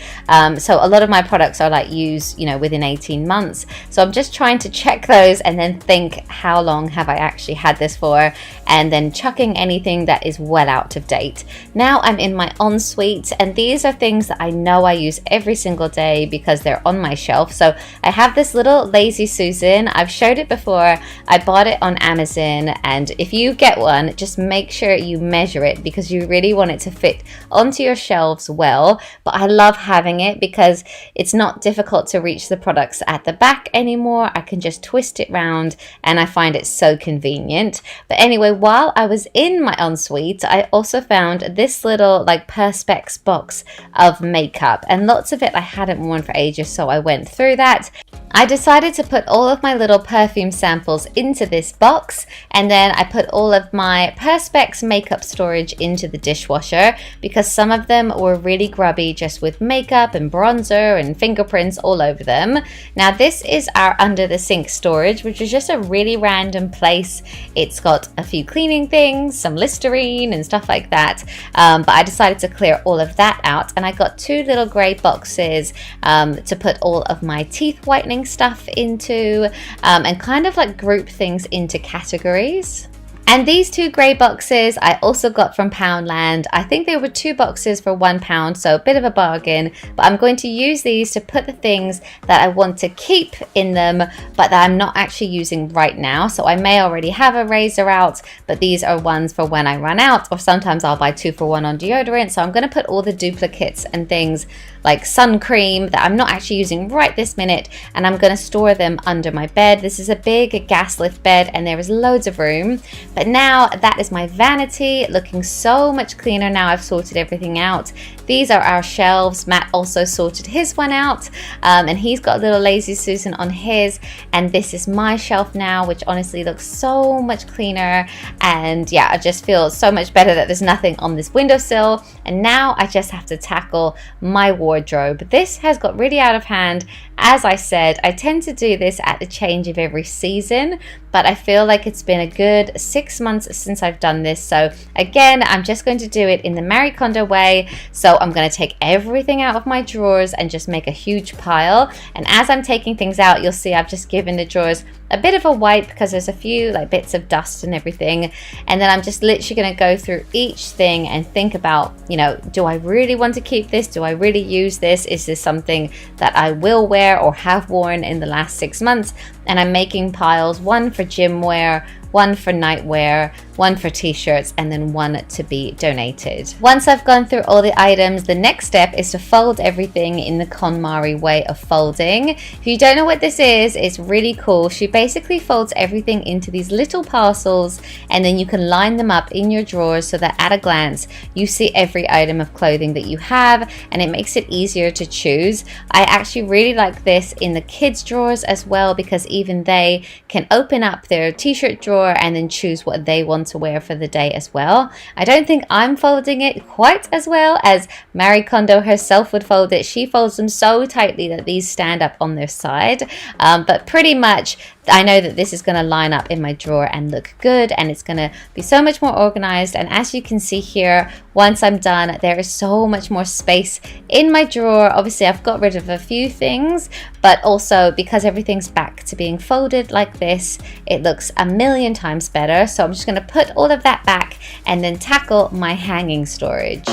So a lot of my products are like used, within 18 months. So I'm just trying to check those and then think, how long have I actually had this for? And then chucking anything that is well out of date. Now I'm in my ensuite, and these are things that I know I use every single day because they're on my shelf. So I have this little Lazy Susan. I've showed it before. I bought it on Amazon, and if you get one, just make sure you measure it because you really want it to fit onto your shelves well. But I love having it because it's not difficult to reach the products at the back anymore. I can just twist it round, and I find it so convenient. But anyway, while I was in my ensuite, I also found this little like Perspex box of makeup, and lots of it I hadn't worn for ages, so I went through that. I decided to put all of my little perfume samples into this box, and then I put all of my Perspex makeup storage into the dishwasher because some of them were really grubby, just with makeup and bronzer and fingerprints all over them. Now this is our under the sink storage, which is just a really random place. It's got a few cleaning things, some Listerine and stuff like that, but I decided to clear all of that out, and I got 2 little grey boxes to put all of my teeth whitening stuff into, and kind of like group things into categories. And these 2 grey boxes I also got from Poundland. I think they were 2 boxes for £1, so a bit of a bargain. But I'm going to use these to put the things that I want to keep in them, but that I'm not actually using right now. So I may already have a razor out, but these are ones for when I run out, or sometimes I'll buy 2 for 1 on deodorant. So I'm going to put all the duplicates and things like sun cream that I'm not actually using right this minute, and I'm going to store them under my bed. This is a big gas lift bed and there is loads of room. But now that is my vanity, looking so much cleaner now I've sorted everything out. These are our shelves. Matt also sorted his one out, and he's got a little lazy Susan on his, and this is my shelf now, which honestly looks so much cleaner. And yeah, I just feel so much better that there's nothing on this windowsill. And now I just have to tackle my wardrobe. This has got really out of hand. As I said, I tend to do this at the change of every season, but I feel like it's been a good 6 months since I've done this. So again, I'm just going to do it in the Marie Kondo way. So I'm going to take everything out of my drawers and just make a huge pile. And as I'm taking things out, you'll see I've just given the drawers a bit of a wipe because there's a few like bits of dust and everything. And then I'm just literally going to go through each thing and think about, you know, do I really want to keep this? Do I really use this? Is this something that I will wear or have worn in the last 6 months? And I'm making piles, one for gym wear, one for nightwear, one for t-shirts, and then one to be donated. Once I've gone through all the items, the next step is to fold everything in the Konmari way of folding. If you don't know what this is, it's really cool. She basically folds everything into these little parcels, and then you can line them up in your drawers so that at a glance you see every item of clothing that you have, and it makes it easier to choose. I actually really like this in the kids' drawers as well, because even they can open up their t-shirt drawer and then choose what they want to wear for the day as well. I don't think I'm folding it quite as well as Marie Kondo herself would fold it. She folds them so tightly that these stand up on their side, but pretty much I know that this is going to line up in my drawer and look good, and it's going to be so much more organized. And as you can see here, once I'm done, there is so much more space in my drawer. Obviously I've got rid of a few things, but also because everything's back to being folded like this, it looks a million times better. So I'm just going to put all of that back and then tackle my hanging storage.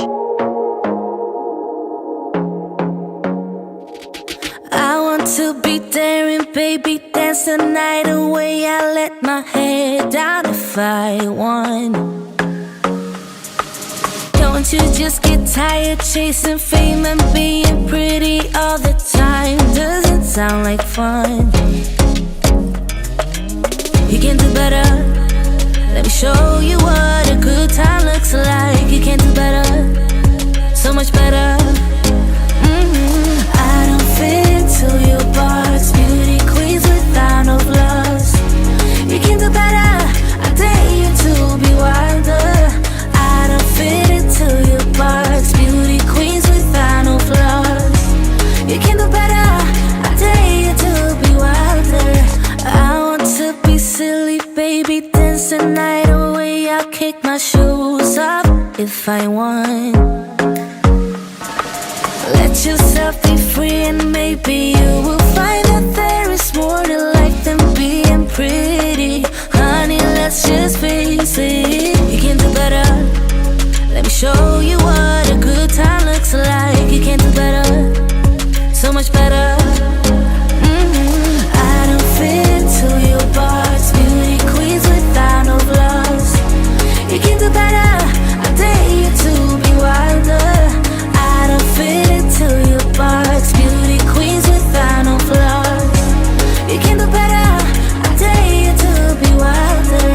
I want to be daring, baby, dance the night away. I let my head down if I won. Don't you just get tired chasing fame and being pretty all the time? Doesn't sound like fun. You can do better. Let me show you what a good time looks like. You can do better, so much better. I don't fit into your box, beauty queens without no flaws. You can do better, I dare you to be wilder. I don't fit into your box, beauty queens without no flaws. You can do better, I dare you to be wilder. I want to be silly, baby, dance the night away. I'll kick my shoes off if I want. Let yourself be free and maybe you will find that there is more to life than being pretty. Honey, let's just face it. You can do better. Let me show you what a good time looks like. You can do better, so much better. I don't fit into your box, beauty queens without no flaws. You can do better, I dare you to be wilder. I don't fit into your box, beauty queens without no flaws. You can do better, I dare you to be wilder.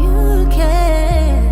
You can.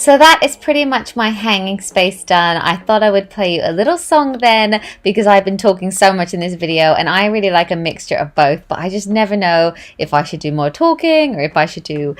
So that is pretty much my hanging space done. I thought I would play you a little song then because I've been talking so much in this video and I really like a mixture of both, but I just never know if I should do more talking or if I should do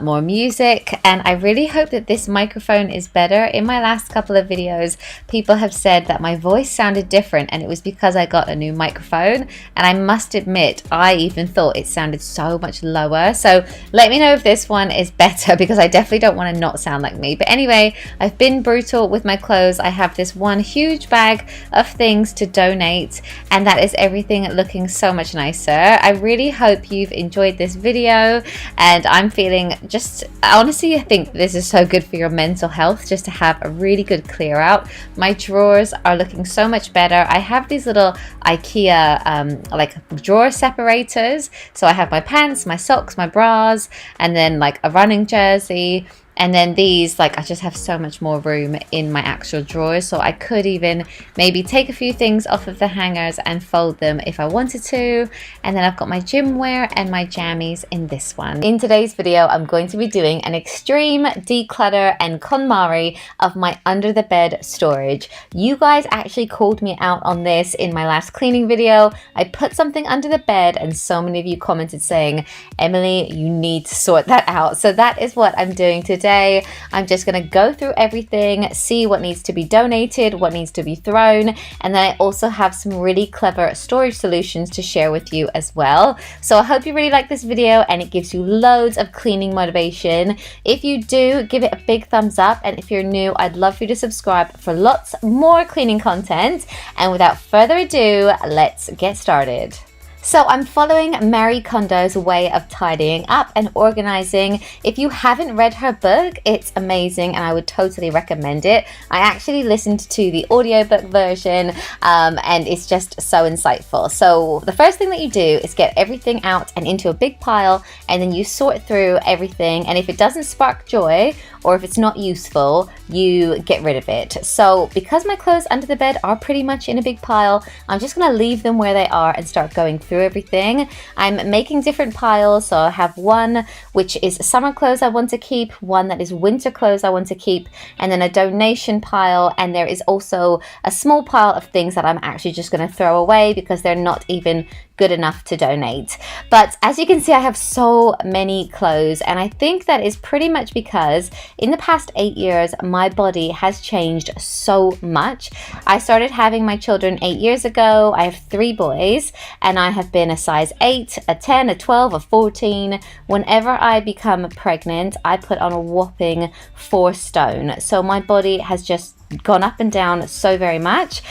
more music. And I really hope that this microphone is better. In my last couple of videos, people have said that my voice sounded different and it was because I got a new microphone, and I must admit I even thought it sounded so much lower. So let me know if this one is better because I definitely don't want to not sound like me. But anyway, I've been brutal with my clothes. I have this one huge bag of things to donate, and that is everything looking so much nicer. I really hope you've enjoyed this video, and I'm feeling just honestly, I think this is so good for your mental health just to have a really good clear out. My drawers are looking so much better. I have these little IKEA like drawer separators, so I have my pants, my socks, my bras, and then like a running jersey. And then these, like, I just have so much more room in my actual drawers, so I could even maybe take a few things off of the hangers and fold them if I wanted to. And then I've got my gym wear and my jammies in this one. In today's video, I'm going to be doing an extreme declutter and Konmari of my under the bed storage. You guys actually called me out on this in my last cleaning video. I put something under the bed and so many of you commented saying, Emily, you need to sort that out. So that is what I'm doing today. I'm just going to go through everything, see what needs to be donated, what needs to be thrown, and then I also have some really clever storage solutions to share with you as well. So I hope you really like this video and it gives you loads of cleaning motivation. If you do, give it a big thumbs up, and if you're new, I'd love for you to subscribe for lots more cleaning content. And without further ado, let's get started. So I'm following Marie Kondo's way of tidying up and organizing. If you haven't read her book, it's amazing and I would totally recommend it. I actually listened to the audiobook version and it's just so insightful. So the first thing that you do is get everything out and into a big pile, and then you sort through everything, and if it doesn't spark joy or if it's not useful, you get rid of it. So because my clothes under the bed are pretty much in a big pile, I'm just going to leave them where they are and start going through everything. I'm making different piles, so I have one which is summer clothes I want to keep, one that is winter clothes I want to keep, and then a donation pile, and there is also a small pile of things that I'm actually just going to throw away because they're not even good enough to donate. But as you can see, I have so many clothes, and I think that is pretty much because in the past 8 years my body has changed so much. I started having my children 8 years ago. I have 3 boys and I have been a size 8, a 10, a 12, a 14. Whenever I become pregnant, I put on a whopping 4 stone. So my body has just gone up and down so very much.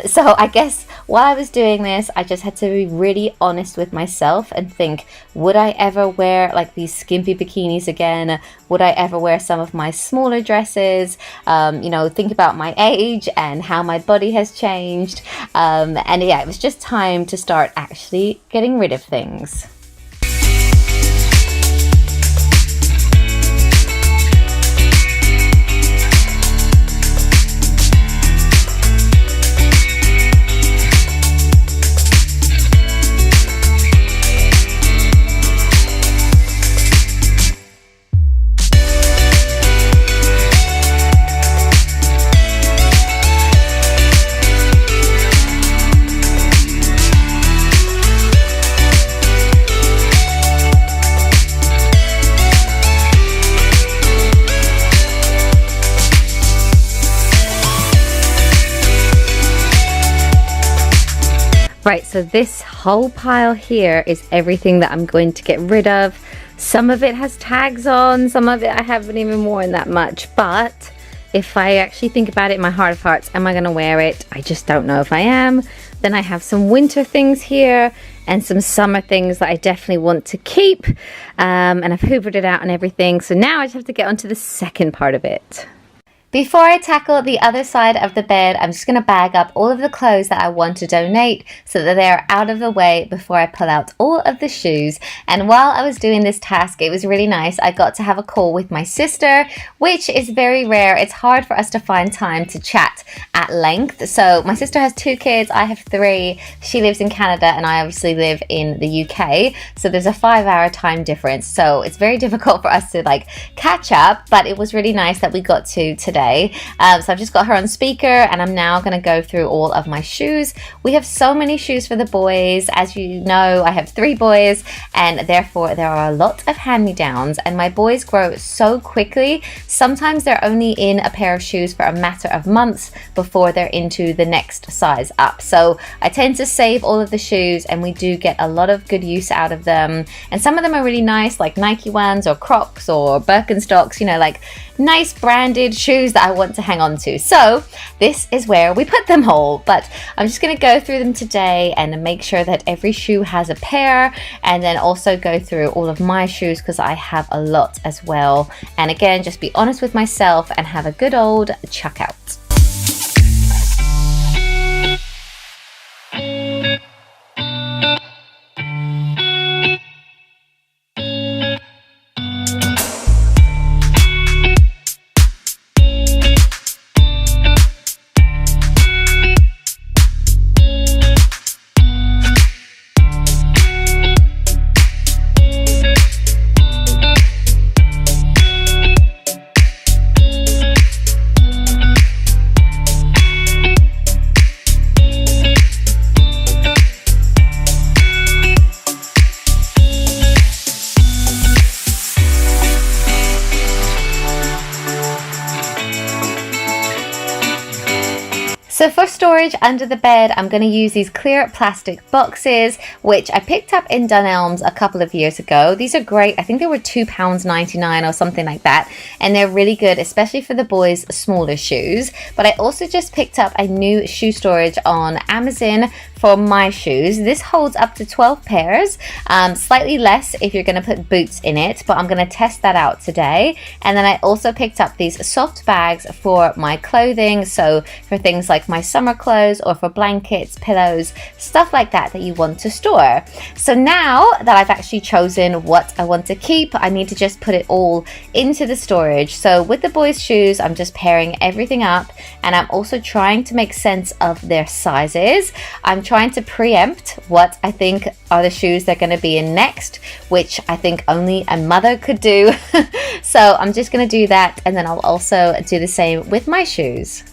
So I guess while I was doing this, I just had to be really honest with myself and think, would I ever wear like these skimpy bikinis again? Would I ever wear some of my smaller dresses? You know, think about my age and how my body has changed. And yeah, it was just time to start actually getting rid of things. Right, so this whole pile here is everything that I'm going to get rid of. Some of it has tags on, some of it I haven't even worn that much, but if I actually think about it in my heart of hearts, am I going to wear it? I just don't know if I am. Then I have some winter things here and some summer things that I definitely want to keep, and I've hoovered it out and everything. So now I just have to get onto the second part of it. Before I tackle the other side of the bed, I'm just going to bag up all of the clothes that I want to donate so that they're out of the way before I pull out all of the shoes. And while I was doing this task, it was really nice. I got to have a call with my sister, which is very rare. It's hard for us to find time to chat at length. So my sister has 2 kids, I have 3. She lives in Canada and I obviously live in the UK. So there's a 5-hour time difference. So it's very difficult for us to like catch up, but it was really nice that we got to today. So I've just got her on speaker and I'm now going to go through all of my shoes. We have so many shoes for the boys. As you know, I have 3 boys and therefore there are a lot of hand-me-downs, and my boys grow so quickly. Sometimes they're only in a pair of shoes for a matter of months before they're into the next size up. So I tend to save all of the shoes and we do get a lot of good use out of them. And some of them are really nice, like Nike ones or Crocs or Birkenstocks, you know, like nice branded shoes that I want to hang on to. So this is where we put them all, but I'm just going to go through them today and make sure that every shoe has a pair, and then also go through all of my shoes because I have a lot as well. And again, just be honest with myself and have a good old chuck out. So for storage under the bed, I'm going to use these clear plastic boxes, which I picked up in Dunelm's a couple of years ago. These are great. I think they were £2.99 or something like that. And they're really good, especially for the boys' smaller shoes. But I also just picked up a new shoe storage on Amazon for my shoes. This holds up to 12 pairs, slightly less if you're going to put boots in it, but I'm going to test that out today. And then I also picked up these soft bags for my clothing, so for things like my summer clothes or for blankets, pillows, stuff like that that you want to store. So now that I've actually chosen what I want to keep, I need to just put it all into the storage. So with the boys' shoes, I'm just pairing everything up, and I'm also trying to make sense of their sizes. I'm trying to preempt what I think are the shoes they're going to be in next, which I think only a mother could do. So I'm just going to do that, and then I'll also do the same with my shoes.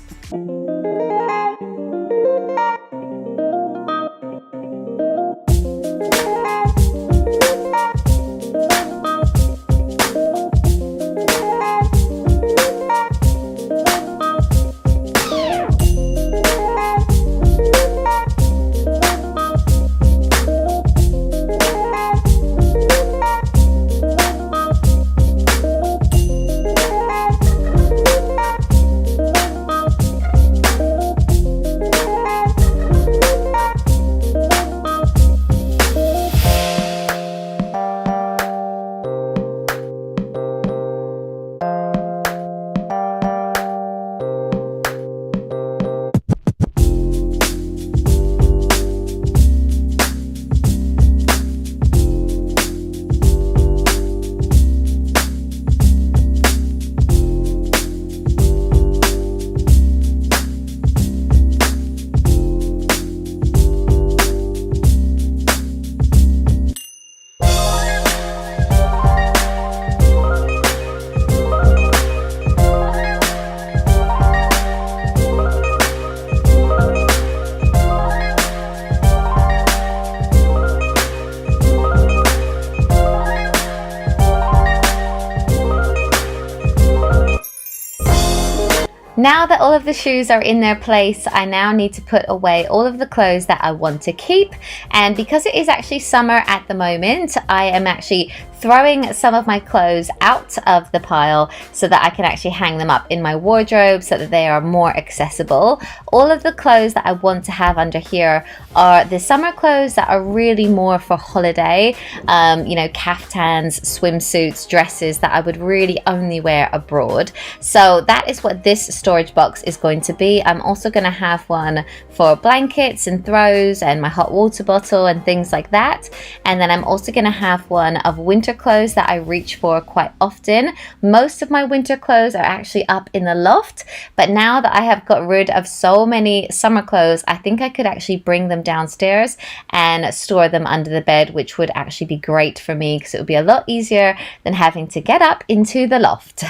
Now that all of the shoes are in their place, I now need to put away all of the clothes that I want to keep. And because it is actually summer at the moment, I am actually throwing some of my clothes out of the pile so that I can actually hang them up in my wardrobe so that they are more accessible. All of the clothes that I want to have under here are the summer clothes that are really more for holiday, you know, caftans, swimsuits, dresses that I would really only wear abroad. So that is what this storage box is going to be. I'm also going to have one for blankets and throws and my hot water bottle and things like that. And then I'm also going to have one of winter clothes that I reach for quite often. Most of my winter clothes are actually up in the loft, but now that I have got rid of so many summer clothes, I think I could actually bring them downstairs and store them under the bed, which would actually be great for me because it would be a lot easier than having to get up into the loft.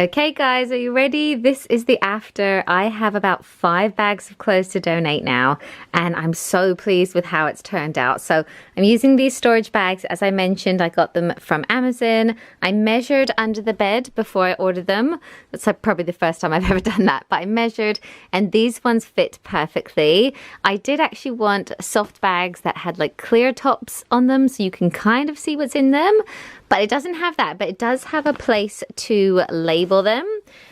Okay guys, are you ready? This is the after. I have about 5 bags of clothes to donate now, and I'm so pleased with how it's turned out. So I'm using these storage bags. As I mentioned, I got them from Amazon. I measured under the bed before I ordered them. That's like probably the first time I've ever done that, but I measured and these ones fit perfectly. I did actually want soft bags that had like clear tops on them so you can kind of see what's in them. But it doesn't have that, but it does have a place to label them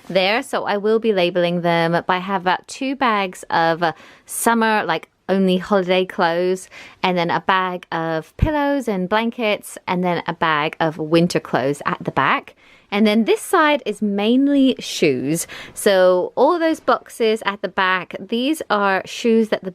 there. So I will be labeling them. But I have about 2 bags of summer, like only holiday clothes, and then a bag of pillows and blankets, and then a bag of winter clothes at the back. And then this side is mainly shoes. So all those boxes at the back, these are shoes that the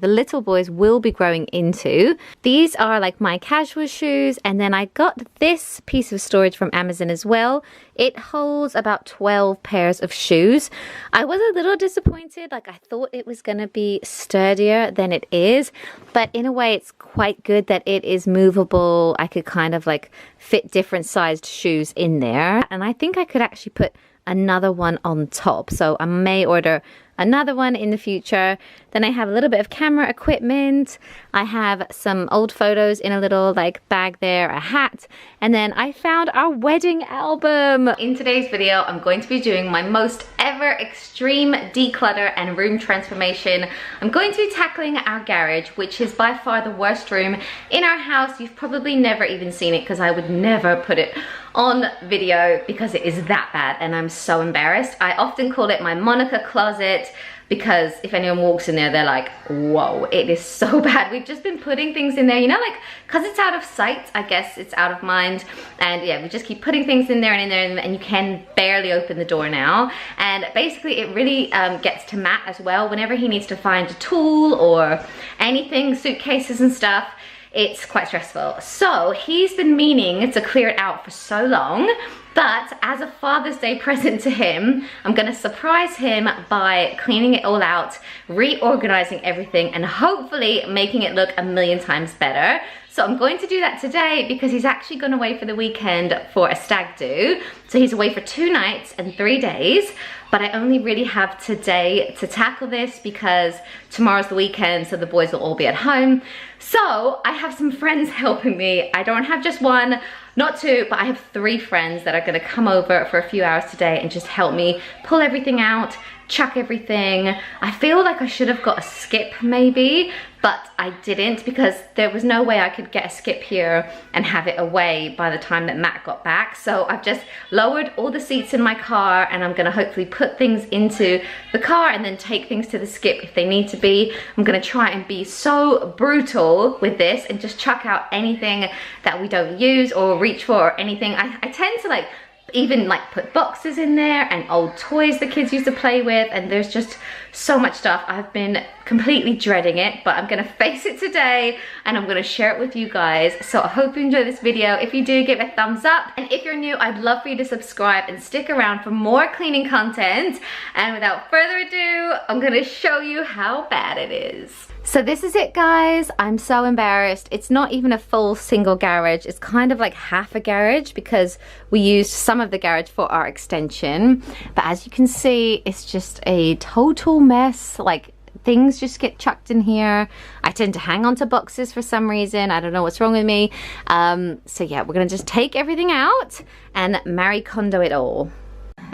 little boys will be growing into. These are like my casual shoes, and then I got this piece of storage from Amazon as well. It holds about 12 pairs of shoes. I was a little disappointed, like I thought it was gonna be sturdier than it is, but in a way it's quite good that it is movable. I could kind of like fit different sized shoes in there, and I think I could actually put another one on top, so I may order another one in the future. Then I have a little bit of camera equipment. I have some old photos in a little like bag there, a hat, and then I found our wedding album. In today's video, I'm going to be doing my most ever extreme declutter and room transformation. I'm going to be tackling our garage, which is by far the worst room in our house. You've probably never even seen it because I would never put it on video because it is that bad and I'm so embarrassed. I often call it my Monica closet because if anyone walks in there, they're like, whoa, it is so bad. We've just been putting things in there, you know, like, because it's out of sight, I guess it's out of mind. And yeah, we just keep putting things in there and in there, and you can barely open the door now. And basically it really gets to Matt as well. Whenever he needs to find a tool or anything, suitcases and stuff, it's quite stressful. So he's been meaning to clear it out for so long, but as a Father's Day present to him, I'm gonna surprise him by cleaning it all out, reorganizing everything, and hopefully making it look a million times better. So I'm going to do that today because he's actually gone away for the weekend for a stag do. So he's away for 2 nights and 3 days, but I only really have today to tackle this because tomorrow's the weekend, so the boys will all be at home. So I have some friends helping me. I don't have just 1, not 2, but I have 3 friends that are gonna come over for a few hours today and just help me pull everything out, chuck everything. I feel like I should have got a skip maybe, but I didn't because there was no way I could get a skip here and have it away by the time that Matt got back. So I've just lowered all the seats in my car, and I'm gonna hopefully put things into the car and then take things to the skip if they need to be. I'm gonna try and be so brutal with this and just chuck out anything that we don't use or reach for or anything. I tend to like even like put boxes in there and old toys the kids used to play with, and there's just So much stuff. I've been completely dreading it, but I'm gonna face it today and I'm gonna share it with you guys. So I hope you enjoy this video. If you do, give it a thumbs up. And if you're new, I'd love for you to subscribe and stick around for more cleaning content. And without further ado, I'm gonna show you how bad it is. So this is it, guys. I'm so embarrassed. It's not even a full single garage. It's kind of like half a garage because we used some of the garage for our extension. But as you can see, it's just a total mess. Like, things just get chucked in here. I tend to hang on to boxes for some reason. I don't know what's wrong with me. So yeah, we're gonna just take everything out and Marie Kondo it all.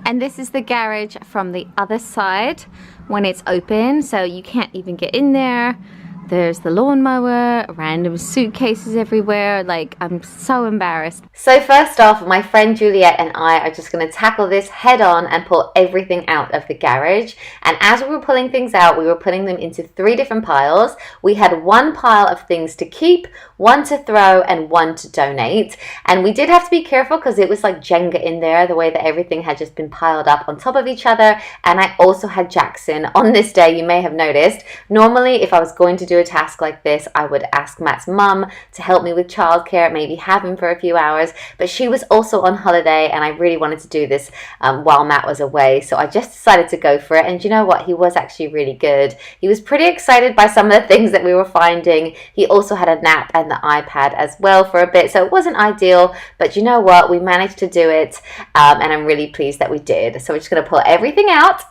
And this is the garage from the other side when it's open, so you can't even get in there. There's the lawnmower, random suitcases everywhere. Like, I'm so embarrassed. So first off, my friend Juliet and I are just going to tackle this head on and pull everything out of the garage. And as we were pulling things out, we were putting them into 3 different piles. We had 1 pile of things to keep, 1 to throw, and 1 to donate. And we did have to be careful because it was like Jenga in there, the way that everything had just been piled up on top of each other. And I also had Jackson on this day, you may have noticed. Normally, if I was going to do a task like this, I would ask Matt's mum to help me with childcare, maybe have him for a few hours, but she was also on holiday and I really wanted to do this while Matt was away, so I just decided to go for it. And you know what, he was actually really good. He was pretty excited by some of the things that we were finding. He also had a nap and the iPad as well for a bit, so it wasn't ideal, but you know what, we managed to do it, and I'm really pleased that we did. So we're just going to pull everything out.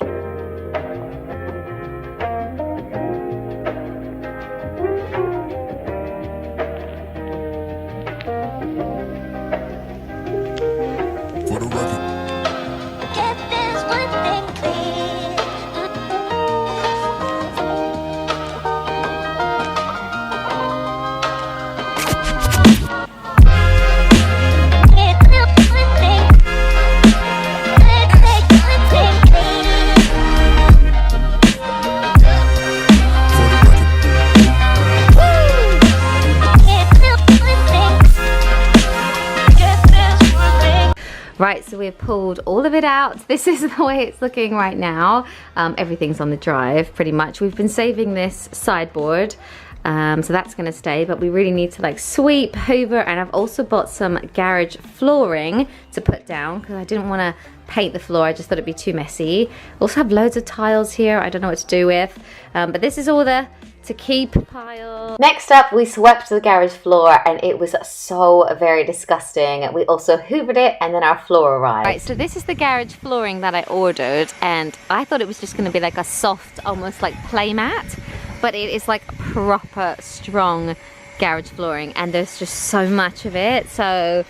Right, so we've pulled all of it out. This is the way it's looking right now. Everything's on the drive, pretty much. We've been saving this sideboard, so that's gonna stay, but we really need to like sweep, hoover, and I've also bought some garage flooring to put down because I didn't wanna paint the floor. I just thought it'd be too messy. Also have loads of tiles here. I don't know what to do with, but this is all the to keep pile. Next up, we swept the garage floor and it was so very disgusting. We also hoovered it and then our floor arrived. Right, so this is the garage flooring that I ordered and I thought it was just gonna be like a soft, almost like play mat, but it is like proper strong garage flooring and there's just so much of it. So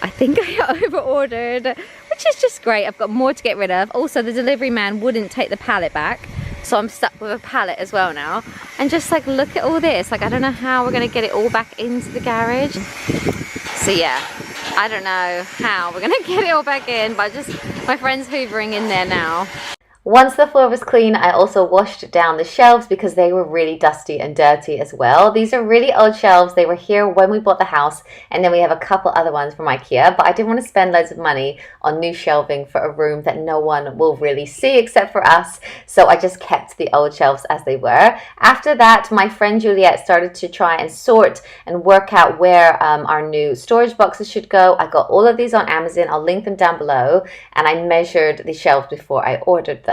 I think I over-ordered, which is just great. I've got more to get rid of. Also, the delivery man wouldn't take the pallet back, so I'm stuck with a pallet as well now. And just like, look at all this. Like, I don't know how we're gonna get it all back into the garage. So yeah, I don't know how we're gonna get it all back in, but just my friend's hoovering in there now. Once the floor was clean, I also washed down the shelves because they were really dusty and dirty as well. These are really old shelves. They were here when we bought the house, and then we have a couple other ones from IKEA, but I didn't want to spend loads of money on new shelving for a room that no one will really see except for us, so I just kept the old shelves as they were. After that, my friend Juliet started to try and sort and work out where our new storage boxes should go. I got all of these on Amazon. I'll link them down below, and I measured the shelves before I ordered them.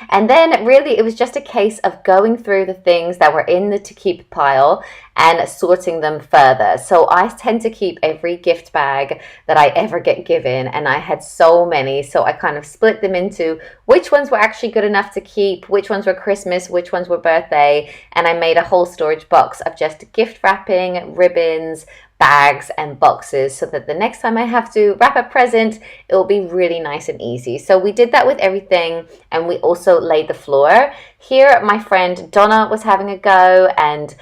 And then really it was just a case of going through the things that were in the to keep pile and sorting them further. So I tend to keep every gift bag that I ever get given, and I had so many, so I kind of split them into which ones were actually good enough to keep, which ones were Christmas, which ones were birthday, and I made a whole storage box of just gift wrapping, ribbons, bags and boxes, so that the next time I have to wrap a present, it will be really nice and easy. So we did that with everything, and we also laid the floor. Here, my friend Donna was having a go, and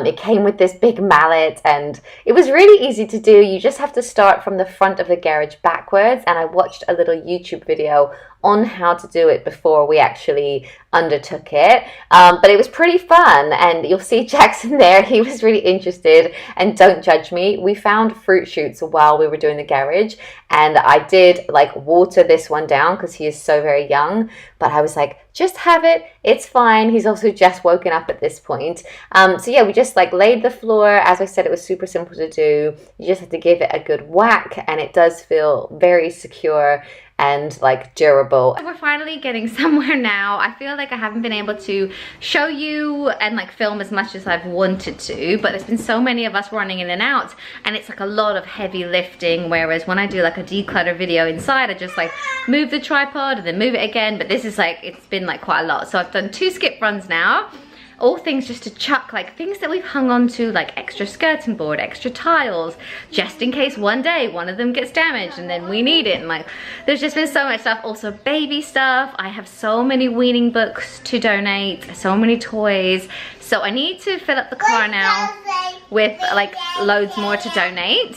it came with this big mallet, and it was really easy to do. You just have to start from the front of the garage backwards, and I watched a little YouTube video on how to do it before we actually undertook it, but it was pretty fun, and you'll see Jackson there. He was really interested, and don't judge me, we found fruit shoots while we were doing the garage, and I did like water this one down because he is so very young, but I was like, just have it, it's fine. He's also just woken up at this point. So yeah, we just like laid the floor. As I said, it was super simple to do. You just have to give it a good whack, and it does feel very secure and like durable. We're finally getting somewhere now. I feel like I haven't been able to show you and like film as much as I've wanted to, but there's been so many of us running in and out, and it's like a lot of heavy lifting, whereas when I do like a declutter video inside, I just like move the tripod and then move it again. But this is like, it's been like quite a lot. So I've done 2 skip runs now. All things just to chuck, like things that we've hung on to, like extra skirting board, extra tiles, just in case one day one of them gets damaged and then we need it. And like, there's just been so much stuff. Also baby stuff. I have so many weaning books to donate, so many toys. So I need to fill up the car now with like loads more to donate.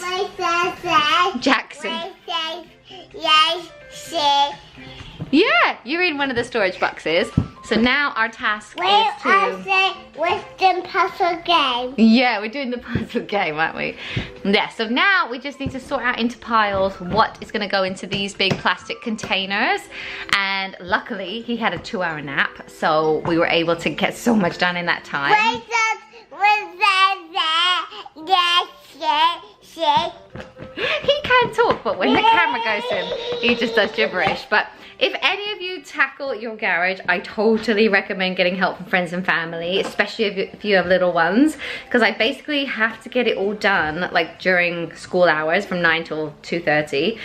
Jackson. Yeah, you're in one of the storage boxes. So now our task is to... with the puzzle game. Yeah, we're doing the puzzle game, aren't we? Yeah, so now we just need to sort out into piles what is going to go into these big plastic containers. And luckily, he had a 2-hour nap, so we were able to get so much done in that time. He can talk, but when the camera goes to him, he just does gibberish. But if any of you tackle your garage, I totally recommend getting help from friends and family, especially if you have little ones, because I basically have to get it all done like during school hours from 9 till 2:30.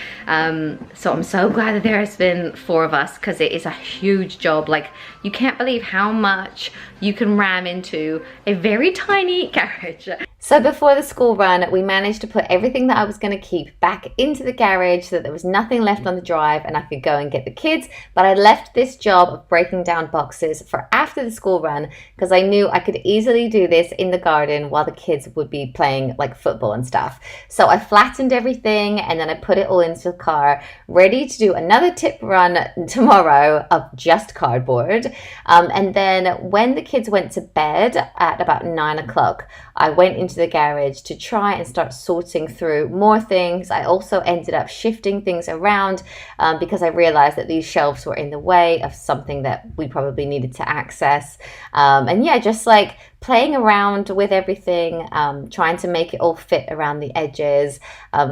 So I'm so glad that there has been 4 of us, because it is a huge job. Like, you can't believe how much you can ram into a very tiny garage. So before the school run, we managed to put everything that I was going to keep back into the garage so that there was nothing left on the drive and I could go and get the kids. But I left this job of breaking down boxes for after the school run, because I knew I could easily do this in the garden while the kids would be playing like football and stuff. So I flattened everything and then I put it all into the car, ready to do another tip run tomorrow of just cardboard. And then when the kids went to bed at about 9 o'clock, I went into the garage to try and start sorting through more things. I also ended up shifting things around because I realized that these shelves were in the way of something that we probably needed to access. And yeah, just like playing around with everything, trying to make it all fit around the edges,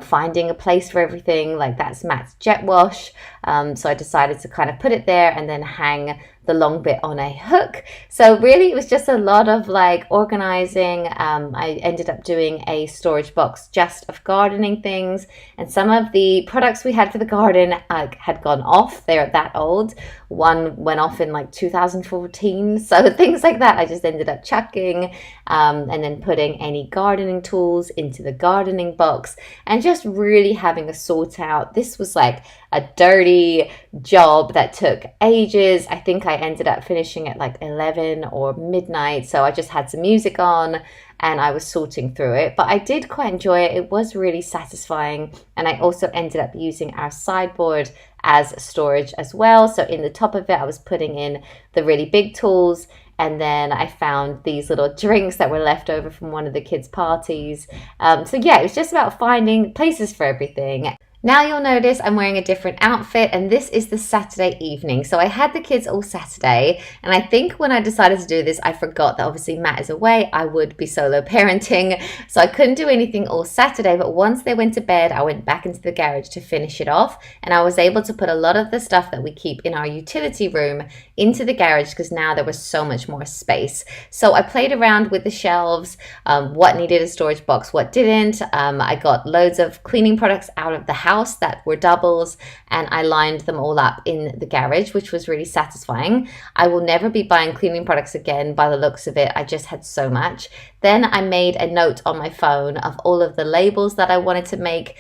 finding a place for everything. Like, that's Matt's jet wash. So I decided to kind of put it there and then hang the long bit on a hook. So really it was just a lot of like organizing. I ended up doing a storage box just of gardening things, and some of the products we had for the garden had gone off. They're that old. One went off in like 2014, so things like that I just ended up chucking, and then putting any gardening tools into the gardening box and just really having a sort out. This was like a dirty job that took ages. I think I ended up finishing at like 11 or midnight, so I just had some music on and I was sorting through it. But I did quite enjoy it. It was really satisfying, and I also ended up using our sideboard as storage as well. So in the top of it I was putting in the really big tools, and then I found these little drinks that were left over from one of the kids' parties. So yeah, it was just about finding places for everything. Now you'll notice I'm wearing a different outfit, and this is the Saturday evening. So I had the kids all Saturday, and I think when I decided to do this, I forgot that obviously Matt is away. I would be solo parenting, so I couldn't do anything all Saturday. But once they went to bed, I went back into the garage to finish it off, and I was able to put a lot of the stuff that we keep in our utility room into the garage, because now there was so much more space. So I played around with the shelves, what needed a storage box, what didn't. I got loads of cleaning products out of the house that were doubles, and I lined them all up in the garage, which was really satisfying. I will never be buying cleaning products again by the looks of it. I just had so much. Then I made a note on my phone of all of the labels that I wanted to make,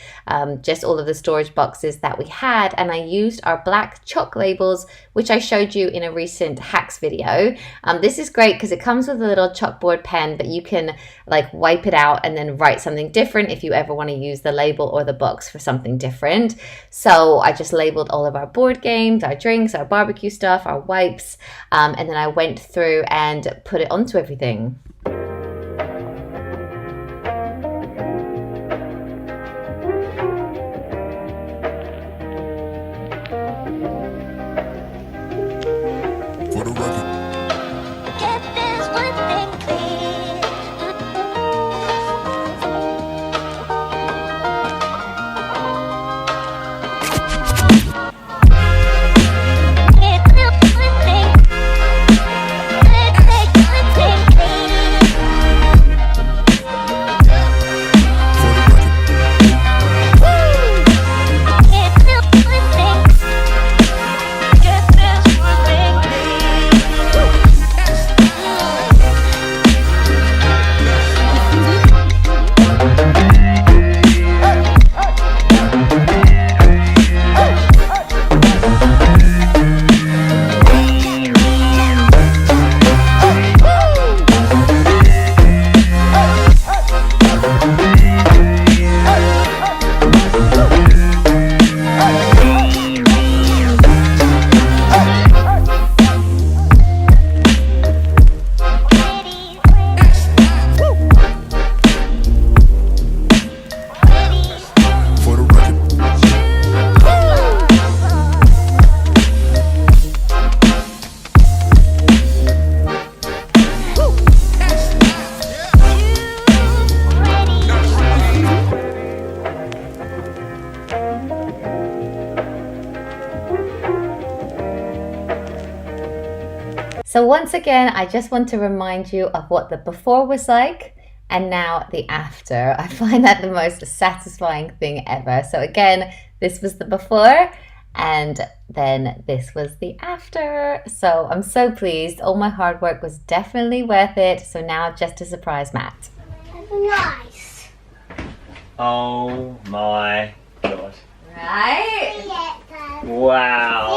just all of the storage boxes that we had, and I used our black chalk labels, which I showed you in a recent hacks video. This is great because it comes with a little chalkboard pen, but you can like wipe it out and then write something different if you ever want to use the label or the box for something different. So I just labeled all of our board games, our drinks, our barbecue stuff, our wipes, and then I went through and put it onto everything. For the record. Get this one thing clear. Get this one thing. Get this one thing clear. For the record. Get this one thing. Get this one thing For the record. So once again, I just want to remind you of what the before was like and now the after. I find that the most satisfying thing ever. So again, this was the before and then this was the after. So I'm so pleased. All my hard work was definitely worth it. So now just to surprise Matt. Nice. Oh my god. Right? Yeah, Wow.